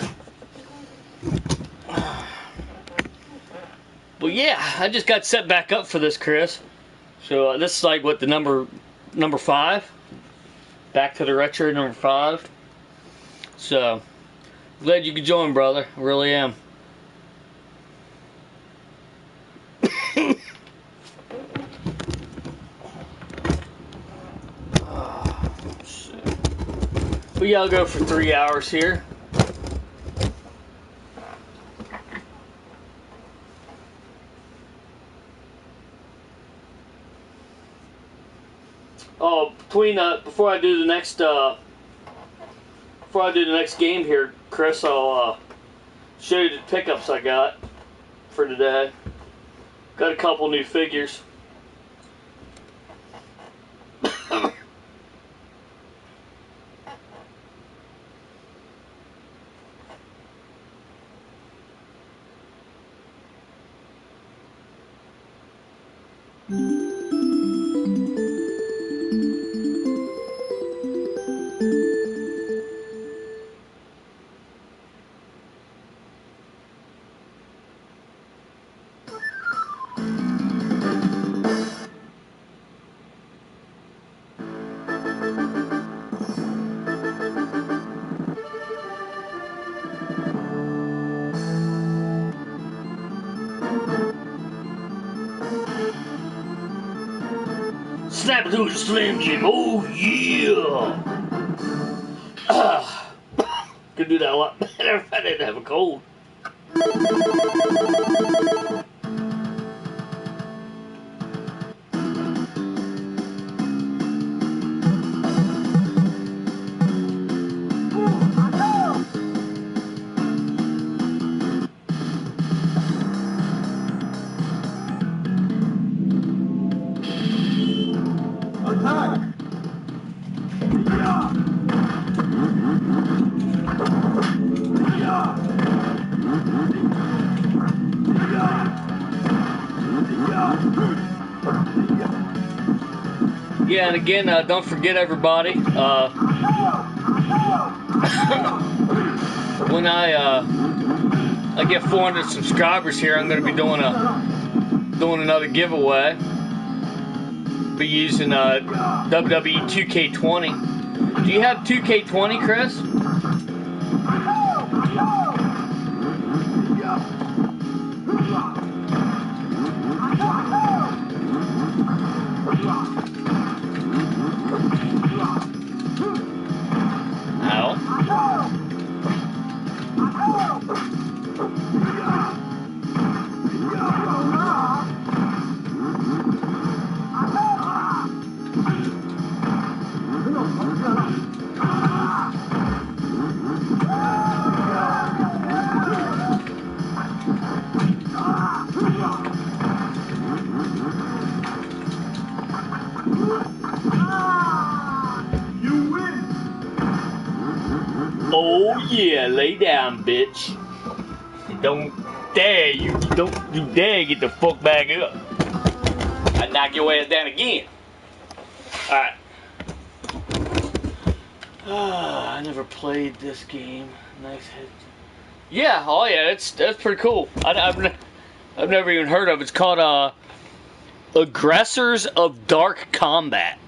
yeah, I just got set back up for this, Chris. So this is like what, the number 5? Back to the retro number 5. So glad you could join, brother. I really am. But yeah, I'll go for 3 hours here. Oh, before I do the next game here, Chris, I'll show you the pickups I got for today. Got a couple new figures. Snap it to the Slim Jim. Oh yeah. Could do that a lot better if I didn't have a cold. Yeah, and again, don't forget, everybody, when I get 400 subscribers here, I'm going to be doing another giveaway. Be using WWE 2K20. Do you have 2K20, Chris? Oh yeah, lay down, bitch. Don't dare get the fuck back up. I knock your ass down again. Alright. I never played this game. Nice head. Yeah, oh yeah, that's pretty cool. I've never even heard of it. It's called Aggressors of Dark Combat.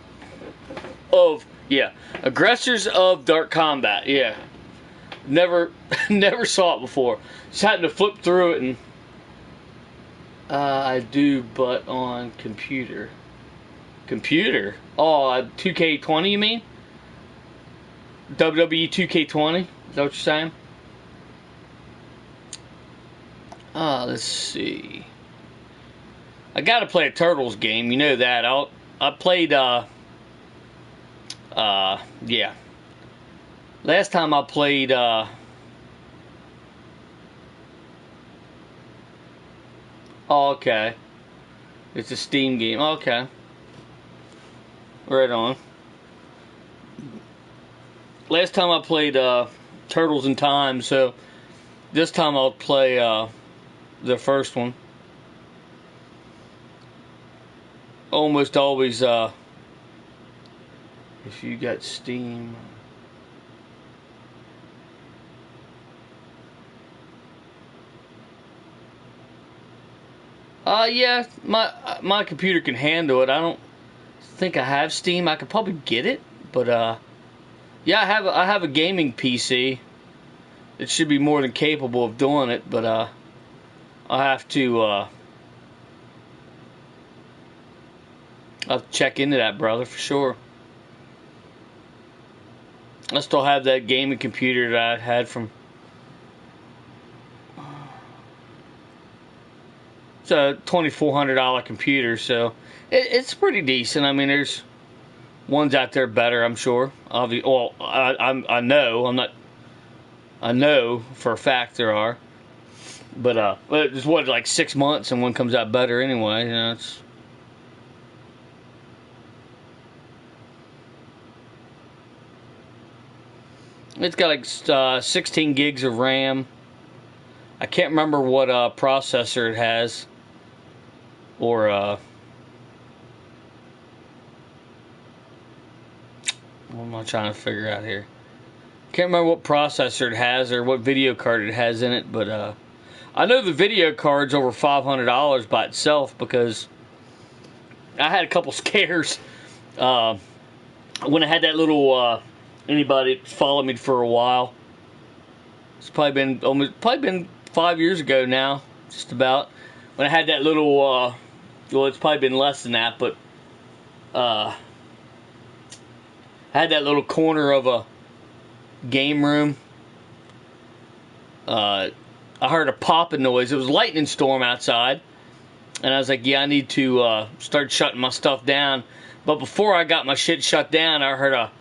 Aggressors of Dark Combat. Yeah. Never saw it before. Just happened to flip through it, and I do, but on computer. Computer? Oh, 2K20, you mean? WWE 2K20? Is that what you're saying? Let's see. I gotta play a Turtles game, you know that. I played, yeah. Last time I played, oh, okay. It's a Steam game. Okay. Right on. Last time I played Turtles in Time, so this time I'll play the first one. Almost always, if you got Steam. Yeah, my computer can handle it. I don't think I have Steam. I could probably get it, but yeah, I have a gaming PC. It should be more than capable of doing it, but I'll have to I'll check into that, brother, for sure. I still have that gaming computer that I had from. It's a $2,400 computer, so it's pretty decent. I mean, there's ones out there better, I'm sure. Well, I know. I'm not. I know for a fact there are, but it's what, like 6 months and one comes out better anyway. You know, it's got like 16 gigs of RAM. I can't remember what processor it has, or what am I trying to figure out here? Can't remember what processor it has or what video card it has in it, but I know the video card's over $500 by itself, because I had a couple scares when I had that little. Anybody that's followed me for a while, it's probably been 5 years ago now, just about, when I had that little. Well, it's probably been less than that, but I had that little corner of a game room. I heard a popping noise. It was a lightning storm outside, and I was like, yeah, I need to start shutting my stuff down. But before I got my shit shut down, I heard a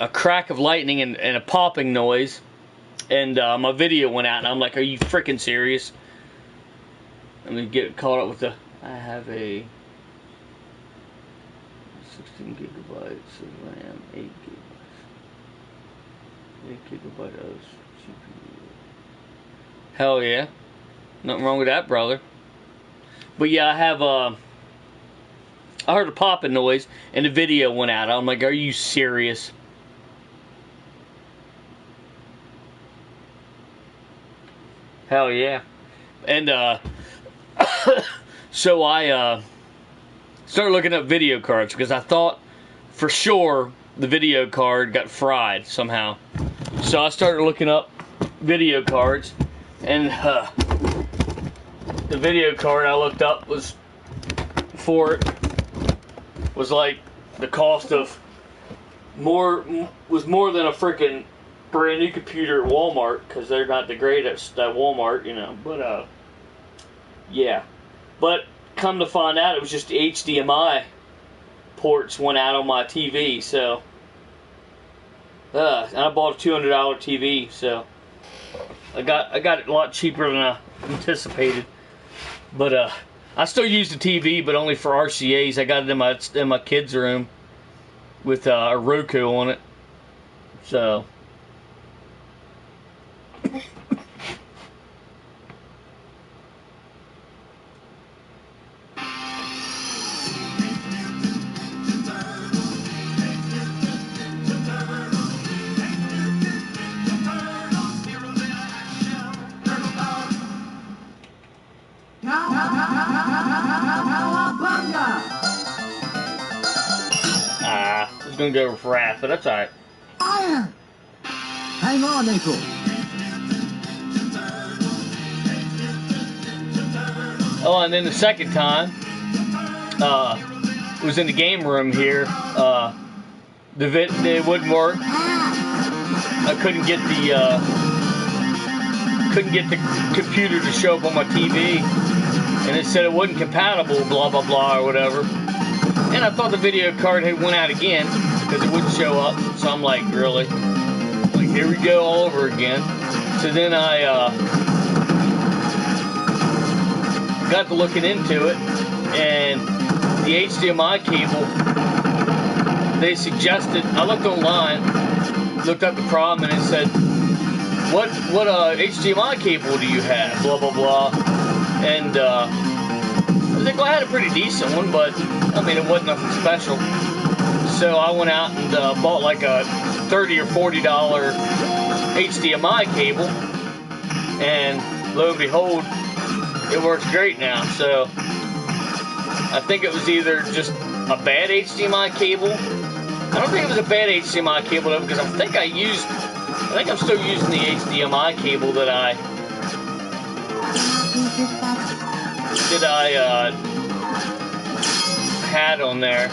crack of lightning and a popping noise, and my video went out, and I'm like, are you freaking serious? Let me get caught up with the. I have a 16 gigabytes of RAM, 8 gigabyte of CPU. Hell yeah. Nothing wrong with that, brother. But yeah, I have I heard a popping noise and the video went out. I'm like, are you serious? Hell yeah. And so I started looking up video cards, because I thought for sure the video card got fried somehow. So I started looking up video cards, and the video card I looked up was like the cost of more than a freaking brand new computer at Walmart, because they're not the greatest at Walmart, you know. But yeah. But come to find out, it was just the HDMI ports went out on my TV, so and I bought a $200 TV, so I got it a lot cheaper than I anticipated. But I still use the TV, but only for RCAs. I got it in my kids' room with a Roku on it, so. I was gonna go with Wrath, but that's alright. Fire! Hang on, April. Oh, and then the second time, was in the game room here. It wouldn't work. I couldn't get the computer to show up on my TV, and it said it wasn't compatible, blah blah blah or whatever. And I thought the video card had went out again because it wouldn't show up. So I'm like, really? Like, here we go all over again. So then I got to looking into it, and the HDMI cable, they suggested, I looked online, looked up the problem, and it said, what HDMI cable do you have? Blah, blah, blah. And I think, well, I had a pretty decent one, but, I mean, it wasn't nothing special. So I went out and bought like a $30 or $40 HDMI cable, and lo and behold, it works great now. So I think it was either just a bad HDMI cable. I don't think it was a bad HDMI cable though, because I think I'm still using the HDMI cable that I had on there.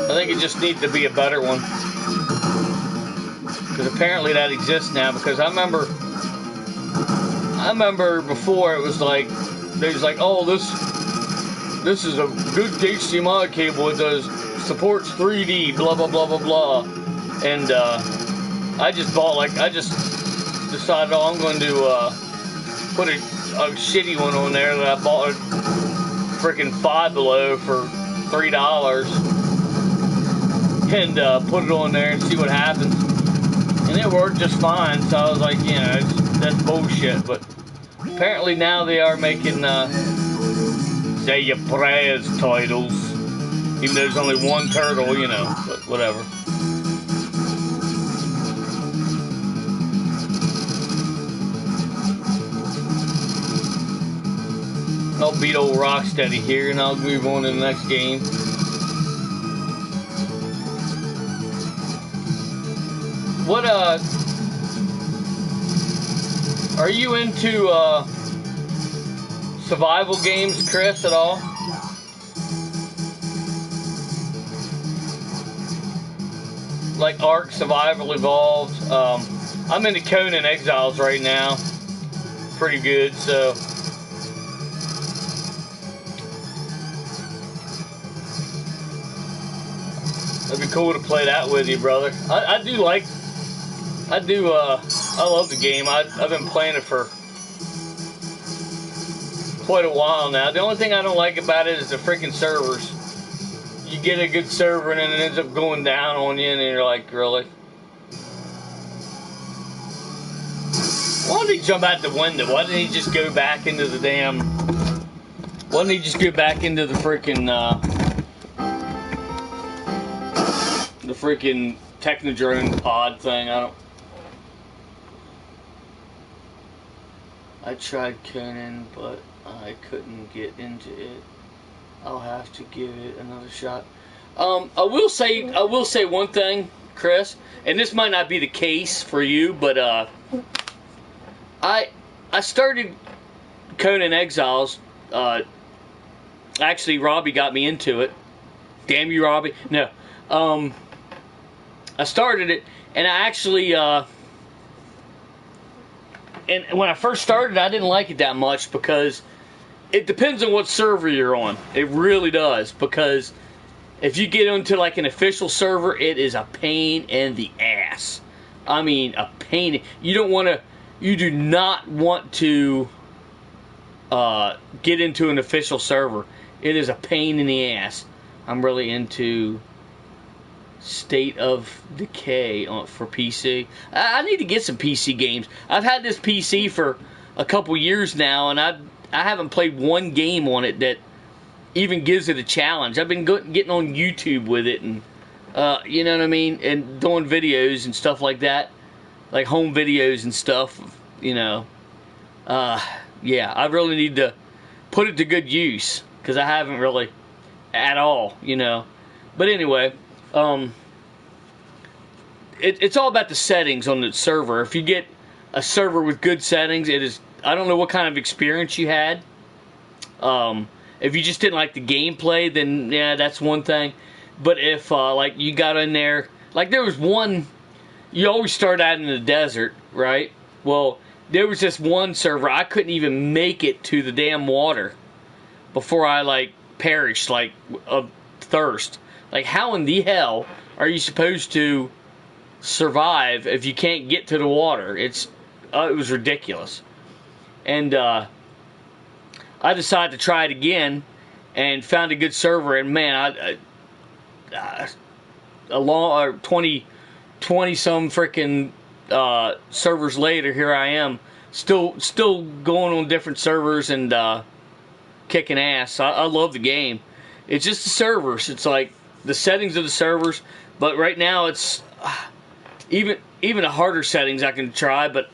I think it just needs to be a better one, because apparently that exists now. Because I remember before it was like, they was like, oh, this is a good HDMI cable. It supports 3D, blah blah blah blah blah. And I just decided, oh, I'm going to put a shitty one on there that I bought at freaking Five Below for $3. And put it on there and see what happens. And it worked just fine. So I was like, you know, that's bullshit. But apparently now they are making say your prayers titles. Even though there's only one turtle, you know. But whatever. I'll beat old Rocksteady here and I'll move on to the next game. What, are you into, survival games, Chris, at all? Like Ark, Survival Evolved? I'm into Conan Exiles right now. Pretty good, so. It'd be cool to play that with you, brother. I love the game. I've been playing it for quite a while now. The only thing I don't like about it is the freaking servers. You get a good server and then it ends up going down on you and you're like, really? Why didn't he jump out the window? Why didn't he just go back into the damn... Why didn't he just go back into the freaking, Technodrome pod thing? I tried Conan, but I couldn't get into it. I'll have to give it another shot. I will say one thing, Chris, and this might not be the case for you, but I started Conan Exiles. Actually, Robbie got me into it. Damn you, Robbie. No. I started it, and I actually, and when I first started, I didn't like it that much because it depends on what server you're on. It really does, because if you get into like an official server, it is a pain in the ass. I mean, a pain. You do not want to get into an official server. It is a pain in the ass. I'm really into State of Decay for PC. I need to get some PC games. I've had this PC for a couple years now, and I haven't played one game on it that even gives it a challenge. I've been getting on YouTube with it, and you know what I mean, and doing videos and stuff like that, like home videos and stuff. You know, yeah, I really need to put it to good use because I haven't really at all. You know, but anyway. It's all about the settings on the server. If you get a server with good settings, it is. I don't know what kind of experience you had. If you just didn't like the gameplay, then yeah, that's one thing. But if like you got in there, like there was one, you always start out in the desert, right? Well, there was this one server I couldn't even make it to the damn water before I like perished like of thirst. Like, how in the hell are you supposed to survive if you can't get to the water? It was ridiculous. And I decided to try it again and found a good server. And man, a long 20 some freaking servers later, here I am still going on different servers and kicking ass. I love the game. It's just the servers. It's like the settings of the servers. But right now, it's even the harder settings I can try, but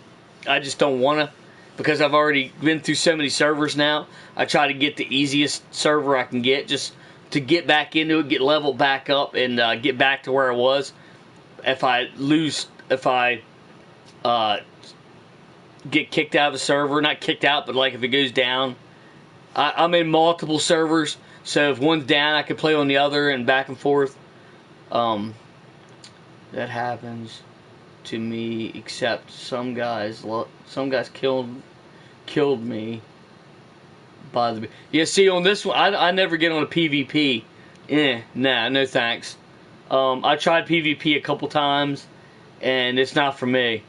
I just don't want to because I've already been through so many servers now. I try to get the easiest server I can get just to get back into it, get leveled back up, and get back to where I was. If I get kicked out of a server, not kicked out, but like if it goes down, I'm in multiple servers, so if one's down, I can play on the other and back and forth. That happens to me, except some guys killed me by the. Yeah, see on this one, I never get on a PvP. Nah, no thanks. I tried PvP a couple times, and it's not for me.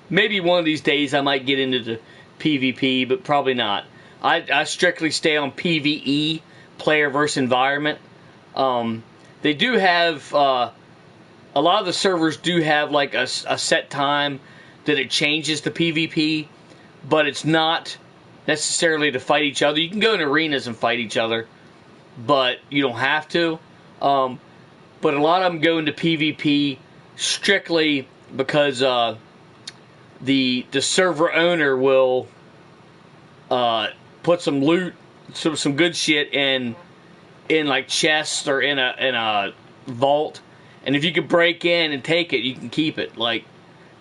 Maybe one of these days I might get into the PvP, but probably not. I strictly stay on PvE, player versus environment. They do have, a lot of the servers do have like a set time that it changes to PvP, but it's not necessarily to fight each other. You can go in arenas and fight each other, but you don't have to. But a lot of them go into PvP strictly because the server owner will put some loot, some good shit in like chests or in a vault, and if you can break in and take it, you can keep it. Like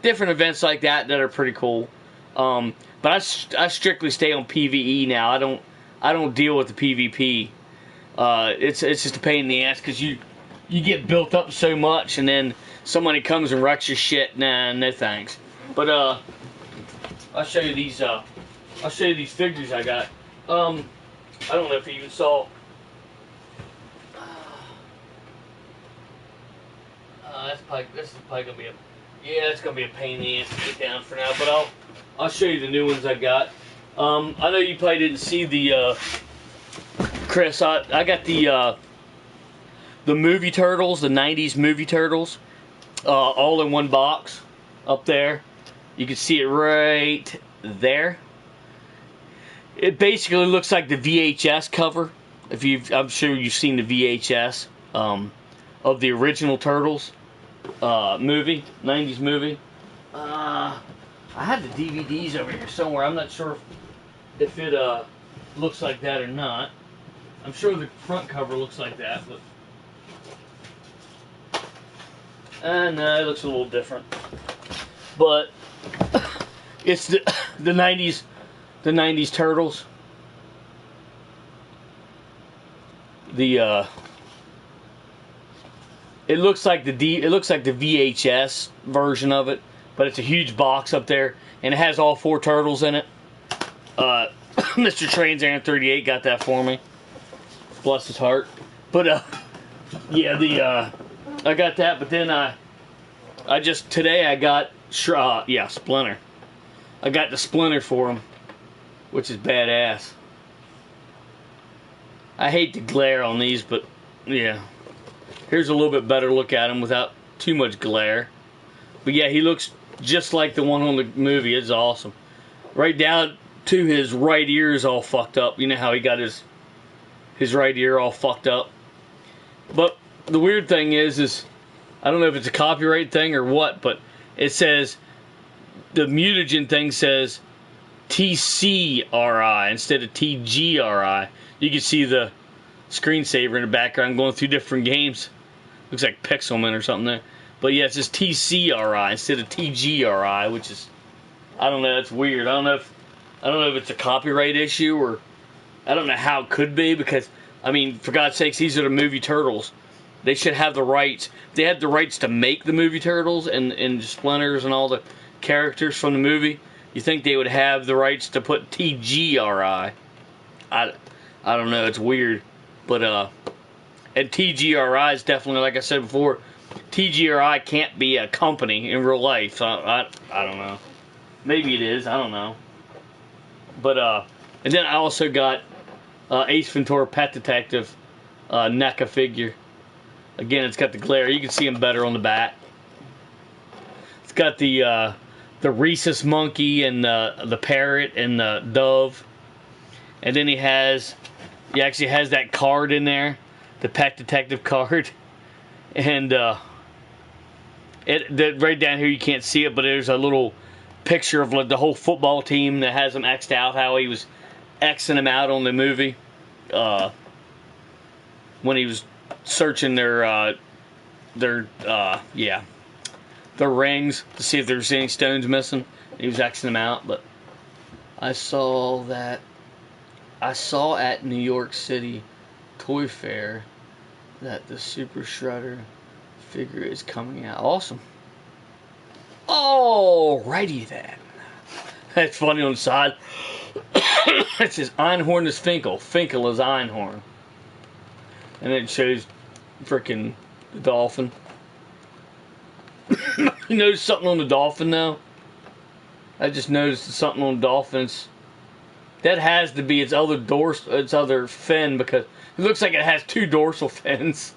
different events like that are pretty cool. But I strictly stay on PvE now. I don't deal with the PvP. It's just a pain in the ass because you get built up so much, and then somebody comes and wrecks your shit. Nah, no thanks. But I'll show you these. I'll show you these figures I got. I don't know if you even saw. This is probably gonna be it's gonna be a pain in the ass to get down for now. But I'll show you the new ones I got. I know you probably didn't see the Chris. I got the movie turtles, the '90s movie turtles, all in one box up there. You can see it right there. It basically looks like the VHS cover. I'm sure you've seen the VHS of the original Turtles movie, '90s movie. I have the DVDs over here somewhere. I'm not sure if it looks like that or not. I'm sure the front cover looks like that, but no, it looks a little different. But it's the '90s Turtles. It looks like the VHS version of it, but it's a huge box up there, and it has all 4 turtles in it. Mr. Trans Aaron 38 got that for me. Bless his heart. But yeah, I got that. But then today I got Splinter. I got the Splinter for him, which is badass. I hate the glare on these, but yeah. Here's a little bit better look at him without too much glare. But yeah, he looks just like the one on the movie. It's awesome. Right down to his right ear is all fucked up. You know how he got his right ear all fucked up. But the weird thing is I don't know if it's a copyright thing or what, but it says, the mutagen thing says TCRI instead of TGRI. You can see the screensaver in the background going through different games. Looks like Pixelman or something there. But yeah, it's just TCRI instead of TGRI, which is, I don't know, that's weird. I don't know if it's a copyright issue, or I don't know how it could be, because I mean, for God's sakes, these are the movie Turtles. They should have the rights. They had the rights to make the movie Turtles and Splinters and all the characters from the movie. You think they would have the rights to put TGRI? I don't know. It's weird, but and TGRI is definitely, like I said before, TGRI can't be a company in real life. So I don't know. Maybe it is. I don't know. But and then I also got Ace Ventura Pet Detective NECA figure. Again, it's got the glare. You can see him better on the back. It's got the the rhesus monkey and the parrot and the dove. And then he actually has that card in there, the Pet Detective card. And right down here you can't see it, but there's a little picture of like the whole football team that has him X'd out, how he was Xing them out on the movie. When he was searching their rings to see if there was any stones missing. He was Xing them out, but I saw at New York City Toy Fair that the Super Shredder figure is coming out. Awesome. Alrighty then. That's funny on the side. It says Einhorn is Finkel. Finkel is Einhorn. And it shows freaking the dolphin. You notice something on the dolphin now? I just noticed something on the dolphins. That has to be its other fin, because it looks like it has two dorsal fins.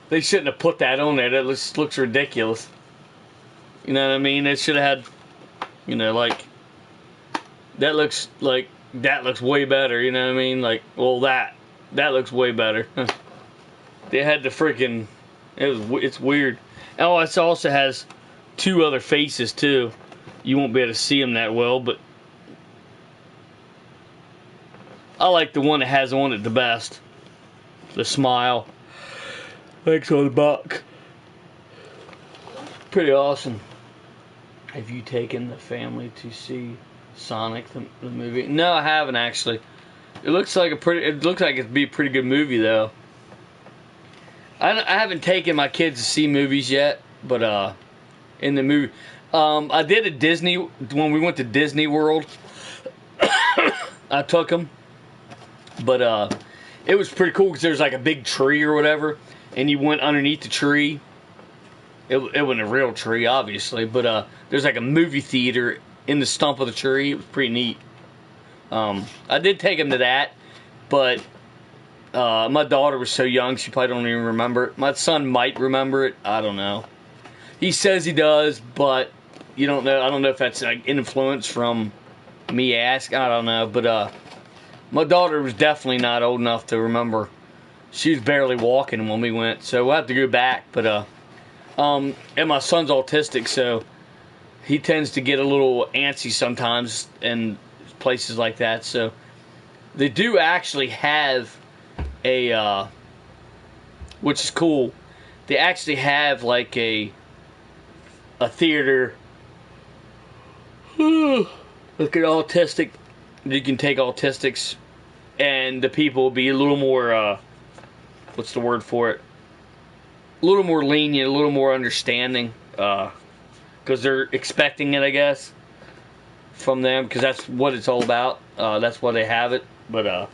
They shouldn't have put that on there. That looks ridiculous. You know what I mean? They should have had, like, that looks way better. You know what I mean? Like, well, that looks way better. They had the freaking, it's weird. Oh, it also has two other faces too. You won't be able to see them that well, but I like the one that has on it the best. The smile. Thanks on the buck. Pretty awesome. Have you taken the family to see Sonic the movie? No, I haven't actually. It looks like it'd be a pretty good movie though. I haven't taken my kids to see movies yet, but in the movie, I did at Disney when we went to Disney World. I took them, but it was pretty cool because there's like a big tree or whatever, and you went underneath the tree. It wasn't a real tree, obviously, but there's like a movie theater in the stump of the tree. It was pretty neat. I did take him to that, but my daughter was so young she probably don't even remember it. My son might remember it. I don't know. He says he does, but you don't know. I don't know if that's like influence from me asking. I don't know, but my daughter was definitely not old enough to remember. She was barely walking when we went, so we'll have to go back. But and my son's autistic, so he tends to get a little antsy sometimes in places like that. So they do actually have a, which is cool. They actually have like a theater. Look at autistic. You can take autistics, and the people will be a little more. What's the word for it? A little more lenient, a little more understanding, because they're expecting it, I guess, from them, because that's what it's all about. That's why they have it. But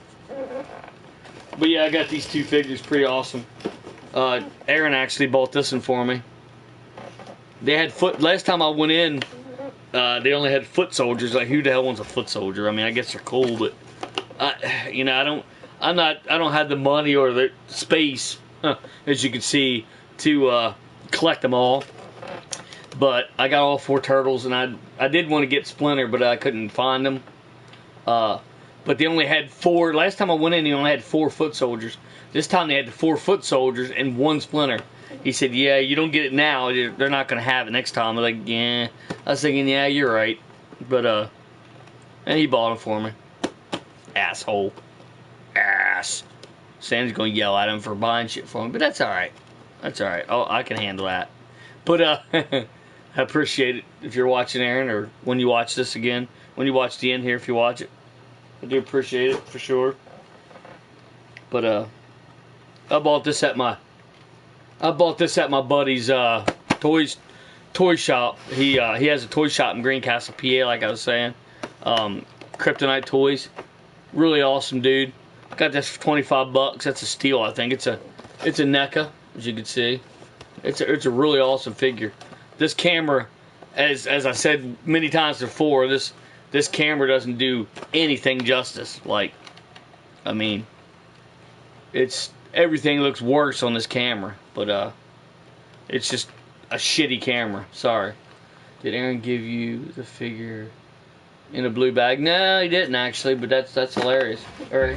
yeah, I got these two figures, pretty awesome. Aaron actually bought this one for me. They had last time I went in, they only had foot soldiers. Like, who the hell wants a foot soldier? I mean, I guess they're cool, but I don't have the money or the space, as you can see, to collect them all. But I got all four turtles, and I did want to get Splinter, but I couldn't find them. But they only had four. Last time I went in, they only had 4 foot soldiers. This time they had the 4 foot soldiers and 1 Splinter. He said, yeah, you don't get it now. They're not going to have it next time. I'm like, yeah. I was thinking, yeah, you're right. But, and he bought them for me. Asshole. Ass. Sam's going to yell at him for buying shit for me, but that's alright. That's alright. Oh, I can handle that. But, I appreciate it if you're watching, Aaron, or when you watch this again. When you watch the end here, if you watch it. I do appreciate it, for sure. But, I bought this at my buddy's, toy shop. He has a toy shop in Greencastle, PA, like I was saying. Kryptonite Toys. Really awesome dude. Got this for $25. That's a steal, I think. It's a NECA, as you can see. It's a really awesome figure. This camera, as I said many times before, this camera doesn't do anything justice. Like, I mean, everything looks worse on this camera, but it's just a shitty camera. Sorry. Did Aaron give you the figure in a blue bag? No, he didn't actually, but that's hilarious. All right.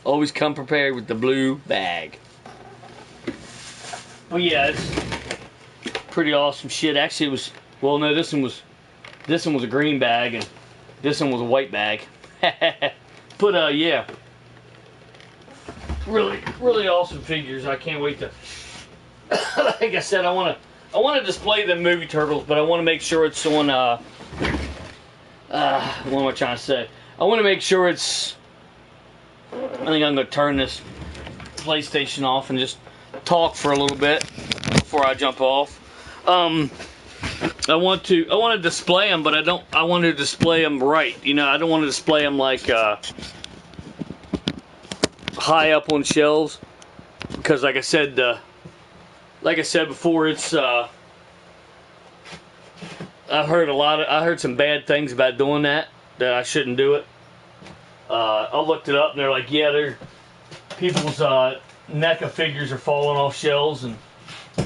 Always come prepared with the blue bag. Well, yeah, it's pretty awesome shit. Actually, it was. Well, no, this one was a green bag, and this one was a white bag. But yeah, really, really awesome figures. I can't wait to. Like I said, I want to display the movie Turtles, but I want to make sure it's on. What am I trying to say? I want to make sure it's. I think I'm going to turn this PlayStation off and just talk for a little bit before I jump off. I want to display them, but I want to display them right. You know, I don't want to display them like high up on shelves, because like I said before, it's I heard some bad things about doing that I shouldn't do it. I looked it up, and they're like, yeah, people's NECA figures are falling off shelves and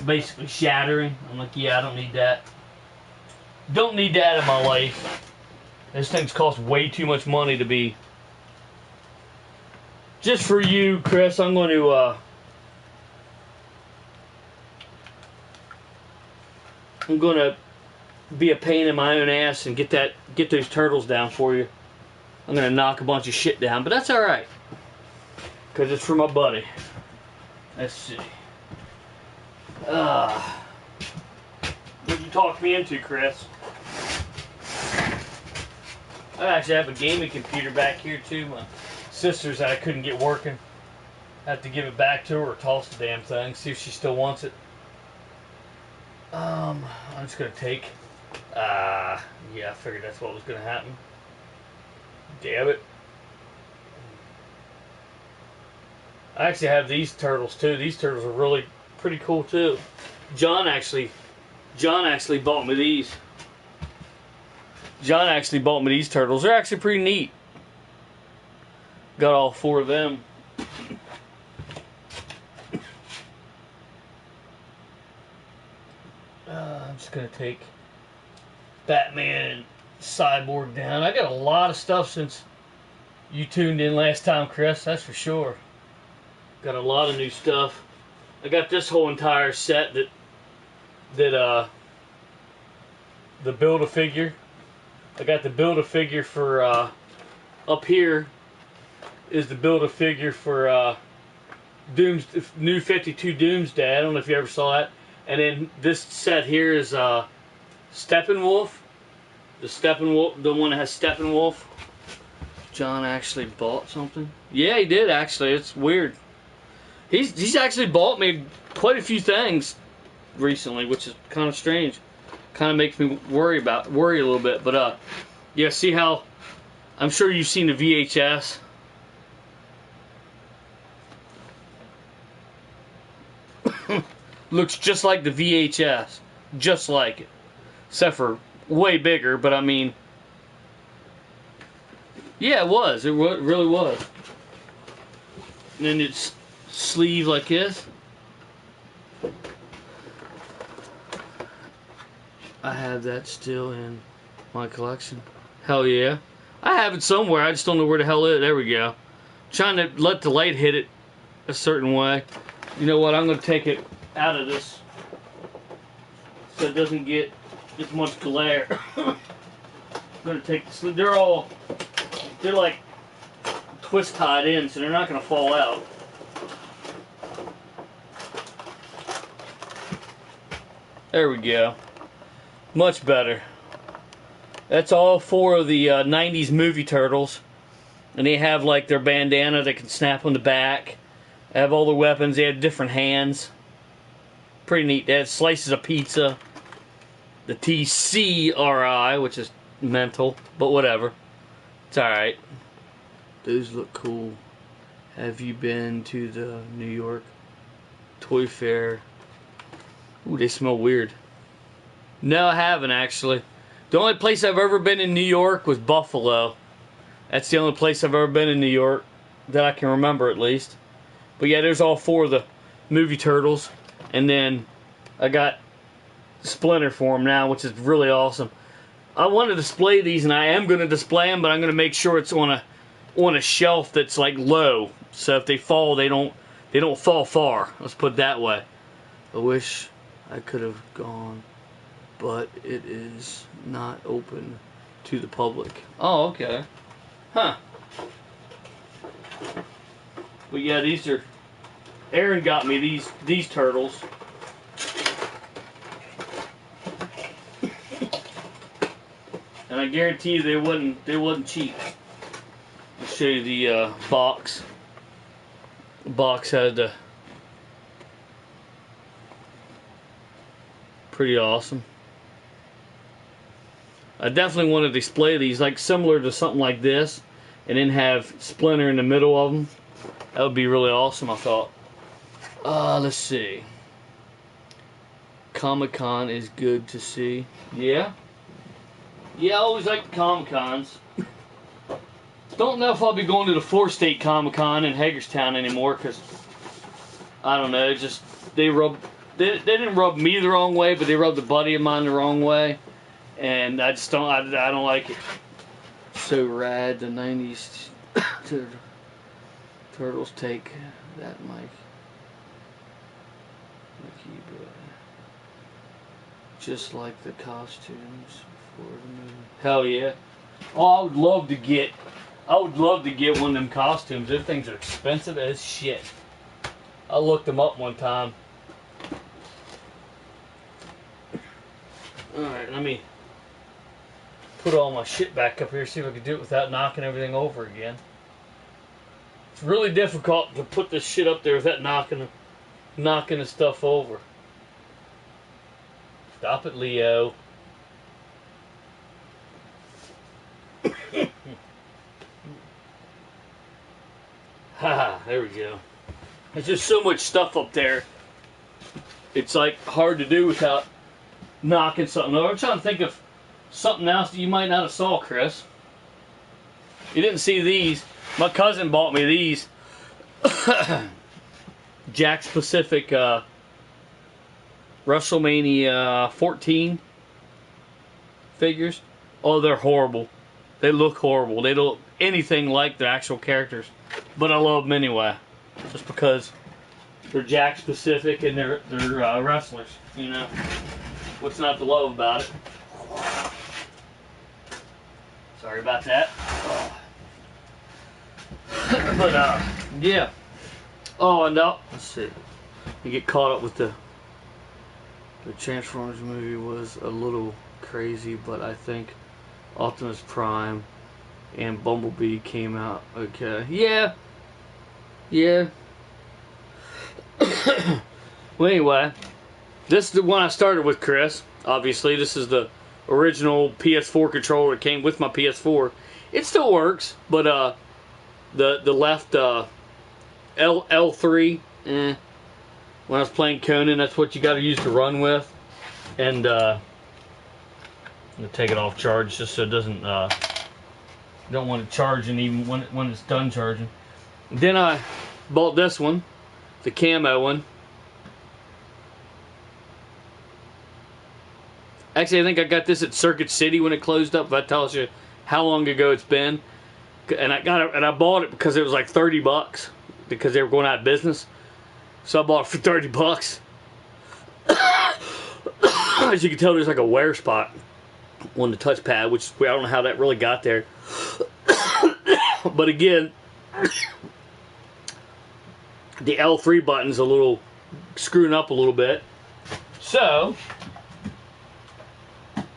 basically shattering. I'm like, yeah, I don't need that. Don't need that in my life. This thing's cost way too much money to be. Just for you, Chris, I'm going to be a pain in my own ass and get those turtles down for you. I'm going to knock a bunch of shit down, but that's alright, because it's for my buddy. Let's see. What did you talk me into, Chris? I actually have a gaming computer back here too. My sister's that I couldn't get working. I have to give it back to her or toss the damn thing, see if she still wants it. I'm just going to take... yeah, I figured that's what was going to happen. Damn it. I actually have these turtles too. These turtles are really pretty cool too. John actually bought me these. John actually bought me these turtles. They're actually pretty neat. Got all four of them. I'm just gonna take Batman and Cyborg down. I got a lot of stuff since you tuned in last time, Chris. That's for sure. Got a lot of new stuff. I got this whole entire set that the Build-A-Figure. I got the Build-A-Figure for up here is the Build-A-Figure for New 52 Doomsday. I don't know if you ever saw that. And then this set here is Steppenwolf. The one that has Steppenwolf. John actually bought something. Yeah, he did actually. It's weird. He's actually bought me quite a few things recently, which is kind of strange. Kind of makes me worry a little bit. But yeah, see how I'm sure you've seen the VHS. Looks just like the VHS, just like it, except for way bigger. But I mean, yeah, it was. It really was. And then it's sleeve like this. I have that still in my collection. Hell yeah. I have it somewhere. I just don't know where the hell it is. There we go. Trying to let the light hit it a certain way. You know what? I'm going to take it out of this so it doesn't get as much glare. I'm going to take the sleeve. They're like twist tied in, so they're not going to fall out. There we go. Much better. That's all four of the 90s movie turtles. And they have like their bandana that can snap on the back. They have all the weapons. They have different hands. Pretty neat. They have slices of pizza. The TCRI, which is mental, but whatever. It's alright. Those look cool. Have you been to the New York Toy Fair? Ooh, they smell weird. No, I haven't actually. The only place I've ever been in New York was Buffalo. That's the only place I've ever been in New York that I can remember, at least. But yeah, there's all four of movie Turtles, and then I got Splinter for them now, which is really awesome. I want to display these, and I am going to display them, but I'm going to make sure it's on a shelf that's like low, so if they fall, they don't fall far. Let's put it that way. I wish I could have gone, but it is not open to the public. Oh, okay. Huh. But yeah, these are. Aaron got me these turtles. And I guarantee you they wasn't cheap. I'll show you the box. The box had the pretty awesome. I definitely want to display these like similar to something like this, and then have Splinter in the middle of them. That would be really awesome, I thought. Let's see. Comic-Con is good to see. Yeah. Yeah, I always like the Comic-Cons. Don't know if I'll be going to the 4-State Comic-Con in Hagerstown anymore, because, I don't know, just, they didn't rub me the wrong way, but they rubbed a buddy of mine the wrong way, and I just don't, I don't like it. So rad, the 90s Turtles take that mic. Just like the costumes for the movie. Hell yeah. Oh, I would love to get one of them costumes. Those things are expensive as shit. I looked them up one time. Alright, let me put all my shit back up here, see if I can do it without knocking everything over again. It's really difficult to put this shit up there without knocking the stuff over. Stop it, Leo. Haha, there we go. There's just so much stuff up there. It's like hard to do without knocking something over. I'm trying to think of something else that you might not have saw, Chris. You didn't see these. My cousin bought me these. Jakks Pacific WrestleMania 14 figures. Oh, they're horrible. They look horrible. They don't look anything like the actual characters. But I love them anyway. Just because they're Jakks Pacific and they're wrestlers. You know, what's not to love about it? Sorry about that. But yeah. Oh, and let's see. You get caught up with the Transformers movie was a little crazy, but I think Optimus Prime and Bumblebee came out okay. Yeah. Yeah. Well, anyway, this is the one I started with, Chris. Obviously, this is the original PS4 controller that came with my PS4. It still works, but the left L3, when I was playing Conan, that's what you got to use to run with. And I'm gonna take it off charge just so it doesn't. Don't want it charging even when it's done charging. Then I bought this one, the camo one. Actually, I think I got this at Circuit City when it closed up. That tells you how long ago it's been. And I got it, and I bought it because it was like $30 because they were going out of business. So I bought it for $30. As you can tell, there's like a wear spot on the touchpad, which I don't know how that really got there. But again, the L3 button's a little screwing up a little bit. So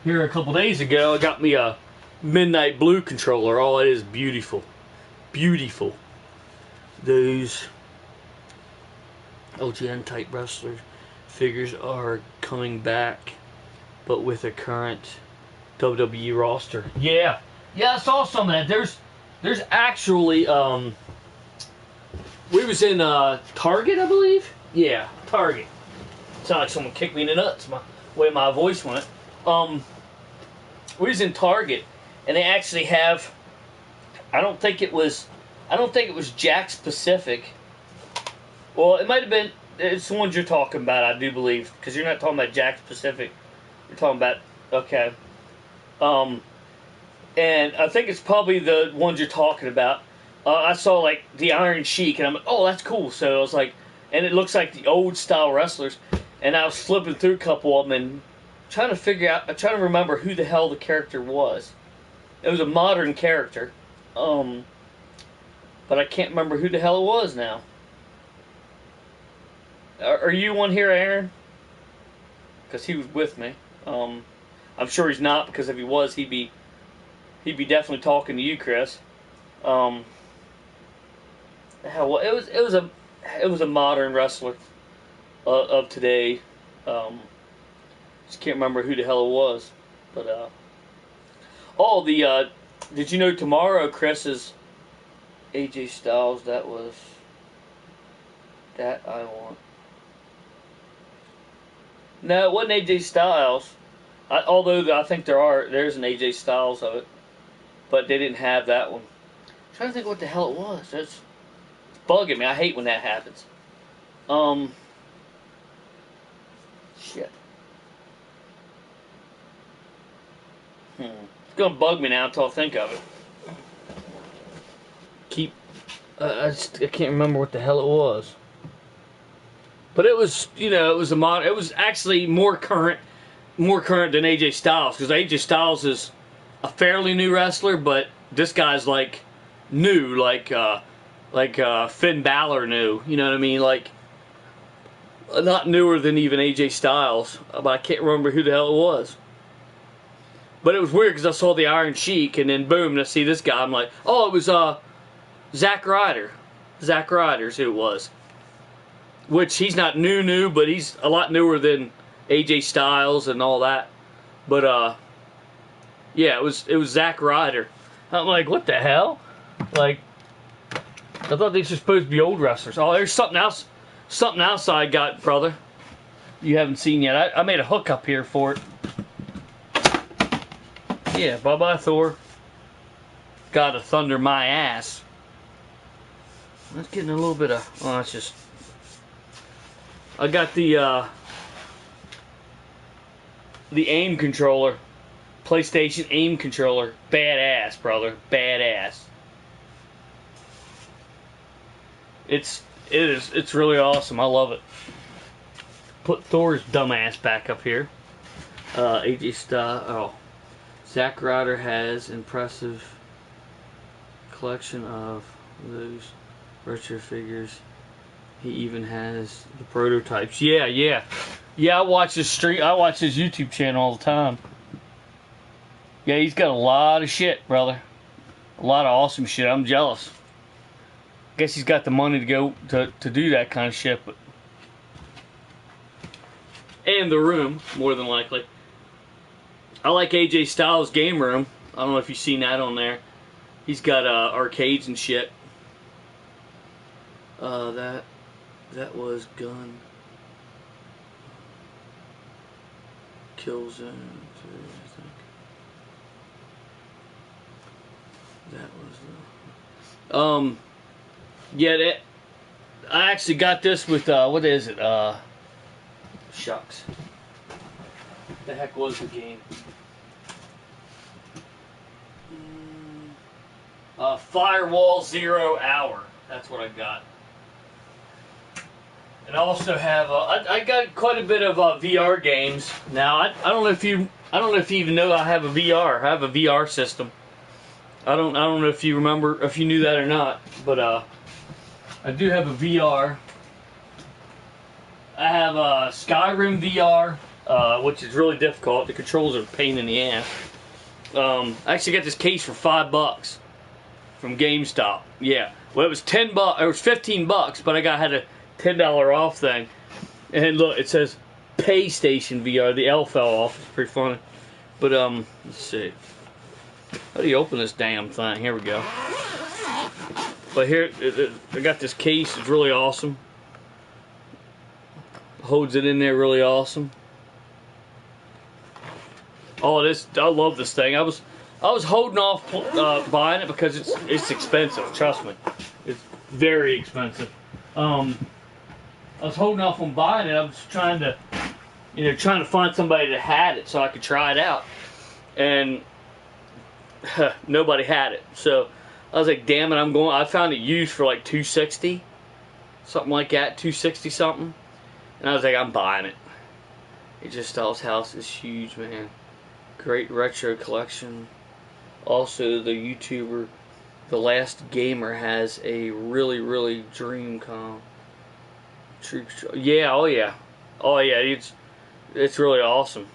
here a couple days ago, I got me a Midnight Blue controller. Oh, it is beautiful. Beautiful. Those LGN type wrestler figures are coming back, but with a current WWE roster. Yeah. Yeah, I saw some of that. There's actually we was in Target, I believe. Yeah, Target. Sound like someone kicked me in the nuts. My way my voice went. We was in Target, and they actually have. I don't think it was Jakks Pacific. Well, it might have been. it's the ones you're talking about, I do believe, because you're not talking about Jack Pacific. You're talking about okay. And I think it's probably the ones you're talking about. I saw like the Iron Sheik, and I'm like, oh, that's cool. So I was like, and it looks like the old style wrestlers. And I was flipping through a couple of them and trying to remember who the hell the character was. It was a modern character, but I can't remember who the hell it was now. Are you one here, Aaron? Because he was with me. I'm sure he's not, because if he was, he'd be definitely talking to you, Chris. Hell, well, it was a modern wrestler of today. Just can't remember who the hell it was, but did you know tomorrow, Chris, is AJ Styles? That I want. No, it wasn't AJ Styles. Although I think there's an AJ Styles of it, but they didn't have that one. I'm trying to think what the hell it was. It's bugging me. I hate when that happens. Shit. It's gonna bug me now until I think of it. I can't remember what the hell it was. But it was, it was actually more current than AJ Styles, because AJ Styles is a fairly new wrestler, but this guy's like new, like Finn Balor new. You know what I mean? Like not newer than even AJ Styles, but I can't remember who the hell it was. But it was weird because I saw the Iron Sheik, and then boom, and I see this guy. I'm like, oh, it was Zack Ryder. Zack Ryder's who it was. Which he's not new, but he's a lot newer than AJ Styles and all that. But yeah, it was Zack Ryder. I'm like, what the hell? Like, I thought these were supposed to be old wrestlers. Oh, there's something else I got, brother. You haven't seen yet. I made a hook up here for it. Yeah, bye-bye, Thor. Gotta thunder my ass. That's getting a little bit of... Oh, it's just... I got the aim controller. PlayStation aim controller. Badass, brother. Badass. It's really awesome. I love it. Put Thor's dumbass back up here. AJ Styles. Oh. Zack Ryder has impressive collection of those retro figures. He even has the prototypes. Yeah. I watch his stream. I watch his YouTube channel all the time. Yeah, he's got a lot of shit, brother. A lot of awesome shit. I'm jealous. Guess he's got the money to go to do that kind of shit, but and the room, more than likely. I like AJ Styles' game room. I don't know if you've seen that on there. He's got arcades and shit. That was Gun. Killzone 2, I think. That was yeah, I actually got this with what is it? Shucks. The heck was the game? Firewall 0 Hour. That's what I got. And I also have I got quite a bit of VR games now. I don't know if you even know I have a VR. I have a VR system. I don't know if you remember, if you knew that or not, but I do have a VR. I have Skyrim VR, which is really difficult. The controls are a pain in the ass. I actually got this case for $5 from GameStop. Yeah, well, it was $10. It was $15, but I had a $10 off thing. And look, it says PlayStation VR. The L fell off. It's pretty funny. But let's see. How do you open this damn thing? Here we go. But here, I got this case. It's really awesome. Holds it in there really awesome. Oh, I love this thing. I was holding off buying it because it's expensive. Trust me, it's very expensive. I I was holding off on buying it. I was trying to, trying to find somebody that had it so I could try it out, and nobody had it. So I was like, damn it, I found it used for like $260, something like that, $260 something, and I was like, I'm buying it. AJ Styles' house is huge, man. Great retro collection. Also, the YouTuber The Last Gamer has a really, really dream come true. Yeah, oh yeah. Oh yeah, it's really awesome.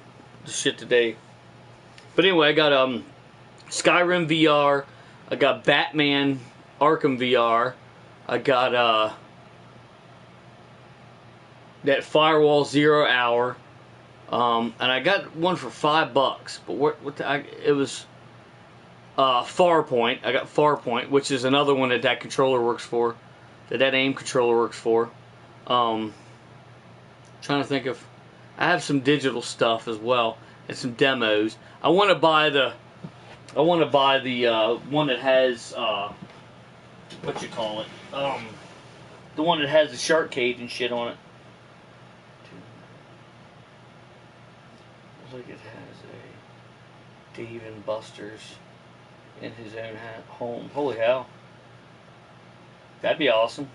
The shit today. But anyway, I got Skyrim VR, I got Batman Arkham VR, I got that Firewall 0 Hour, and I got one for $5. But it was Farpoint. I got Farpoint, which is another one that controller works for, that aim controller works for. Trying to think of, I have some digital stuff as well and some demos. I want to buy the one that has what you call it, the one that has the shark cage and shit on it. Looks like it has a Dave and Buster's in his own home. Holy hell. That'd be awesome.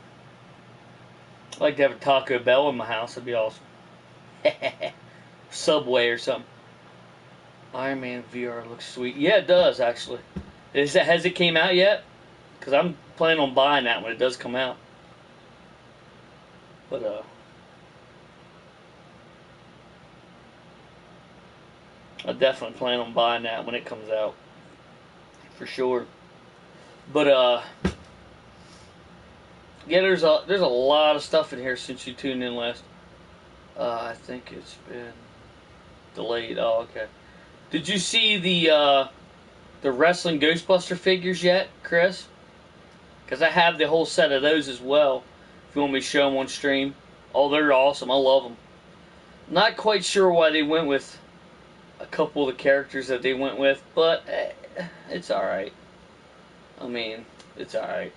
I'd like to have a Taco Bell in my house. That'd be awesome. Subway or something. Iron Man VR looks sweet. Yeah, it does, actually. Has it came out yet? Because I'm planning on buying that when it does come out. But, I definitely plan on buying that when it comes out. For sure. But, yeah, there's a lot of stuff in here since you tuned in last. I think it's been delayed. Oh, okay. Did you see the wrestling Ghostbuster figures yet, Chris? Because I have the whole set of those as well. If you want me to show them on stream. Oh, they're awesome. I love them. Not quite sure why they went with a couple of the characters that they went with, but it's alright. I mean, it's alright.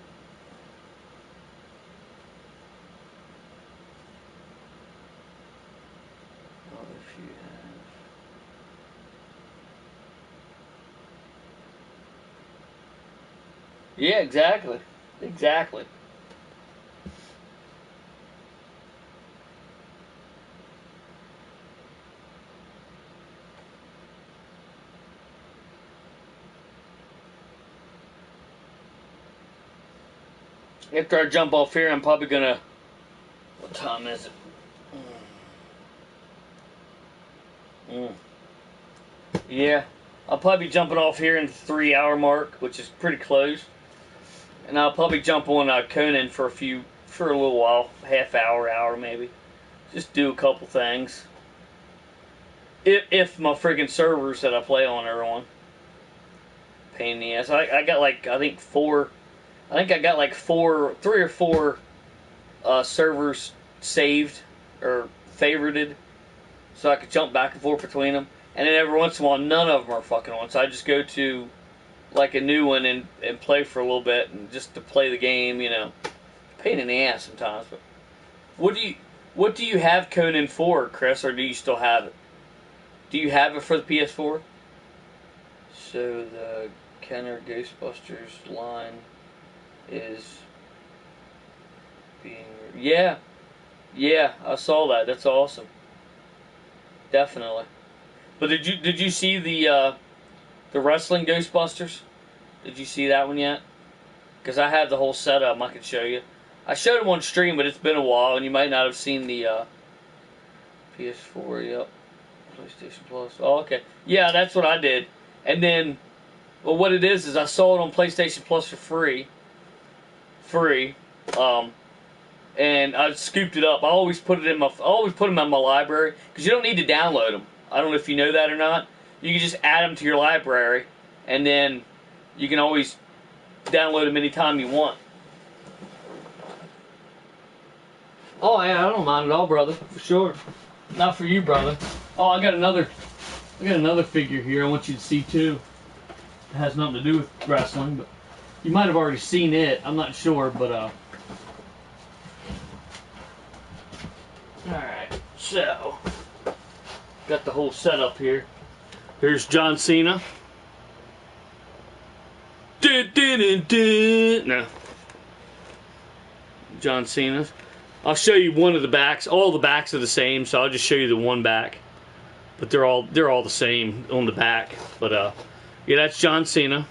Yeah, exactly. Exactly. After I jump off here, I'm probably gonna... What time is it? Yeah, I'll probably be jumping off here in the 3-hour mark, which is pretty close. And I'll probably jump on Conan for a little while, half hour maybe. Just do a couple things. If my friggin' servers that I play on are on. Pain in the ass. I got like, I think I got like 3 or 4 servers saved or favorited, so I could jump back and forth between them. And then every once in a while, none of them are fucking on, so I just go to like a new one and play for a little bit, and just to play the game, pain in the ass sometimes. But what do you have Conan for, Chris, or do you still have it? Do you have it for the PS4? So the Kenner Ghostbusters line is being... Yeah, I saw that. That's awesome. Definitely. But did you see the wrestling Ghostbusters? Did you see that one yet? Because I have the whole setup. I could show you. I showed them on stream, but it's been a while, and you might not have seen the PS4. Yep. PlayStation Plus. Oh, okay. Yeah, that's what I did. And then, well, what it is I saw it on PlayStation Plus for free. And I scooped it up. I always put them in my library, because you don't need to download them. I don't know if you know that or not. You can just add them to your library, and then you can always download them anytime you want. Oh yeah, I don't mind at all, brother, for sure. Not for you, brother. Oh, I got another figure here I want you to see too. It has nothing to do with wrestling, but you might have already seen it. I'm not sure, but Alright, so got the whole setup here. Here's John Cena. No. John Cena's. I'll show you one of the backs. All the backs are the same, so I'll just show you the one back. But they're all the same on the back. But yeah, that's John Cena.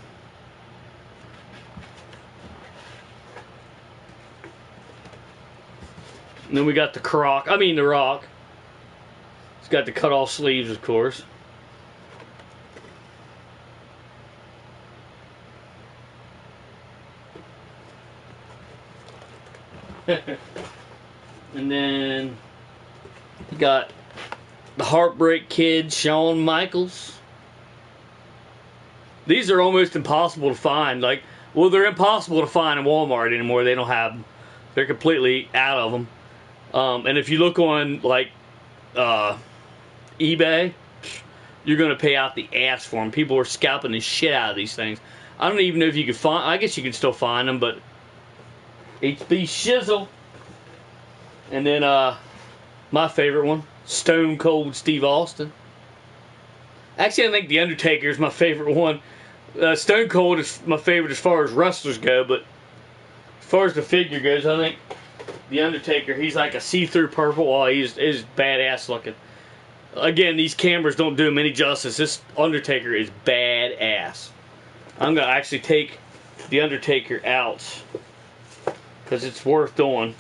And then we got the The Rock. He's got the cut off sleeves, of course. And then you got the Heartbreak Kid, Shawn Michaels. These are almost impossible to find. Well, they're impossible to find in Walmart anymore. They don't have them. They're completely out of them. And if you look on eBay, you're going to pay out the ass for them. People are scalping the shit out of these things. I don't even know if you can find. I guess you can still find them, but HB Shizzle. And then my favorite one, Stone Cold Steve Austin. Actually, I think The Undertaker is my favorite one. Stone Cold is my favorite as far as wrestlers go, but as far as the figure goes, I think The Undertaker, he's like a see-through purple. Oh, he's badass looking. Again, these cameras don't do him any justice. This Undertaker is badass. I'm going to actually take The Undertaker out because it's worth doing.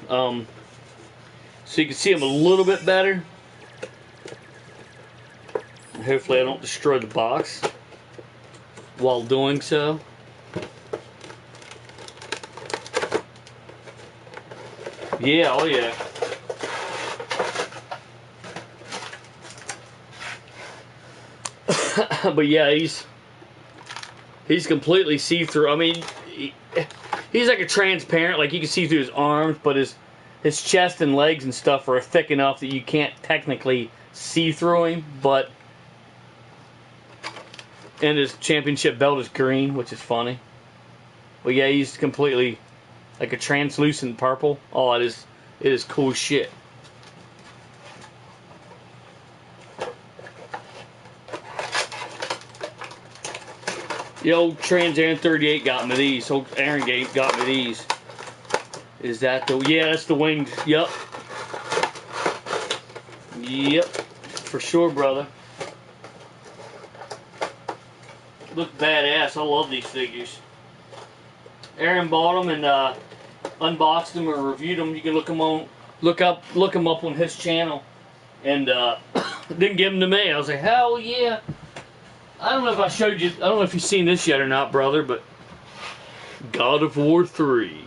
So you can see him a little bit better. Hopefully I don't destroy the box while doing so. Yeah, oh yeah. But yeah, he's completely see-through. I mean, he's like a transparent, like you can see through his arms, but his chest and legs and stuff are thick enough that you can't technically see through him, but and his championship belt is green, which is funny. But yeah, he's completely like a translucent purple. Oh, it is cool shit. The old Trans Aaron 38 got me these. Old Aaron Gate got me these. Is that the... Yeah, that's the winged... Yep. Yep. For sure, brother. Look badass. I love these figures. Aaron bought them and unboxed them or reviewed them. You can look them up on his channel. And didn't give them to me. I was like, hell yeah. I don't know if I showed you... I don't know if you've seen this yet or not, brother, but... God of War 3.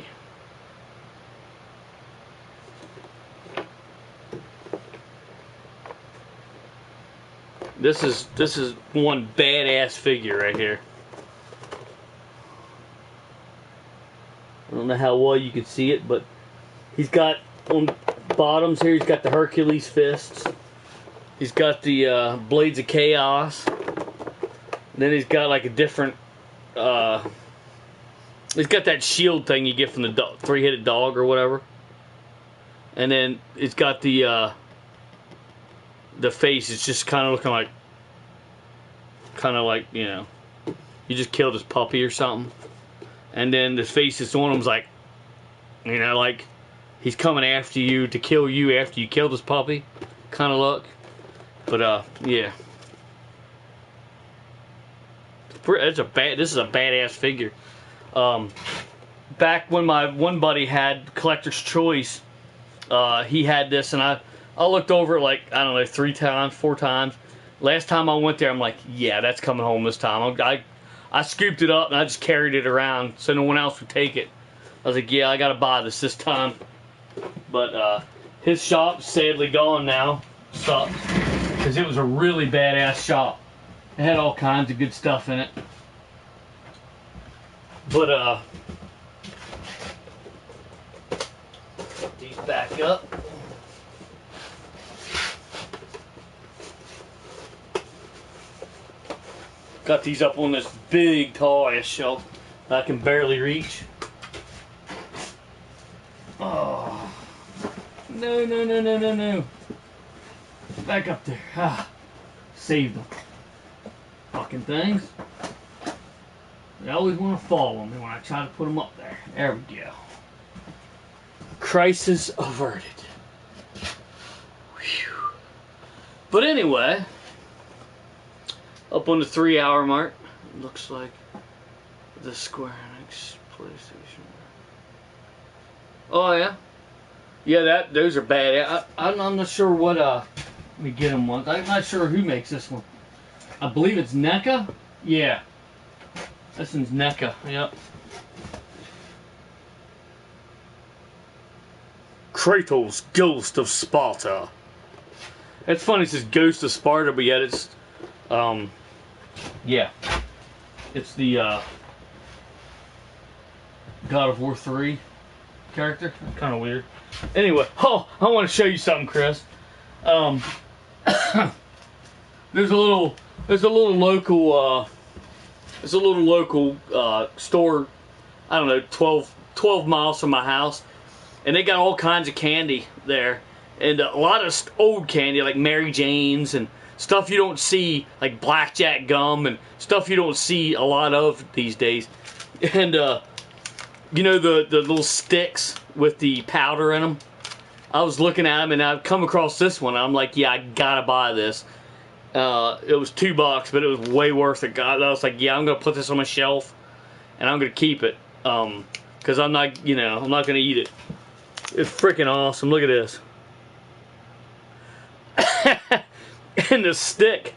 This is one badass figure right here. I don't know how well you can see it, but he's got on bottoms here. He's got the Hercules fists. He's got the Blades of Chaos. Then he's got like a different. He's got that shield thing you get from the three-headed dog or whatever. And then it's got the face is just kind of looking like, you know, you just killed his puppy or something. And then the face is on him's like, you know, like he's coming after you to kill you after you killed his puppy kind of look. But yeah, this is a badass figure. Back when my one buddy had Collector's Choice, he had this, and I looked over it like, I don't know, 3 times, 4 times. Last time I went there, I'm like, yeah, that's coming home this time. I scooped it up and I just carried it around so no one else would take it. I was like, yeah, I gotta buy this time. But his shop's sadly gone now. Sucks. Because it was a really badass shop. It had all kinds of good stuff in it. But put these back up. Got these up on this big tall ass shelf that I can barely reach. Oh. No, no, no, no, no, no. Back up there. Ah, saved them. Fucking things. They always want to fall on me when I try to put them up there. There we go. Crisis averted. Whew. But anyway, up on the 3-hour mark, it looks like the Square Enix PlayStation. Oh yeah, yeah. Those are bad. I'm not sure what. Let me get them once. I'm not sure who makes this one. I believe it's NECA. Yeah, this one's NECA. Yep. Kratos, Ghost of Sparta. It's funny, it says Ghost of Sparta, but yet it's, yeah. It's the, God of War 3 character. Kind of weird. Anyway, oh, I want to show you something, Chris. There's a little local store, I don't know, 12 miles from my house. And they got all kinds of candy there. And a lot of old candy, like Mary Jane's and stuff you don't see, like blackjack gum and stuff you don't see a lot of these days. And, you know, the little sticks with the powder in them? I was looking at them and I've come across this one. I'm like, yeah, I gotta buy this. It was $2, but it was way worth it. I was like, yeah, I'm gonna put this on my shelf and I'm gonna keep it. Because I'm not gonna eat it. It's freaking awesome. Look at this. And the stick,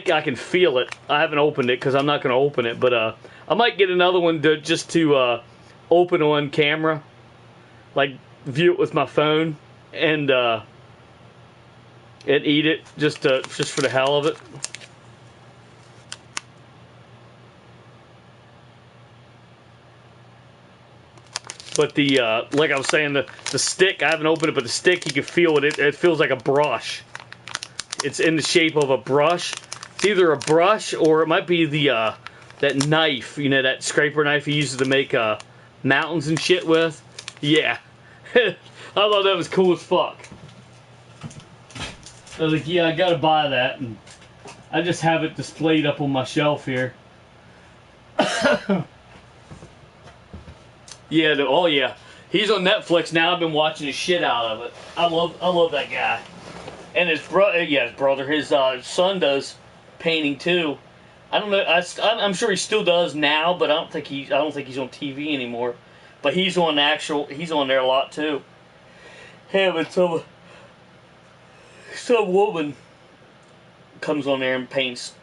I can feel it. I haven't opened it because I'm not going to open it, but I might get another one just to open on camera, like view it with my phone, and eat it just for the hell of it. But the, like I was saying, the stick, I haven't opened it, but the stick, you can feel it. It feels like a brush. It's in the shape of a brush. It's either a brush or it might be the, that knife, you know, that scraper knife he uses to make, mountains and shit with. Yeah. I thought that was cool as fuck. I was like, yeah, I gotta buy that. And I just have it displayed up on my shelf here. Yeah, oh yeah. He's on Netflix now. I've been watching the shit out of it. I love that guy. And his brother, his son does painting too. I don't know. I'm sure he still does now, but I don't think he's on TV anymore. But he's on there a lot too. Having some woman comes on there and paints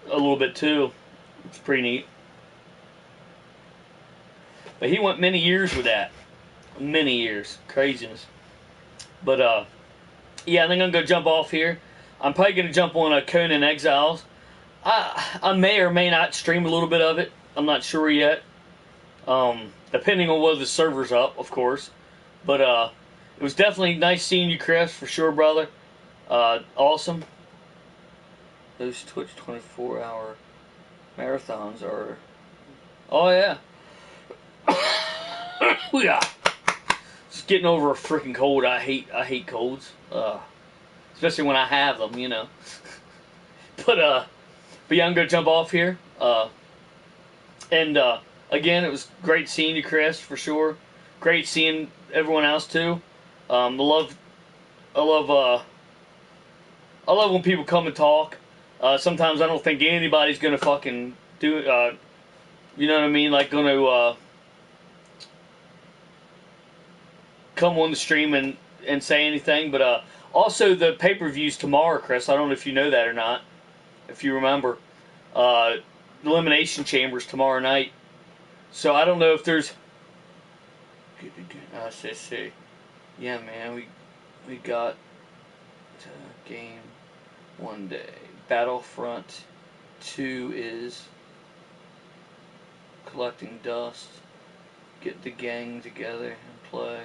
a little bit too. It's pretty neat. But he went many years with that. Many years. Craziness. But, yeah, I think I'm going to jump off here. I'm probably going to jump on a Conan Exiles. I may or may not stream a little bit of it. I'm not sure yet. Depending on whether the server's up, of course. But, it was definitely nice seeing you, Chris, for sure, brother. Awesome. Those Twitch 24-hour marathons are... Oh, yeah. Yeah. Just getting over a freaking cold. I hate colds. Especially when I have them, you know. But yeah, I'm gonna jump off here. And again, it was great seeing you, Chris, for sure. Great seeing everyone else too. I love when people come and talk. Sometimes I don't think anybody's gonna fucking do it. You know what I mean? Like gonna come on the stream and say anything. But also the pay-per-views tomorrow, Chris. I don't know if you know that or not. If you remember, the Elimination Chambers tomorrow night. So I don't know if there's. See. Yeah, man, we got game one day. Battlefront 2 is collecting dust. Get the gang together and play.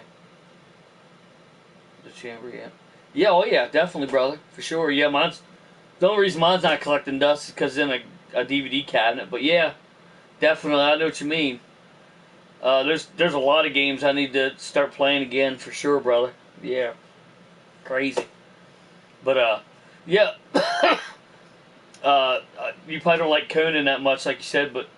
The chamber, yeah. Yeah, oh yeah, definitely, brother. For sure. Yeah, the only reason mine's not collecting dust is because it's in a DVD cabinet. But yeah, definitely, I know what you mean. There's a lot of games I need to start playing again for sure, brother. Yeah, crazy. But yeah. You probably don't like Conan that much, like you said, but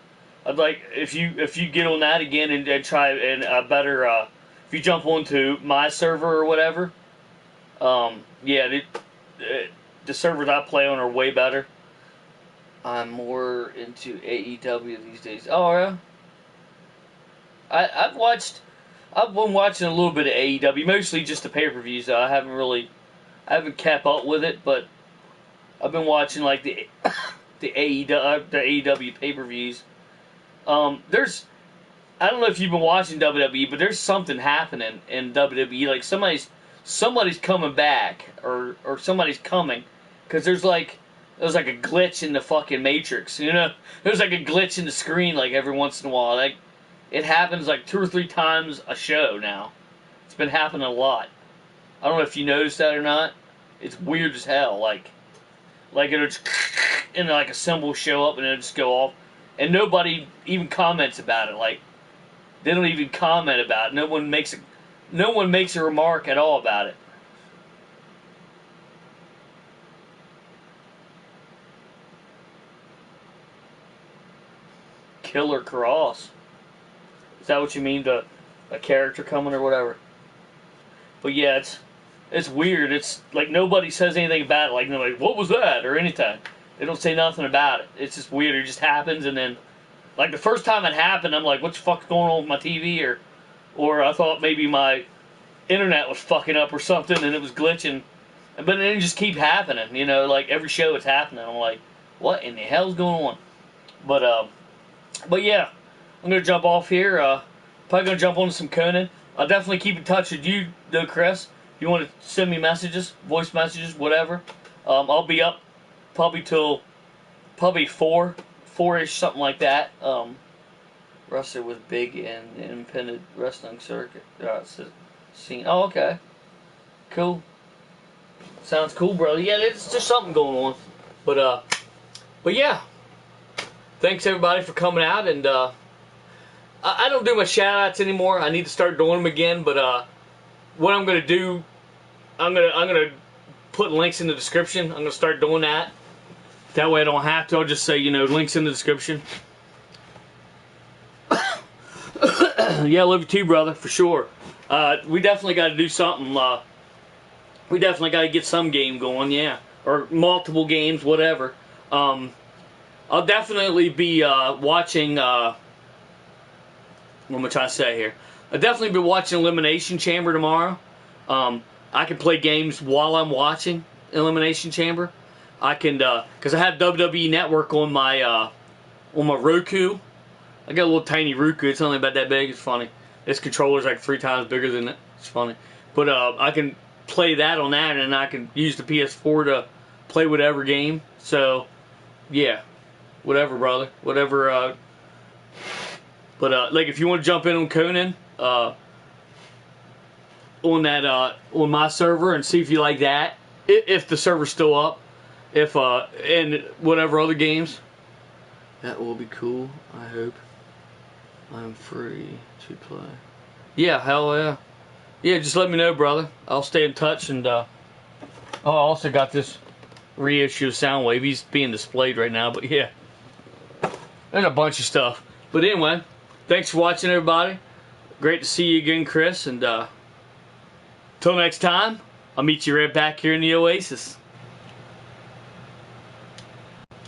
I'd like if you get on that again and try and better if you jump onto my server or whatever. Yeah, the servers I play on are way better. I'm more into AEW these days. Oh yeah, I've been watching a little bit of AEW, mostly just the pay-per-views. Though. I haven't kept up with it, but I've been watching like the AEW pay-per-views. There's I don't know if you've been watching WWE, but there's something happening in WWE. Like somebody's coming back, or somebody's coming, because there's like a glitch in the fucking Matrix. You know, there's like a glitch in the screen like every once in a while. Like it happens like 2 or 3 times a show now. It's been happening a lot. I don't know if you noticed that or not. It's weird as hell. Like it'll just, and like a symbol show up and it'll just go off, and nobody even comments about it. Like they don't even comment about it. No one makes a remark at all about it. Killer Cross. Is that what you mean? A character coming or whatever? But yeah, it's weird. It's like nobody says anything about it. Like nobody, what was that or anything. They don't say nothing about it. It's just weird. It just happens, and then like the first time it happened, I'm like, what the fuck's going on with my TV? Or I thought maybe my internet was fucking up or something, and it was glitching. But then it just keep happening. You know, like every show it's happening. I'm like, what in the hell's going on? But yeah, I'm gonna jump off here. Probably gonna jump on some Conan. I'll definitely keep in touch with you, though, Chris. If you want to send me messages, voice messages, whatever. I'll be up probably till 4-ish, something like that. Wrestler was big in the independent wrestling circuit. Scene. Oh, okay, cool. Sounds cool, brother. Yeah, there's just something going on. But yeah. Thanks everybody for coming out, and I don't do my shout-outs anymore. I need to start doing them again, but what I'm gonna do, I'm gonna put links in the description. I'm gonna start doing that. That way I don't have to. I'll just say, links in the description. Yeah, I love you too, brother, for sure. We definitely got to do something. We definitely got to get some game going, yeah, or multiple games, whatever. I'll definitely be watching. What am I trying to say here? I'll definitely be watching Elimination Chamber tomorrow. I can play games while I'm watching Elimination Chamber. I can, because I have WWE Network on my Roku. I got a little tiny Roku. It's only about that big. It's funny. This controller's like 3 times bigger than it. It's funny. But I can play that on that, and I can use the PS4 to play whatever game. So, yeah. Whatever, brother. Whatever. But like, if you want to jump in on Conan, on my server and see if you like that, if the server's still up, and whatever other games, that will be cool. I hope. I'm free to play. Yeah, hell yeah. Yeah, just let me know, brother. I'll stay in touch, and I also got this reissue of Soundwave. He's being displayed right now, but yeah. There's a bunch of stuff. But anyway, thanks for watching, everybody. Great to see you again, Chris. And till next time, I'll meet you right back here in the Oasis.